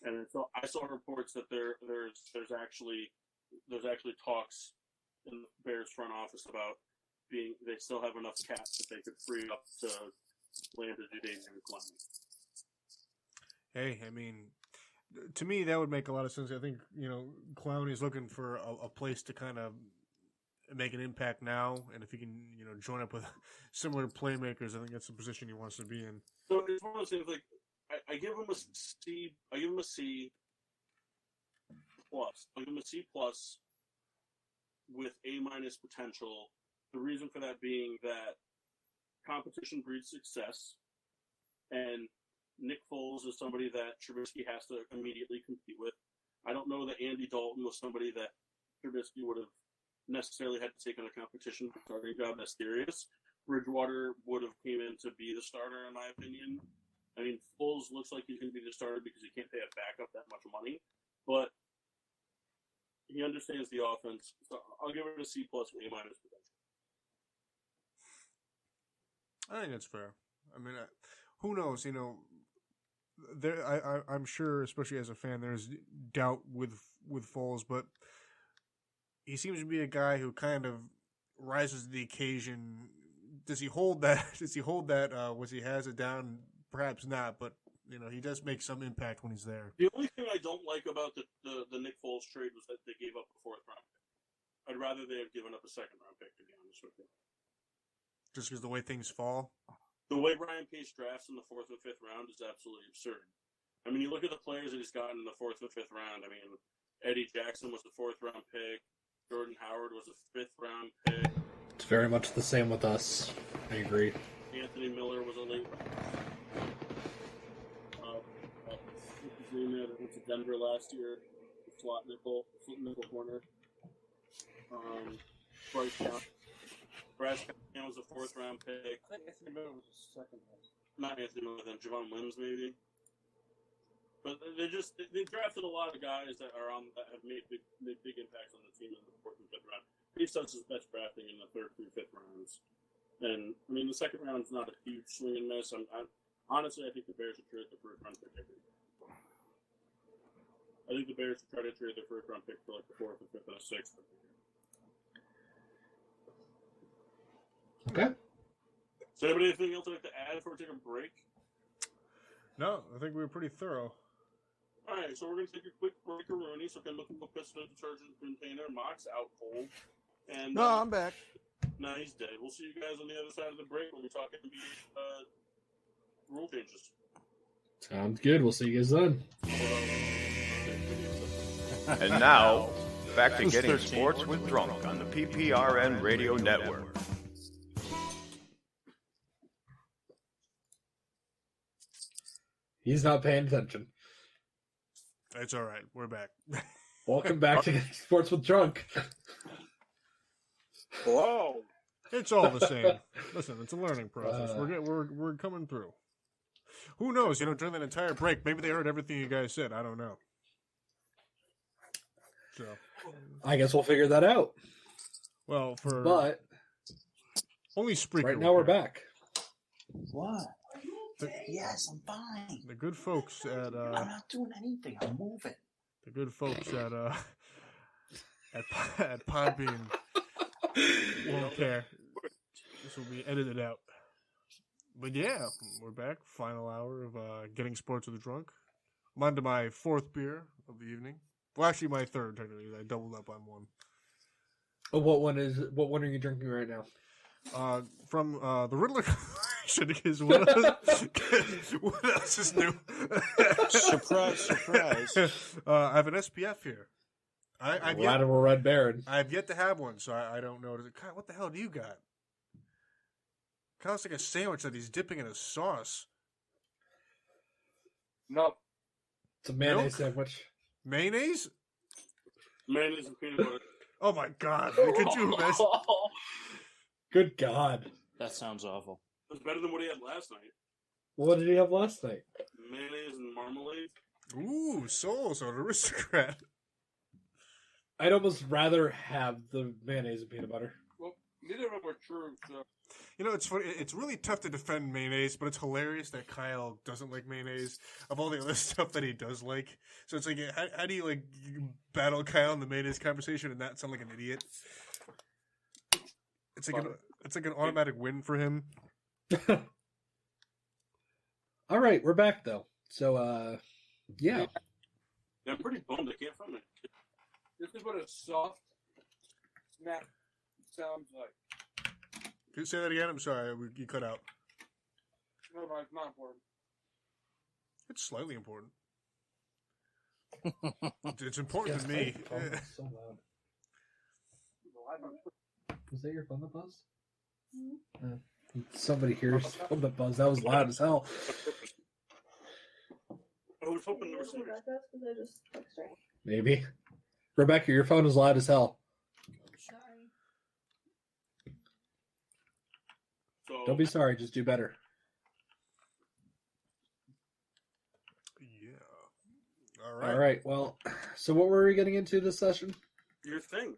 And so I saw reports that there's actually talks in the Bears front office about they still have enough cap that they could free up to land a Jadeveon Clowney. Hey, I mean, to me, that would make a lot of sense. I think, Clowney's looking for a place to kind of make an impact now, and if he can, join up with similar playmakers, I think that's the position he wants to be in. So it's one of those things, like, I give him a C. I give him a C plus. I give him a C plus with A minus potential The reason for that being that competition breeds success, and Nick Foles is somebody that Trubisky has to immediately compete with. I don't know that Andy Dalton was somebody that Trubisky would have necessarily had to take on a competition starting job as serious. Bridgewater would have came in to be the starter, in my opinion. I mean, Foles looks like he's going to be the starter because he can't pay a backup that much money, but he understands the offense. So I'll give it a C plus with A minus potential. I think that's fair. I mean, who knows? You know, I'm sure, especially as a fan, there's doubt with Foles, but he seems to be a guy who kind of rises to the occasion. Does he hold that? Was he has it down? Perhaps not, but you know, he does make some impact when he's there. The only thing I don't like about the Nick Foles trade was that they gave up a 4th round pick. I'd rather they have given up a 2nd round pick, to be honest with you. Just because the way things fall? The way Ryan Pace drafts in the 4th and 5th round is absolutely absurd. I mean, you look at the players that he's gotten in the 4th and 5th round. I mean, Eddie Jackson was the 4th round pick. Jordan Howard was a 5th round pick. It's very much the same with us. I agree. Anthony Miller was a late round. What's his name there that went to Denver last year? Slot nickel corner. Bryce Callahan was a 4th round pick. I think Anthony Miller was the 2nd one. Not Anthony Miller, then Javon Wims maybe. But they drafted a lot of guys that have made big impacts on the team in the 4th and 5th round. Pace does his best drafting in the 3rd through 5th rounds, and I mean the 2nd round is not a huge swing and miss. Honestly, I think the Bears should trade the 1st round pick every year. I think the Bears should try to trade their 1st round pick for like the 4th and 5th and the 6th every year. Okay. So, anybody anything else like to add before we take a break? No, I think we were pretty thorough. All right, so we're going to take a quick break, Rooney, so can look at the piston detergent container. Mock's out cold. And, No, I'm back. No, he's dead. We'll see you guys on the other side of the break when we talk NBA rule changes. Sounds good. We'll see you guys then. And now, back to getting sports with Drunk on the PPRN Radio Network. He's not paying attention. It's all right. We're back. Welcome back to Getting Sports with Drunk. Whoa. It's all the same. Listen, it's a learning process. We're coming through. Who knows? You know, during that entire break, maybe they heard everything you guys said. I don't know. So, I guess we'll figure that out. well, But only Spreaker. right now we're back. What? Yes, I'm fine. The good folks at I'm not doing anything. I'm moving. the good folks at Podbean won't care. This will be edited out. But yeah, we're back. Final hour of Getting Sports with the Drunk. I'm on to my 4th beer of the evening. Well, actually, my 3rd, technically. I doubled up on one. Oh, what one are you drinking right now? From the Riddler collection, because what else is new? Surprise. I have an SPF here. I've Latimer Red Baron. I've yet to have one, so I don't know. God, what the hell do you got? Kind of looks like a sandwich that he's dipping in a sauce. No. It's a mayonnaise Milk? sandwich. Mayonnaise? Mayonnaise and peanut butter. Oh my God! Could you imagine? Good God. That sounds awful. It's better than what he had last night. What did he have last night? Mayonnaise and marmalade. Ooh, soul, so an aristocrat. I'd almost rather have the mayonnaise and peanut butter. Well, neither of them were true, so. You know, it's funny. It's really tough to defend mayonnaise, but it's hilarious that Kyle doesn't like mayonnaise of all the other stuff that he does like. So it's like, how do you like battle Kyle in the mayonnaise conversation and not sound like an idiot? It's like an automatic win for him. All right, we're back though. So, yeah. I'm pretty bummed I can't find it. This is what a soft snap sounds like. Can you say that again? I'm sorry, you cut out. No, it's not important. It's slightly important. It's important to me. So loud. Was that your phone that buzzed? Mhm. Somebody hears phone that buzzed. That was loud as hell. I was hoping there was some. Maybe. Rebecca, your phone is loud as hell. Sorry. So, Don't be sorry, just do better. Yeah. All right. All right, well, so what were we getting into this session? your thing.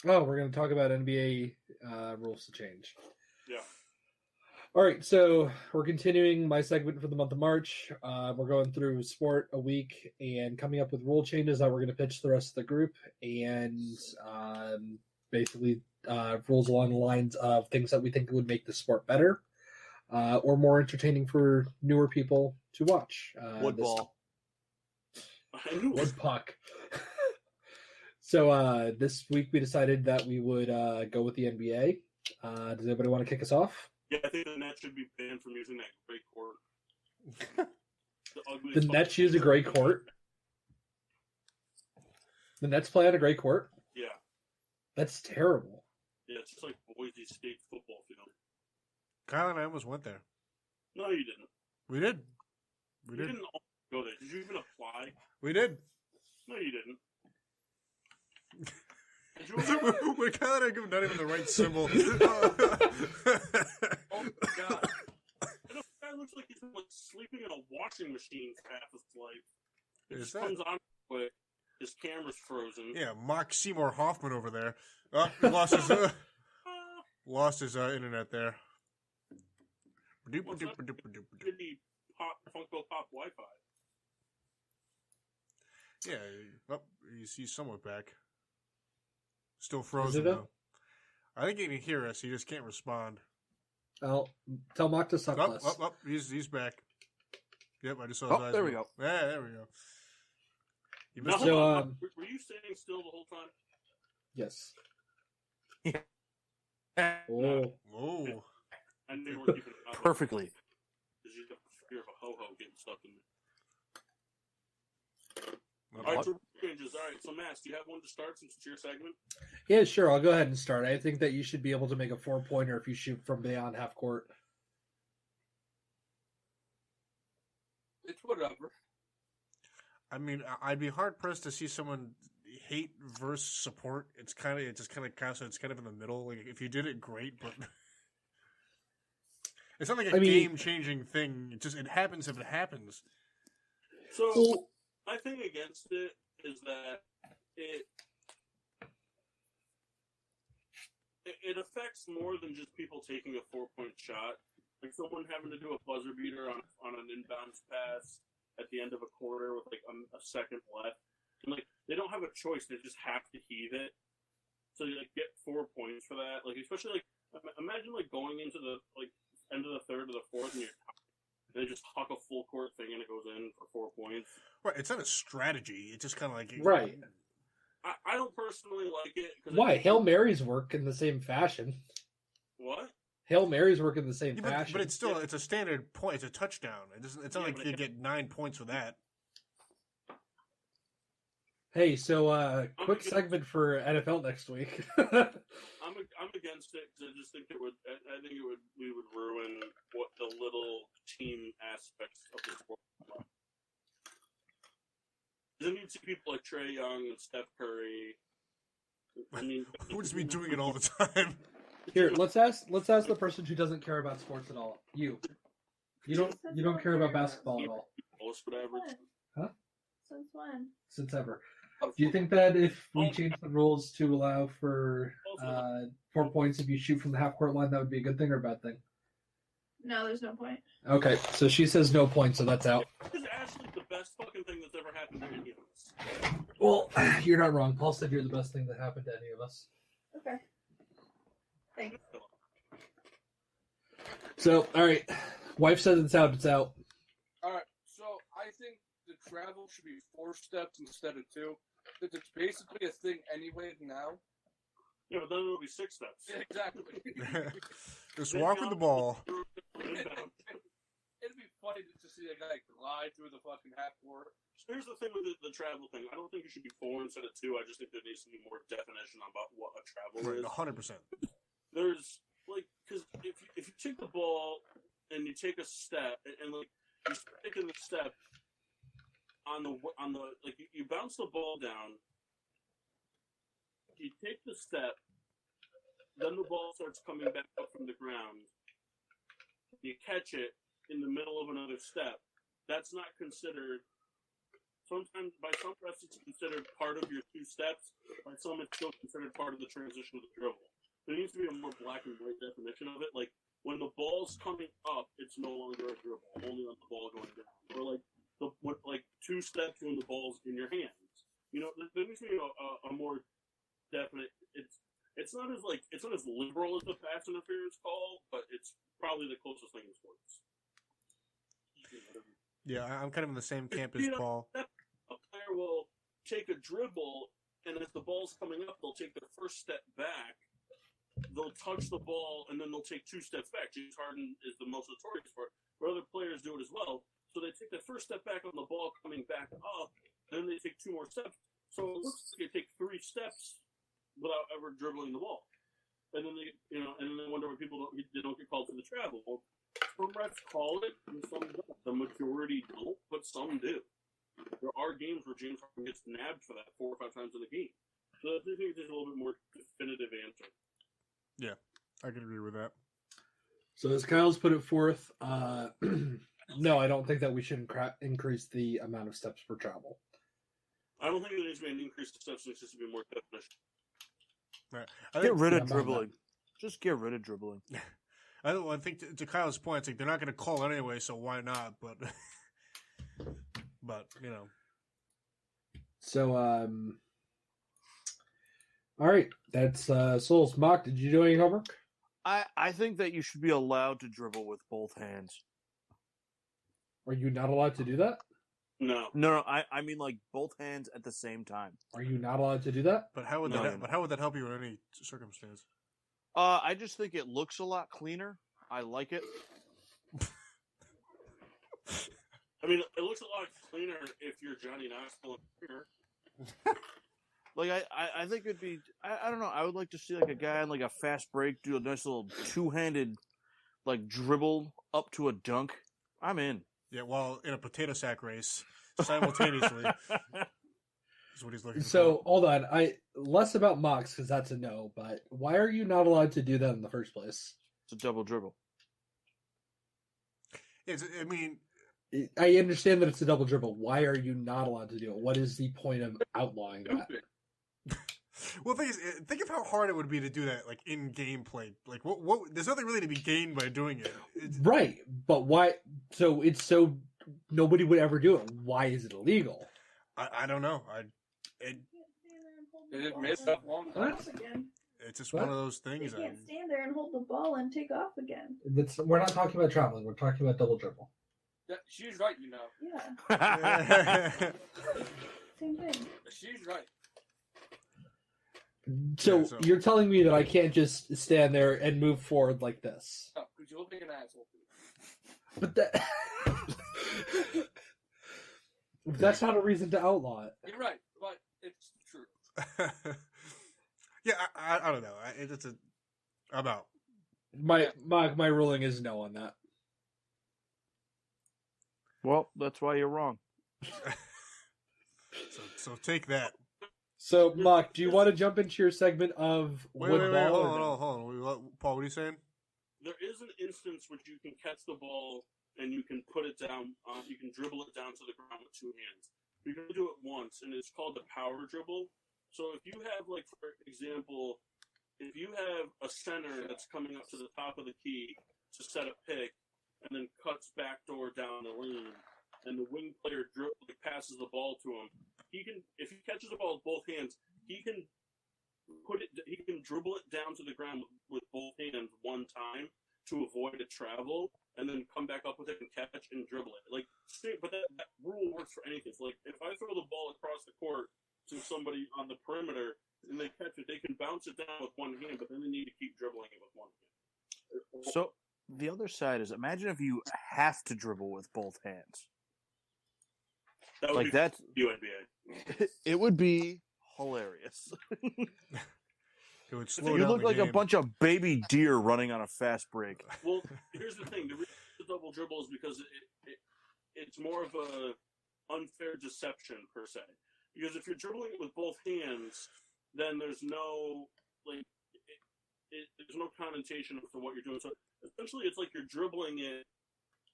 Oh, we're going to talk about NBA rules to change. Yeah. All right, so we're continuing my segment for the month of March. We're going through sport a week and coming up with rule changes that we're going to pitch to the rest of the group, and basically rules along the lines of things that we think would make the sport better or more entertaining for newer people to watch. Woodball. I knew it. Wood puck. So this week we decided that we would go with the NBA. Does anybody want to kick us off? Yeah, I think the Nets should be banned from using that gray court. The Nets use a gray court? The Nets play on a gray court? Yeah. That's terrible. Yeah, it's just like Boise State football field. Kyle and I almost went there. No, you didn't. We did. We You did. didn't go there. Did you even apply? We did. No, you didn't. Did you When Kyle and I give not even the right symbol. Oh my god. And the guy looks like he's been like sleeping in a washing machine for half his life. It Is just that- comes on quick. His camera's frozen. Yeah, Mark Seymour Hoffman over there. Oh, he lost his internet there. What's up? Give me Funko Pop Wi-Fi. Yeah, oh, he's somewhat back. Still frozen Is it though. up? I think he can hear us. He just can't respond. I'll tell Mock to suck less. He's back. Yep, I just saw his eyes. There we move. go. Yeah, there we go. You Now, missed hold So, on. Were you staying still the whole time? Yes. Oh, Oh. I knew you were keeping it up. perfectly. Because you have the fear of a ho-ho getting stuck in there. All All right, so changes. All right, so Mass, do you have one to start since it's your segment? Yeah, sure. I'll go ahead and start. I think that you should be able to make a 4-pointer if you shoot from beyond half court. It's whatever. I mean, I'd be hard pressed to see someone hate versus support. It's kind of in the middle. Like if you did it, great, but it's not like a game-changing thing. It happens if it happens. So, my thing against it is that it affects more than just people taking a 4-point shot. Like someone having to do a buzzer beater on an inbounds pass at the end of a quarter with like a second left. And like they don't have a choice, they just have to heave it. So you like get 4 points for that. Like especially like imagine like going into the like end of the third or the fourth and they just huck a full court thing and it goes in for 4 points. Right, it's not a strategy. It's just kind of like Right. I don't personally like it. Why? Hail Marys work in the same fashion. What? Hail Marys work in the same fashion. But it's still it's a standard point. It's a touchdown. It's not like you get 9 points for that. Hey, so quick segment for NFL next week. I'm against it because I just think it would. I think we would ruin what the little team aspects of the sport are. Then you'd see people like Trae Young and Steph Curry. I mean, Who would just be doing it all the time? Here, let's ask the person who doesn't care about sports at all. You don't care about basketball at all. Most whatever. Huh? Since when? Since ever. Do you think that if we change the rules to allow for 4 points if you shoot from the half court line, that would be a good thing or a bad thing? No, there's no point. Okay, so she says no points, so that's out. This is actually the best fucking thing that's ever happened to any of us. Well, you're not wrong. Paul said you're the best thing that happened to any of us. Okay. Thanks. So, all right. Wife says it's out. It's out. All right, so I think the travel should be 4 steps instead of 2. Because it's basically a thing anyway now. Yeah, but then it'll be 6 steps. Yeah, exactly. Just walk with the ball. It'd be funny to see a guy glide through the fucking half court. Here's the thing with the travel thing. I don't think it should be 4 instead of 2. I just think there needs to be more definition about what a travel Right, is. 100%. There's because if you take the ball and you take a step and like you're taking the step on the like you bounce the ball down, you take the step, then the ball starts coming back up from the ground. You catch it in the middle of another step. That's not considered. Sometimes by some refs it's considered part of your 2 steps. By some it's still considered part of the transition of the dribble. There needs to be a more black and white definition of it. Like when the ball's coming up, it's no longer a dribble, only on the ball going down. Or like 2 steps when the ball's in your hands. You know, there needs to be a more definite. It's not as liberal as the pass interference call, but it's probably the closest thing in sports. Yeah, I'm kind of in the same camp as Paul. A player will take a dribble, and as the ball's coming up, they'll take their first step back. They'll touch the ball, and then they'll take 2 steps back. James Harden is the most notorious for it, but other players do it as well. So they take the first step back on the ball coming back up, then they take 2 more steps. So it looks like they take 3 steps without ever dribbling the ball. And then they wonder why people don't get called for the travel. Well, some refs call it, and some don't. The majority don't, but some do. There are games where James Harden gets nabbed for that 4 or 5 times in a game. So I think there's a little bit more definitive answer. Yeah, I can agree with that. So as Kyle's put it forth, no, I don't think that we should increase the amount of steps per travel. I don't think there needs to be an increase in steps. There needs to be more definition. Right. Get rid of dribbling. Just get rid of dribbling. I think to Kyle's point, it's like they're not going to call it anyway, so why not? But you know. So, all right, that's Souls. Mock, did you do any homework? I think that you should be allowed to dribble with both hands. Are you not allowed to do that? No. I mean like both hands at the same time. Are you not allowed to do that? But how would that help you in any circumstance? I just think it looks a lot cleaner. I like it. I mean, it looks a lot cleaner if you're Johnny Knoxville here. Like I think it'd be I don't know. I would like to see like a guy on like a fast break do a nice little 2-handed like dribble up to a dunk. I'm in. Yeah, while in a potato sack race simultaneously is what he's looking for. So hold on, less about mocks because that's a no. But why are you not allowed to do that in the first place? It's a double dribble. I understand that it's a double dribble. Why are you not allowed to do it? What is the point of outlawing that? Well, think of how hard it would be to do that, like in gameplay. Like, what? There's nothing really to be gained by doing it. Right, but why? So nobody would ever do it. Why is it illegal? I don't know. It's just one of those things. You can't stand there and hold the ball and take off again. We're not talking about traveling. We're talking about double dribble. Yeah, she's right, you know. Yeah. Same thing. She's right. So you're telling me that I can't just stand there and move forward like this? No, because you'll be an asshole. But that's not a reason to outlaw it. You're right, but it's true. Yeah, I don't know. I'm out. My ruling is no on that. Well, that's why you're wrong. So take that. So, Mock, do you want to jump into your segment of wait, hold on. Paul, what are you saying? There is an instance which you can catch the ball and you can put it down. You can dribble it down to the ground with 2 hands. You can do it once, and it's called the power dribble. So if you have, like, for example, if you have a center that's coming up to the top of the key to set a pick and then cuts backdoor down the lane, and the wing player passes the ball to him, he can, if he catches the ball with both hands, he can dribble it down to the ground with both hands one time to avoid a travel, and then come back up with it and catch and dribble it. Like, but that rule works for anything. So, like, if I throw the ball across the court to somebody on the perimeter and they catch it, they can bounce it down with one hand, but then they need to keep dribbling it with one hand. the other side is imagine if you have to dribble with both hands. That would Like be that's UNBA. it would be hilarious. It would slow You down look the like game. a bunch of baby deer running on a fast break. Well, here's the thing: the reason the double dribble is because it's more of a unfair deception per se. Because if you're dribbling it with both hands, then there's no there's no connotation for what you're doing. So essentially, it's like you're dribbling it.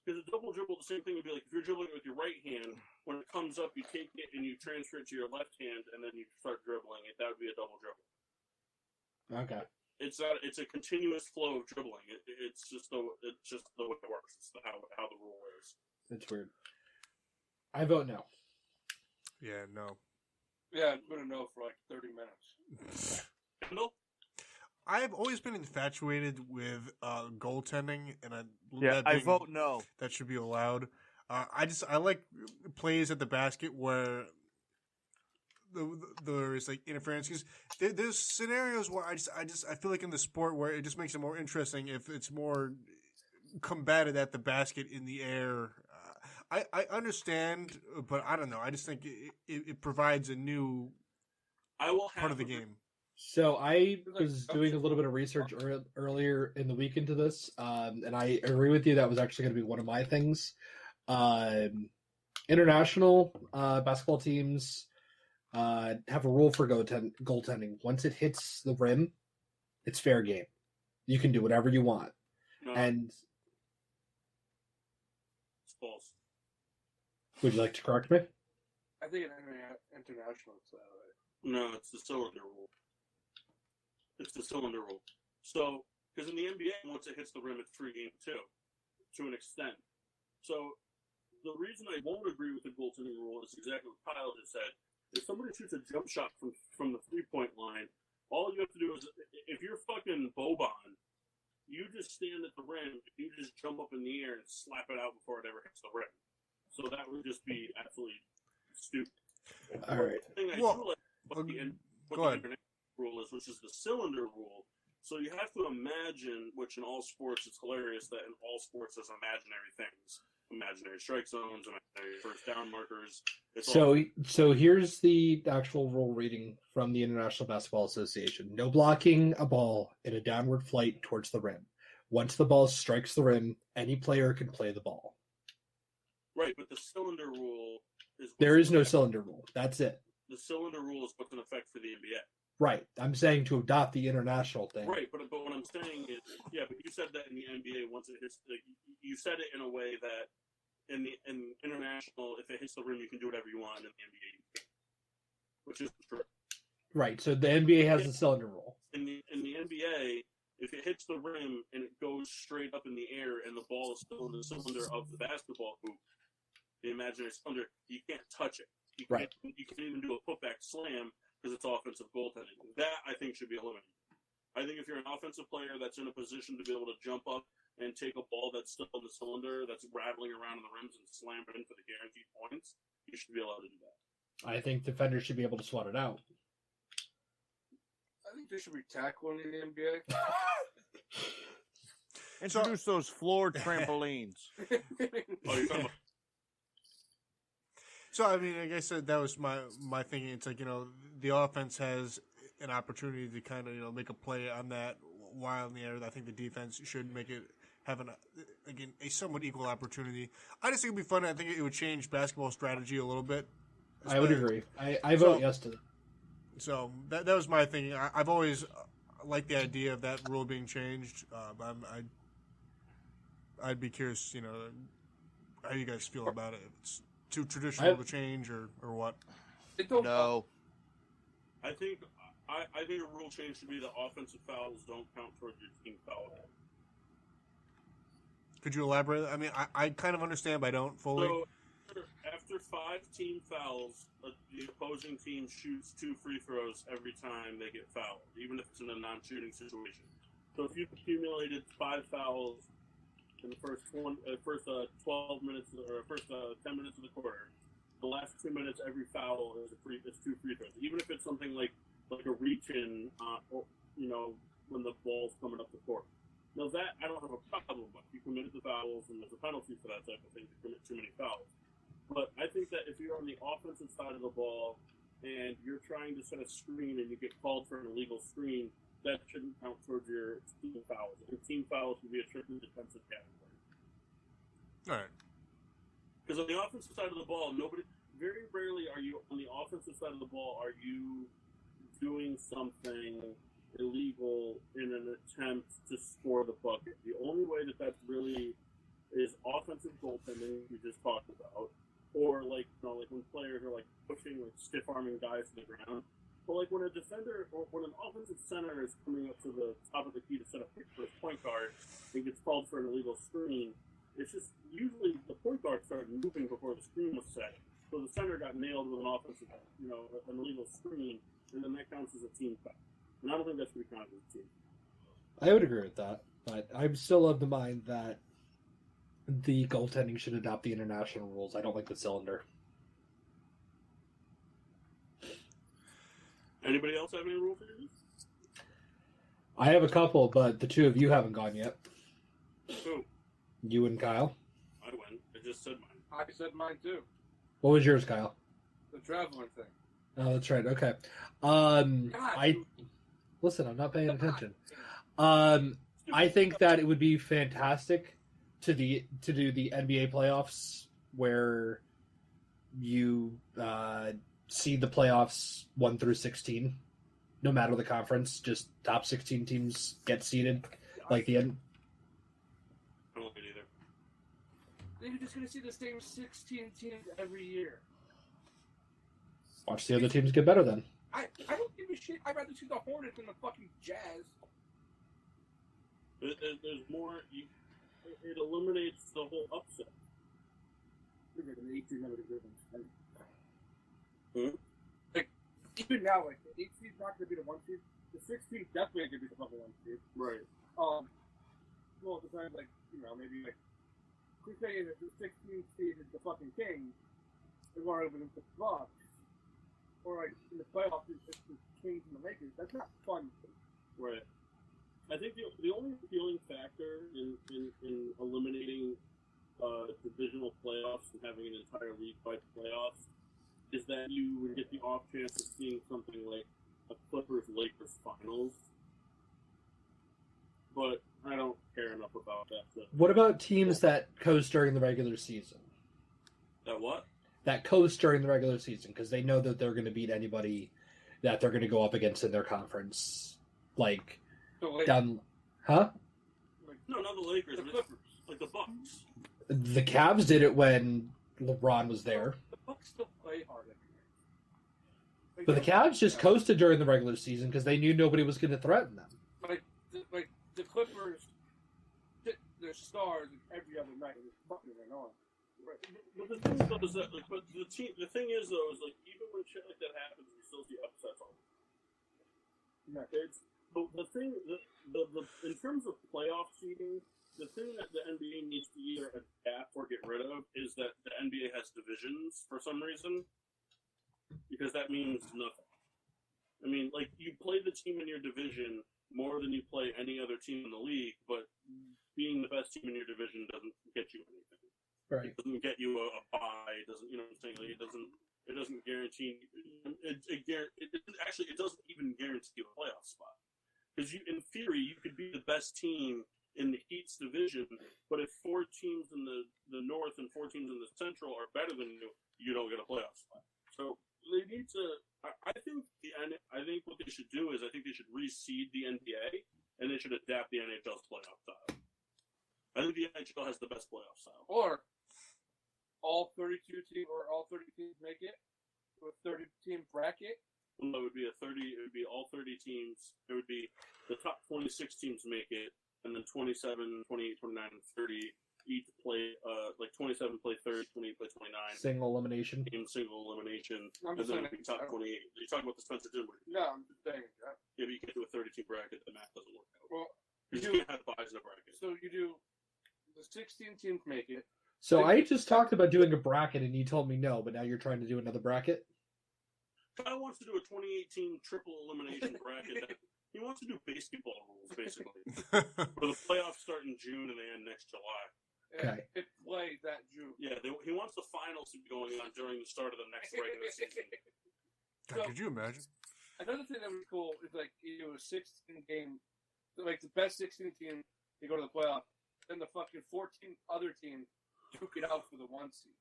Because a double dribble, the same thing would be like if you're dribbling it with your right hand, when it comes up, you take it and you transfer it to your left hand, and then you start dribbling it. That would be a double dribble. Okay. It's a continuous flow of dribbling. It's just the way it works. It's how the rule is. It's weird. I vote no. Yeah, no. Yeah, I'm gonna know for like 30 minutes. No. I've always been infatuated with goaltending, and I vote no. That should be allowed. I like plays at the basket where there's like interference, because there's scenarios where I feel like in the sport where it just makes it more interesting if it's more combated at the basket in the air. I understand, but I don't know. I just think it provides a new part of the game. So I was doing a little bit of research earlier in the week into this, and I agree with you. That was actually going to be one of my things. International basketball teams have a rule for goaltending. Once it hits the rim, it's fair game. You can do whatever you want. No. And It's false. would you like to correct me? I think in international it's that way. No, it's the cylinder rule. It's the cylinder rule. So, because in the NBA, once it hits the rim, it's free game too, to an extent. So, the reason I won't agree with the goaltending rule is exactly what Kyle just said. If somebody shoots a jump shot from the 3-point line, all you have to do is, if you're fucking Boban, you just stand at the rim, you just jump up in the air and slap it out before it ever hits the rim. So that would just be absolutely stupid. All right. The thing I do like what the go ahead. international rule is, which is the cylinder rule. So you have to imagine, which in all sports, it's hilarious that in all sports there's imaginary things. Imaginary strike zones, imaginary first down markers. So here's the actual rule reading from the International Basketball Association. No blocking a ball in a downward flight towards the rim. Once the ball strikes the rim, any player can play the ball. Right, but the cylinder rule is... There is no cylinder rule. That's it. The cylinder rule is what's in effect for the NBA. Right. I'm saying to adopt the international thing. Right, but what I'm saying is, yeah, but you said that in the NBA once it hits, you said it in a way that in international, if it hits the rim, you can do whatever you want. In the NBA, you can't, which is true. Right. So the NBA has the cylinder rule. In the NBA, if it hits the rim and it goes straight up in the air and the ball is still in the cylinder of the basketball hoop, the imaginary cylinder, you can't touch it. You can't even do a putback slam because it's offensive goaltending. That, I think, should be eliminated. I think if you're an offensive player that's in a position to be able to jump up and take a ball that's still in the cylinder, that's rattling around in the rims and slam it in for the guaranteed points, you should be allowed to do that. I think defenders should be able to swat it out. I think there should be tackling in the NBA. Introduce those floor trampolines. Oh, you're talking about... So, I mean, like I said, that was my thinking. It's like, the offense has an opportunity to kind of, make a play on that while in the air. I think the defense should have a somewhat equal opportunity. I just think it would be fun. I think it would change basketball strategy a little bit. I would agree. I vote yes to that. So, that was my thinking. I've always liked the idea of that rule being changed. But I'd be curious, how you guys feel about it. If it's too traditional to change or what? No. I think a rule change should be that offensive fouls don't count towards your team foul. Could you elaborate? I mean, I kind of understand, but I don't fully. So, after 5 team fouls, the opposing team shoots 2 free throws every time they get fouled, even if it's in a non-shooting situation. So if you've accumulated 5 fouls in the first 12 minutes or first 10 minutes of the quarter, the last 2 minutes, every foul is 2 free throws. Even if it's something like a reach in, when the ball's coming up the court. Now that I don't have a problem with. You committed the fouls, and there's a penalty for that type of thing to commit too many fouls. But I think that if you're on the offensive side of the ball and you're trying to set a screen and you get called for an illegal screen, that shouldn't count towards your team fouls. Your team fouls should be a strictly defensive category. All right. Because on the offensive side of the ball, very rarely are you on the offensive side of the ball. Are you doing something illegal in an attempt to score the bucket? The only way that that's really is offensive goaltending we just talked about, or like when players are like pushing, like stiff arming guys to the ground. But like when a defender or when an offensive center is coming up to the top of the key to set a pick for his point guard and gets called for an illegal screen, it's just usually the point guard started moving before the screen was set. So the center got nailed with an offensive, an illegal screen, and then that counts as a team foul. And I don't think that should be counted as a team. I would agree with that, but I'm still of the mind that the goaltending should adopt the international rules. I don't like the cylinder. Anybody else have any rule for you? I have a couple, but the two of you haven't gone yet. Who? You and Kyle. I went. I just said mine. I said mine too. What was yours, Kyle? The traveling thing. Oh, that's right. Okay. Listen, I'm not paying attention. I think that it would be fantastic to do the NBA playoffs where you seed the playoffs 1 through 16, no matter the conference. Just top 16 teams get seeded, like the end. I don't like it either. You're just going to see the same 16 teams every year. Watch the other teams get better then. I don't give a shit. I'd rather see the Hornets than the fucking Jazz. There's more. It eliminates the whole upset. Like, even now, like, the 8 seed's not going to be the 1 seed. The 16 definitely going to be the fucking 1 seed. Right. Well, it depends, like, maybe, like, we say that the 16 seed is the fucking Kings, they're going over against the Bucks. Or, like, in the playoffs, it's the Kings and the Lakers. That's not fun. Right. I think the only appealing factor in eliminating divisional playoffs and having an entire league fight playoffs is that you would get the off chance of seeing something like a Clippers-Lakers finals. But I don't care enough about that. What about teams that coast during the regular season? That what? That coast during the regular season because they know that they're going to beat anybody that they're going to go up against in their conference. Like, down... Huh? No, not the Lakers. The Clippers. Like the Bucks. The Cavs did it when LeBron was there. The Bucks still play hard every year. Like, But the Cavs just coasted during the regular season because they knew nobody was going to threaten them. Like the Clippers, their stars every other night. It's fucking annoying. Right. But the thing though is that, the thing is though is like even when shit like that happens, we still see upsets all the time. It's the thing in terms of playoff seeding, the thing that the NBA needs to either adapt or get rid of is that the NBA has divisions for some reason, because that means nothing. I mean, like, you play the team in your division more than you play any other team in the league, but being the best team in your division doesn't get you anything. Right. It doesn't get you a bye. It doesn't, you know what I'm saying? Like, it doesn't guarantee. It doesn't even guarantee you a playoff spot. Because in theory, you could be the best team in the Heat's division, but if 4 teams in the North and 4 teams in the Central are better than you, you don't get a playoff spot. So they need to. I think what they should do is I think they should reseed the NBA and they should adapt the NHL's playoff style. I think the NHL has the best playoff style. Or all 32 teams make it with 30-team bracket. No, it would be it would be all 30 teams. It would be the top 26 teams make it, and then 27, 28, 29, and 30 each play, 27 play 30, 28 play 29. Single elimination. Single elimination. I'm And just then saying, it would be top 28. You're talking about the Spencer Dinwiddie. No, I'm just saying. Yeah, but you can't do a 30-team bracket. The math doesn't work out. Well, You can't have buys in a bracket. So you do the 16 teams make it. So I just talked about doing a bracket, and you told me no, but now you're trying to do another bracket? Kyle wants to do a 2018 triple elimination bracket He wants to do basketball rules, basically. Where the playoffs start in June and they end next July. Okay. It plays that June. Yeah, he wants the finals to be going on during the start of the next regular season. God, could you imagine? Another thing that would be cool is like you know, a 16 game, like the best 16 team, you go to the playoff, then the fucking 14 other teams duke it out for the 1 seed.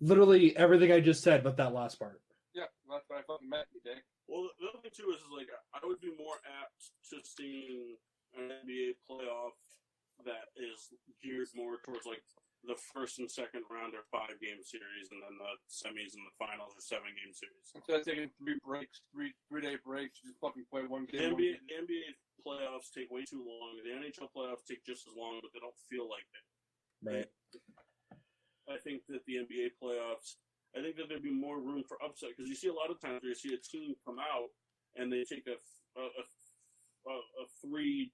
Literally everything I just said, but that last part. Yeah, that's what I fucking meant, you dick. Well, the other thing too is like I would be more apt to seeing an NBA playoff that is geared more towards like the first and second round are 5-game series, and then the semis and the finals are 7-game series. Instead of taking 3 breaks, three-day breaks, just fucking play one The game. NBA playoffs take way too long. The NHL playoffs take just as long, but they don't feel like it. Right. I think that the NBA playoffs, I think that there'd be more room for upset because you see a lot of times where you see a team come out and they take a 3-2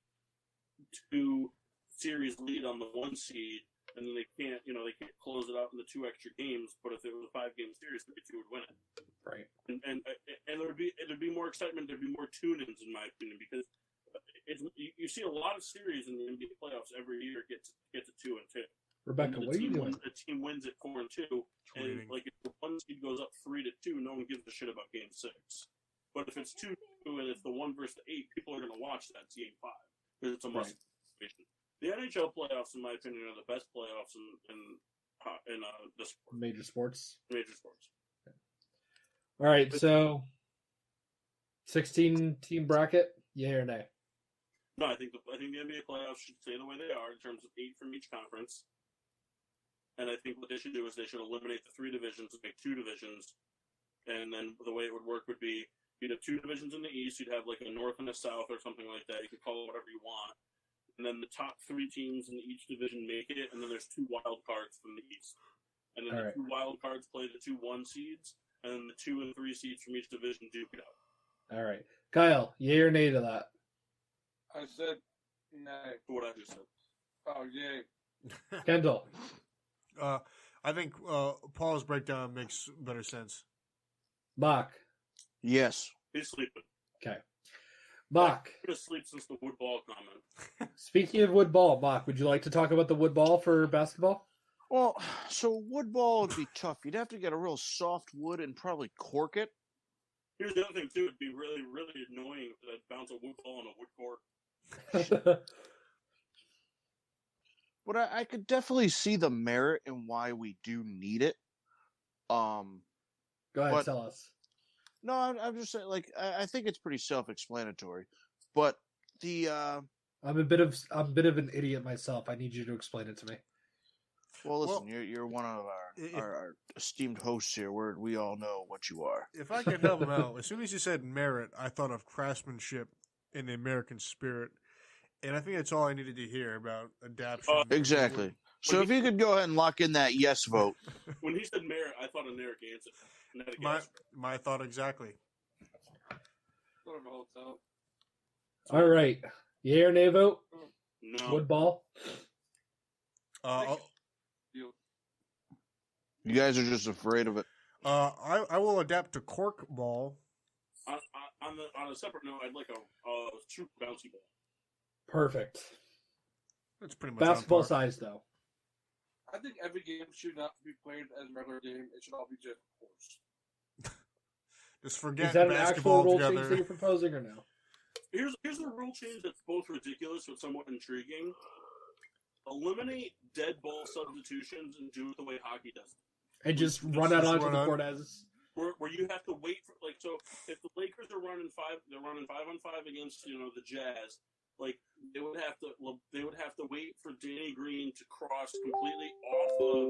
series lead on the 1 seed, and then they can't close it out in the 2 extra games. But if it was a 5-game series, the 2 would win it. Right. And there'd be more excitement. There'd be more tune-ins, in my opinion, because you see a lot of series in the NBA playoffs every year get to 2-2. Rebecca, what are you doing? The team wins at 4-2, and like if the 1 seed goes up 3-2, no one gives a shit about Game 6. But if it's 2-2 and it's the 1 versus the 8, people are going to watch that Game 5 because it's a must situation. The NHL playoffs, in my opinion, are the best playoffs in the sport. Major sports. Major sports. All right, so 16-team bracket, yay or nay? No, I think the NBA playoffs should stay the way they are in terms of 8 from each conference. And I think what they should do is they should eliminate the 3 divisions and make 2 divisions. And then the way it would work would be you'd have 2 divisions in the East. You'd have like a North and a South or something like that. You could call it whatever you want. And then the top 3 teams in each division make it. And then there's 2 wild cards from the East. And then the 2 wild cards play the 2 1 seeds. And then the 2 and 3 seeds from each division duke it out. All right. Kyle, yay or nay to that? I said nay. What I just said. Oh, yay. Kendall. I think Paul's breakdown makes better sense. Bach. Yes. He's sleeping. Okay. Bach. I've been asleep since the wood ball comment. Speaking of wood ball, Bach, would you like to talk about the wood ball for basketball? Well, so wood ball would be tough. You'd have to get a real soft wood and probably cork it. Here's the other thing, too. It'd be really, really annoying to bounce a wood ball on a wood court. But I could definitely see the merit in why we do need it. Go ahead, tell us. No, I'm just saying, like, I think it's pretty self-explanatory. But the I'm a bit of an idiot myself. I need you to explain it to me. Well, listen, you're one of our esteemed hosts here. We all know what you are. If I could help him out, as soon as you said merit, I thought of craftsmanship in the American spirit. And I think that's all I needed to hear about adaptation. Exactly. So if you could go ahead and lock in that yes vote. When he said merit, I thought of Narragansett. My thought exactly. All right. Yay or nay vote? No. Wood ball? You guys are just afraid of it. I will adapt to cork ball. On a separate note, I'd like a true bouncy ball. Perfect. That's pretty much basketball size, though. I think every game should not be played as a regular game. It should all be just course. Just forget Is that an basketball actual rule together. change that you're proposing or no? Here's a rule change that's both ridiculous but somewhat intriguing. Eliminate dead ball substitutions and do it the way hockey does it. And just run out onto the court as... Where you have to wait for, like, so if the Lakers are running 5 on 5 against, the Jazz, like they would have to wait for Danny Green to cross completely off of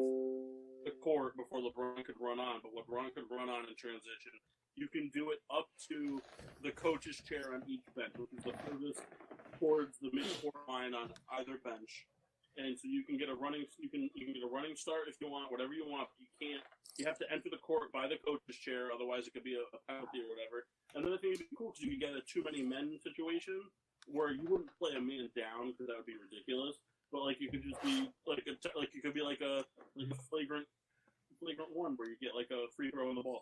the court before LeBron could run on. But LeBron could run on in transition. You can do it up to the coach's chair on each bench, which is the furthest towards the mid-court line on either bench. And so you can get a running start if you want, whatever you want. But you have to enter the court by the coach's chair, otherwise it could be a penalty or whatever. Another thing would be cool because you could get a too many men situation where you wouldn't play a man down because that would be ridiculous. But like you could just be like a flagrant one where you get like a free throw in the ball.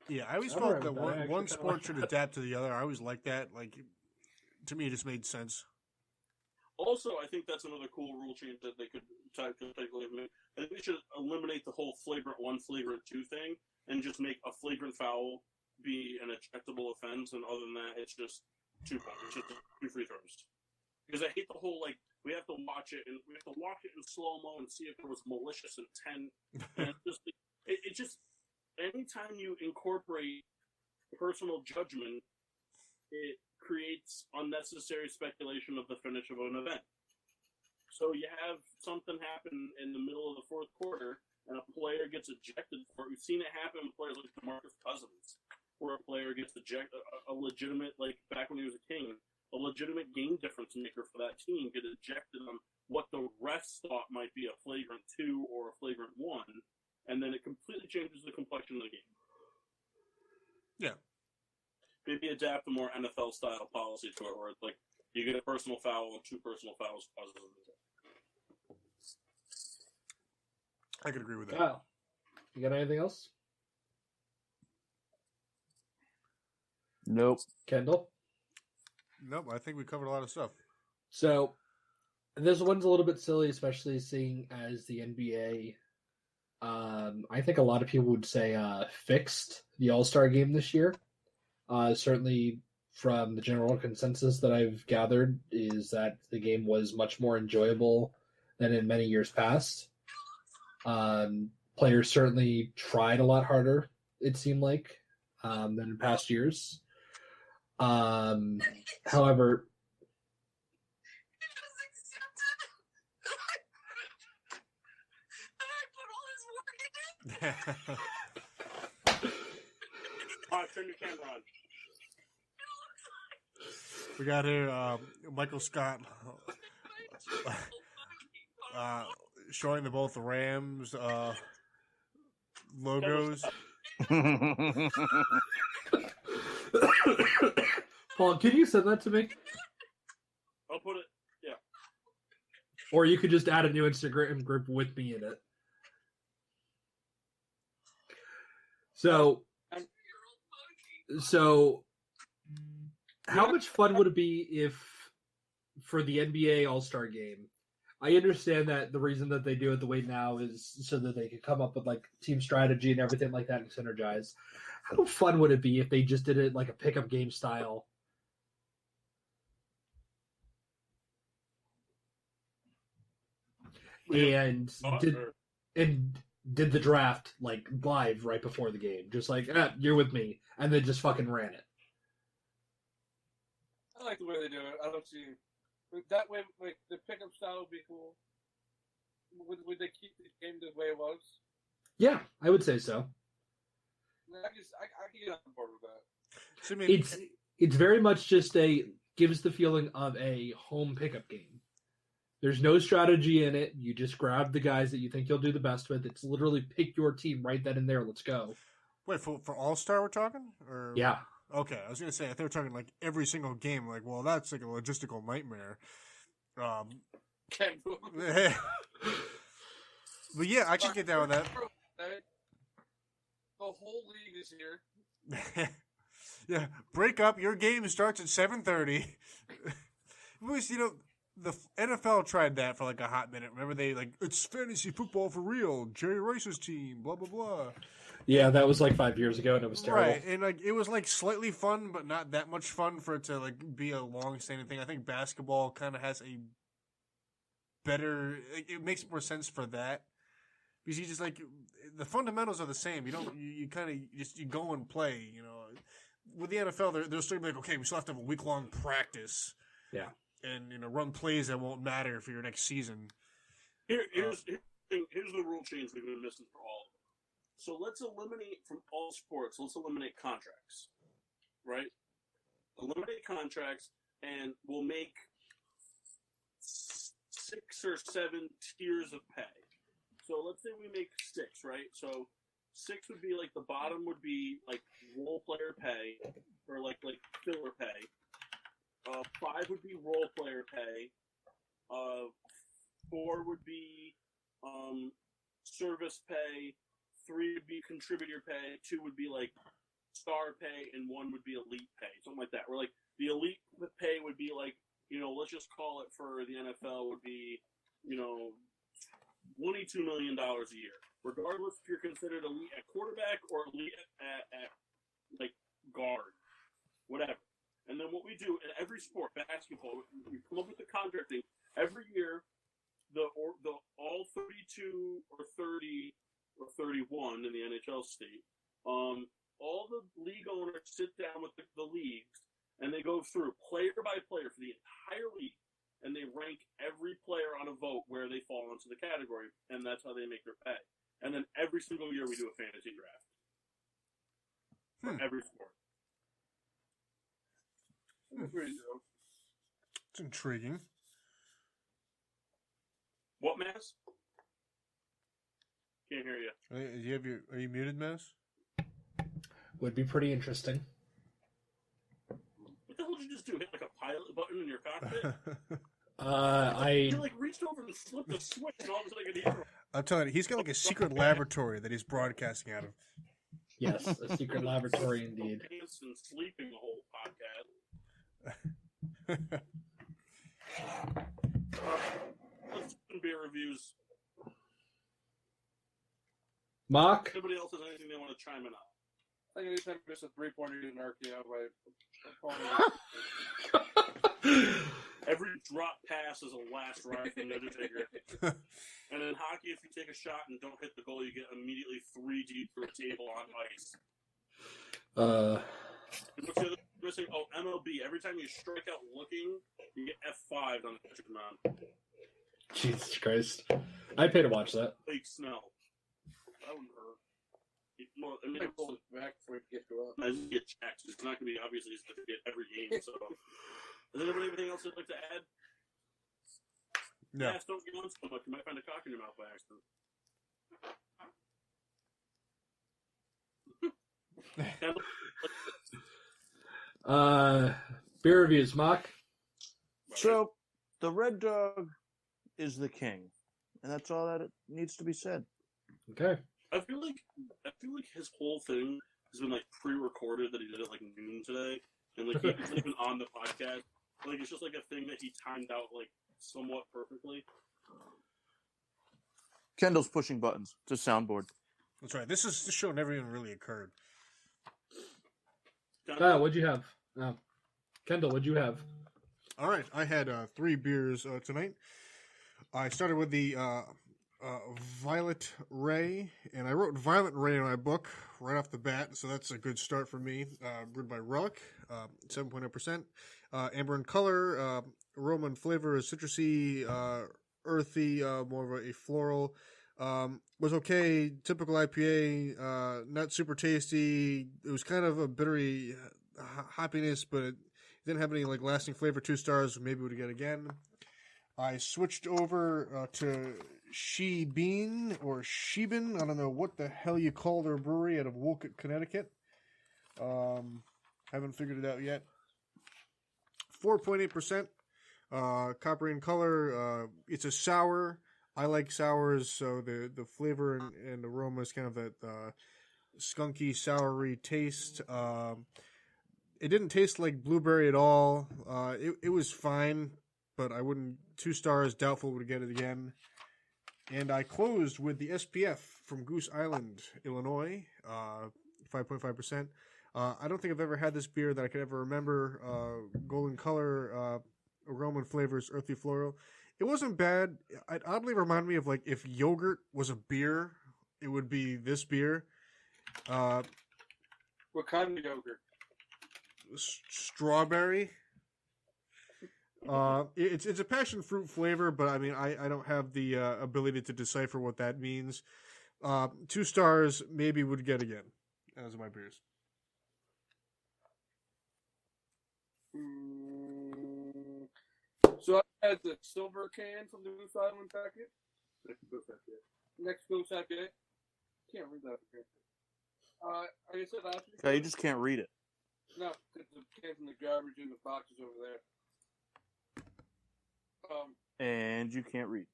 Yeah, I always I'm felt alright that with that. I actually one kinda sport like should that. adapt to the other. I always like that. Like, to me, it just made sense. Also, I think that's another cool rule change that they could technically make. I think they should eliminate the whole flagrant 1, flagrant 2 thing and just make a flagrant foul be an ejectable offense, and other than that, it's just 2 points. It's just 2 free throws. Because I hate the whole, like, we have to watch it in slow-mo and see if there was malicious intent. And it just anytime you incorporate personal judgment, it creates unnecessary speculation of the finish of an event. So you have something happen in the middle of the fourth quarter, and a player gets ejected for it. We've seen it happen with players like DeMarcus Cousins, where a player gets ejected, a legitimate, like back when he was a King, a legitimate game difference maker for that team get ejected on what the refs thought might be a flagrant 2 or a flagrant 1, and then it completely changes the complexion of the game. Yeah. Maybe adapt a more NFL style policy to it, where it's like you get a personal foul and 2 personal fouls causes an ejectment. I could agree with that. Kyle, you got anything else? Nope. Kendall? Nope, I think we covered a lot of stuff. So, this one's a little bit silly, especially seeing as the NBA, I think a lot of people would say fixed the All-Star game this year. Certainly from the general consensus that I've gathered is that the game was much more enjoyable than in many years past. Players certainly tried a lot harder, it seemed like, than in past years. However, Turn your camera on. We got here Michael Scott showing both the Rams logos. Paul, can you send that to me? I'll put it. Yeah. Or you could just add a new Instagram group with me in it. So, how much fun would it be if, for the NBA All-Star Game, I understand that the reason that they do it the way now is so that they could come up with like team strategy and everything like that and synergize. How fun would it be if they just did it like a pickup game style? And did the draft like live right before the game, just like you're with me, and then just fucking ran it. I like the way they do it. I don't see that way. Like the pickup style would be cool. Would they keep the game the way it was? Yeah, I would say so. I can get on board with that. So, I mean, It's very much just gives the feeling of a home pickup game. There's no strategy in it. You just grab the guys that you think you'll do the best with. It's literally pick your team right then and there. Let's go. wait, for All-Star we're talking? Or Yeah. Okay, I was going to say, if they were talking like every single game, like, well, that's like a logistical nightmare. But yeah, I can get down with that. The whole league is here. Yeah, break up. Your game starts at 7:30. The NFL tried that for like a hot minute. Remember, they like, it's fantasy football for real. Jerry Rice's team, blah blah blah. Yeah, that was like 5 years ago, and it was terrible. Right, and like it was like slightly fun, but not that much fun for it to like be a long-standing thing. I think basketball kind of has a better. It makes more sense for that because you just like the fundamentals are the same. You don't. You kind of you go and play. You know, with the NFL, they're still like, okay, we still have to have a week-long practice. Yeah. And run plays that won't matter for your next season. Here's the rule change we've been missing for all of them. So let's eliminate from all sports. Let's eliminate contracts, right? Eliminate contracts, and we'll make 6 or 7 tiers of pay. So let's say we make 6, right? So 6 would be like the bottom would be like role player pay or like filler pay. 5 would be role player pay. 4 would be service pay. 3 would be contributor pay. 2 would be like star pay and one would be elite pay, something like that. Where like the elite pay would be like, let's just call it for the NFL would be, $22 million a year, regardless if you're considered elite at quarterback or elite at like guard, whatever. And then what we do in every sport, basketball, we come up with the contract thing every year. The all 32 or 30 or 31 in the NHL state, all the league owners sit down with the leagues and they go through player by player for the entire league, and they rank every player on a vote where they fall into the category, and that's how they make their pay. And then every single year we do a fantasy draft for every sport. It's intriguing. What, Mass? Can't hear you. Are you muted, Mass? Would be pretty interesting. What the hell did you just do? Hit like a pilot button in your cockpit? You like reached over and flipped the switch, and all of a sudden I could hear. I'm telling you, he's got like a secret laboratory that he's broadcasting out of. Yes, a secret laboratory indeed. And sleeping the whole podcast. Let's do beer reviews. Mock? Anybody else has anything they want to chime in on? I think anytime you miss a 3-pointer, you an RKO Every drop pass is a last ride from the Undertaker. And in hockey, if you take a shot and don't hit the goal, you get immediately 3 deep through a table on ice. What's the other missing? Oh, MLB. Every time you strike out looking, you get F5 on the pitcher's mound. Jesus Christ. I'd pay to watch that. Fake Snell. That wouldn't hurt. Well, I mean, pull it back before you get to up. as you get checked, it's not going to be obviously as difficult every game. So, is anybody anything else you'd like to add? No. Yes, don't get on so much. You might find a cock in your mouth by accident. Beer reviews, Mock. So, the Red Dog is the king, and that's all that it needs to be said. Okay. I feel like his whole thing has been like pre-recorded that he did it like noon today, and like he wasn't even on the podcast. Like it's just like a thing that he timed out like somewhat perfectly. Kendall's pushing buttons. It's a soundboard. That's right. This show never even really occurred. What'd you have? Kendall, what'd you have? All right, I had 3 beers tonight. I started with the Violet Ray, and I wrote Violet Ray in my book right off the bat, so that's a good start for me. Brewed by Relic, 7.0%. Amber in color, aroma and flavor is citrusy, earthy, more of a floral. Was okay, typical IPA, not super tasty. It was kind of a bittery hoppiness, but it didn't have any like lasting flavor. 2 stars, maybe would get again. I switched over to She Bean or Sheben. I don't know what the hell you call their brewery out of Wolcott, Connecticut. Haven't figured it out yet. 4.8%. Copper in color. It's a sour. I like sours, so the flavor and aroma is kind of that skunky, soury taste. It didn't taste like blueberry at all. It was fine, but I wouldn't. 2 stars, doubtful would get it again. And I closed with the SPF from Goose Island, Illinois, 5.5%. I don't think I've ever had this beer that I could ever remember. Golden color, aroma and flavors, earthy floral. It wasn't bad. It oddly reminded me of like if yogurt was a beer, it would be this beer. What kind of yogurt? Strawberry. It's a passion fruit flavor, but I mean I don't have the ability to decipher what that means. 2 stars, maybe would get again. Those are my beers. So I had the silver can from the Goose Island packet. Next Goose packet. Can't read that here. Like I said last week. Okay, you just can't read it. No, because the can from the garbage in the boxes over there. And you can't read.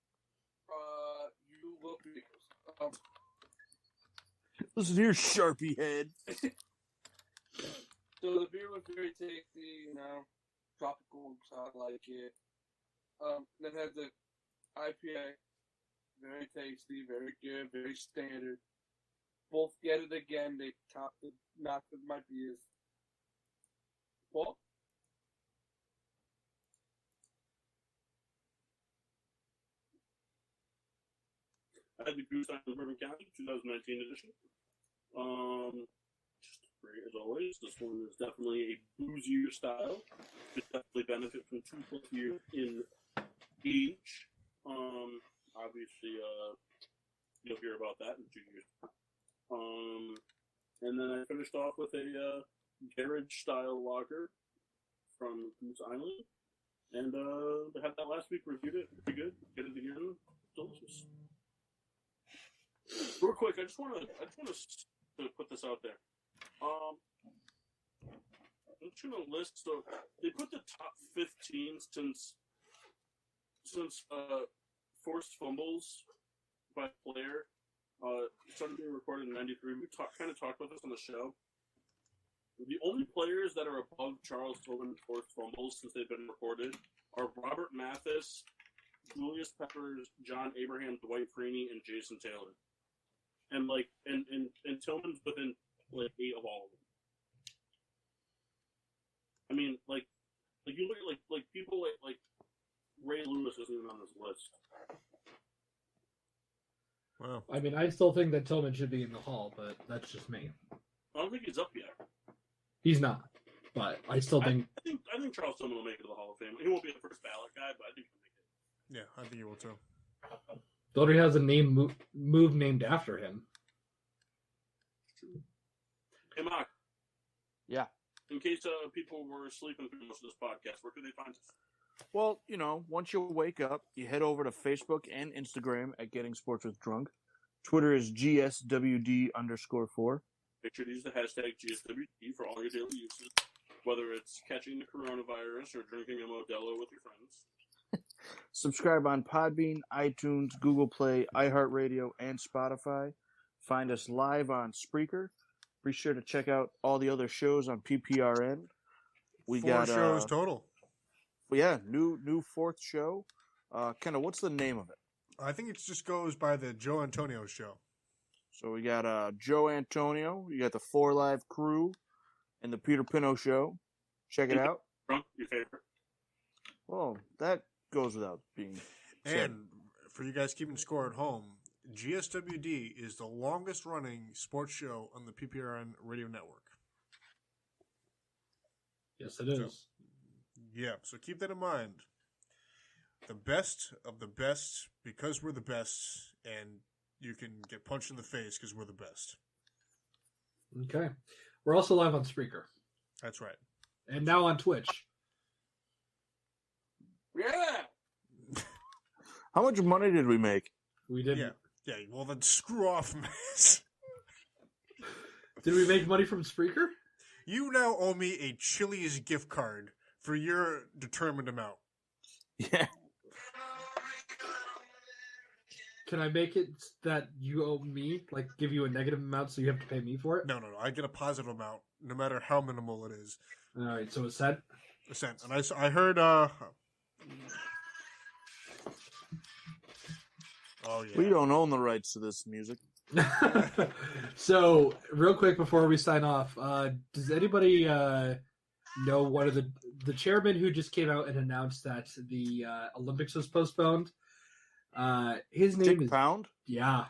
You will be. Listen here, Sharpie head. So the beer was very tasty, tropical, so I like it. Then had the IPA, very tasty, very good, very standard. Both get it again. They knocked my beers. What? I had the Goose Island Bourbon County 2019 edition. Just great as always. This one is definitely a boozier style. It definitely benefit from 2+ years in age. Obviously, you'll hear about that in 2 years. And then I finished off with a garage style lager from Goose Island, and I had that last week. Reviewed it, pretty good. Get it again, delicious. Real quick, I just want to put this out there. I'm just gonna list. So they put the top 15 since forced fumbles by player started being recorded in '93. We kind of talked about this on the show. The only players that are above Charles Tillman forced fumbles since they've been recorded are Robert Mathis, Julius Peppers, John Abraham, Dwight Freeney, and Jason Taylor. And and Tillman's within 8 of all of them. I mean, you look at people like Ray Lewis isn't even on this list. Wow. I mean, I still think that Tillman should be in the Hall, but that's just me. I don't think he's up yet. He's not, but I still think... I think Charles Tillman will make it to the Hall of Fame. He won't be the first ballot guy, but I think he'll make it. Yeah, I think he will too. Dodry has a name move named after him. Hey, Mark. Yeah. In case people were sleeping through most of this podcast, where could they find us? Well, once you wake up, you head over to Facebook and Instagram at Getting Sports with Drunk. Twitter is GSWD_4. Make sure to use the hashtag GSWD for all your daily uses, whether it's catching the coronavirus or drinking a Modelo with your friends. Subscribe on Podbean, iTunes, Google Play, iHeartRadio, and Spotify. Find us live on Spreaker. Be sure to check out all the other shows on PPRN. We 4 got shows total. Yeah, new 4th show. Kendall, what's the name of it? I think it just goes by the Joe Antonio Show. So we got Joe Antonio, you got the 4 Live Crew, and the Peter Pino Show. Check it out. Drunk, your favorite. Well, that goes without being said. And for you guys keeping score at home, GSWD is the longest running sports show on the PPRN radio network. Yes, it is. So keep that in mind. The best of the best because we're the best, and you can get punched in the face because we're the best. Okay. We're also live on Spreaker. That's right. And now on Twitch. Yeah. How much money did we make? We didn't. Yeah, well then screw off, Mass. Did we make money from Spreaker? You now owe me a Chili's gift card for your determined amount. Yeah. Can I make it that you owe me, give you a negative amount so you have to pay me for it? No. I get a positive amount, no matter how minimal it is. All right, so a cent? A cent. And I heard, Oh, yeah. We don't own the rights to this music. So, real quick before we sign off, does anybody know one of the chairman who just came out and announced that the Olympics was postponed? His name is Pound? Yeah. I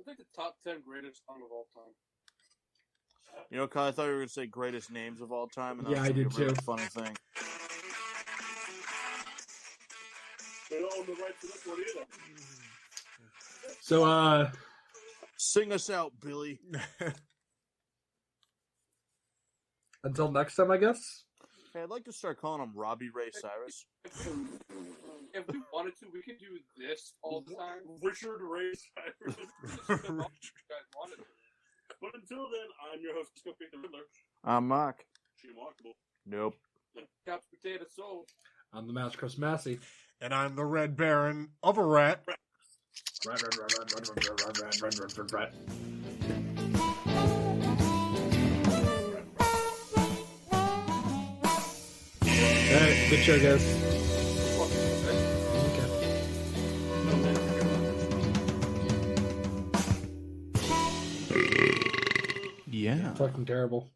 think the top 10 greatest song of all time. Kyle, I thought you were going to say greatest names of all time. And that Yeah, was I did a really too. funny thing. They don't own the rights to this one either. So, sing us out, Billy. Until next time, I guess. Hey, I'd like to start calling him Robbie Ray Cyrus. If we wanted to, we could do this all the time. Richard Ray Cyrus. But until then, I'm your host, Scoopy the Riddler. I'm Mark. She Remarkable. Nope. Couch Potato Soul. I'm the Mouse Chris Massey. And I'm the Red Baron of a rat. Rat. Good show, guys. Okay. Yeah. Fucking terrible.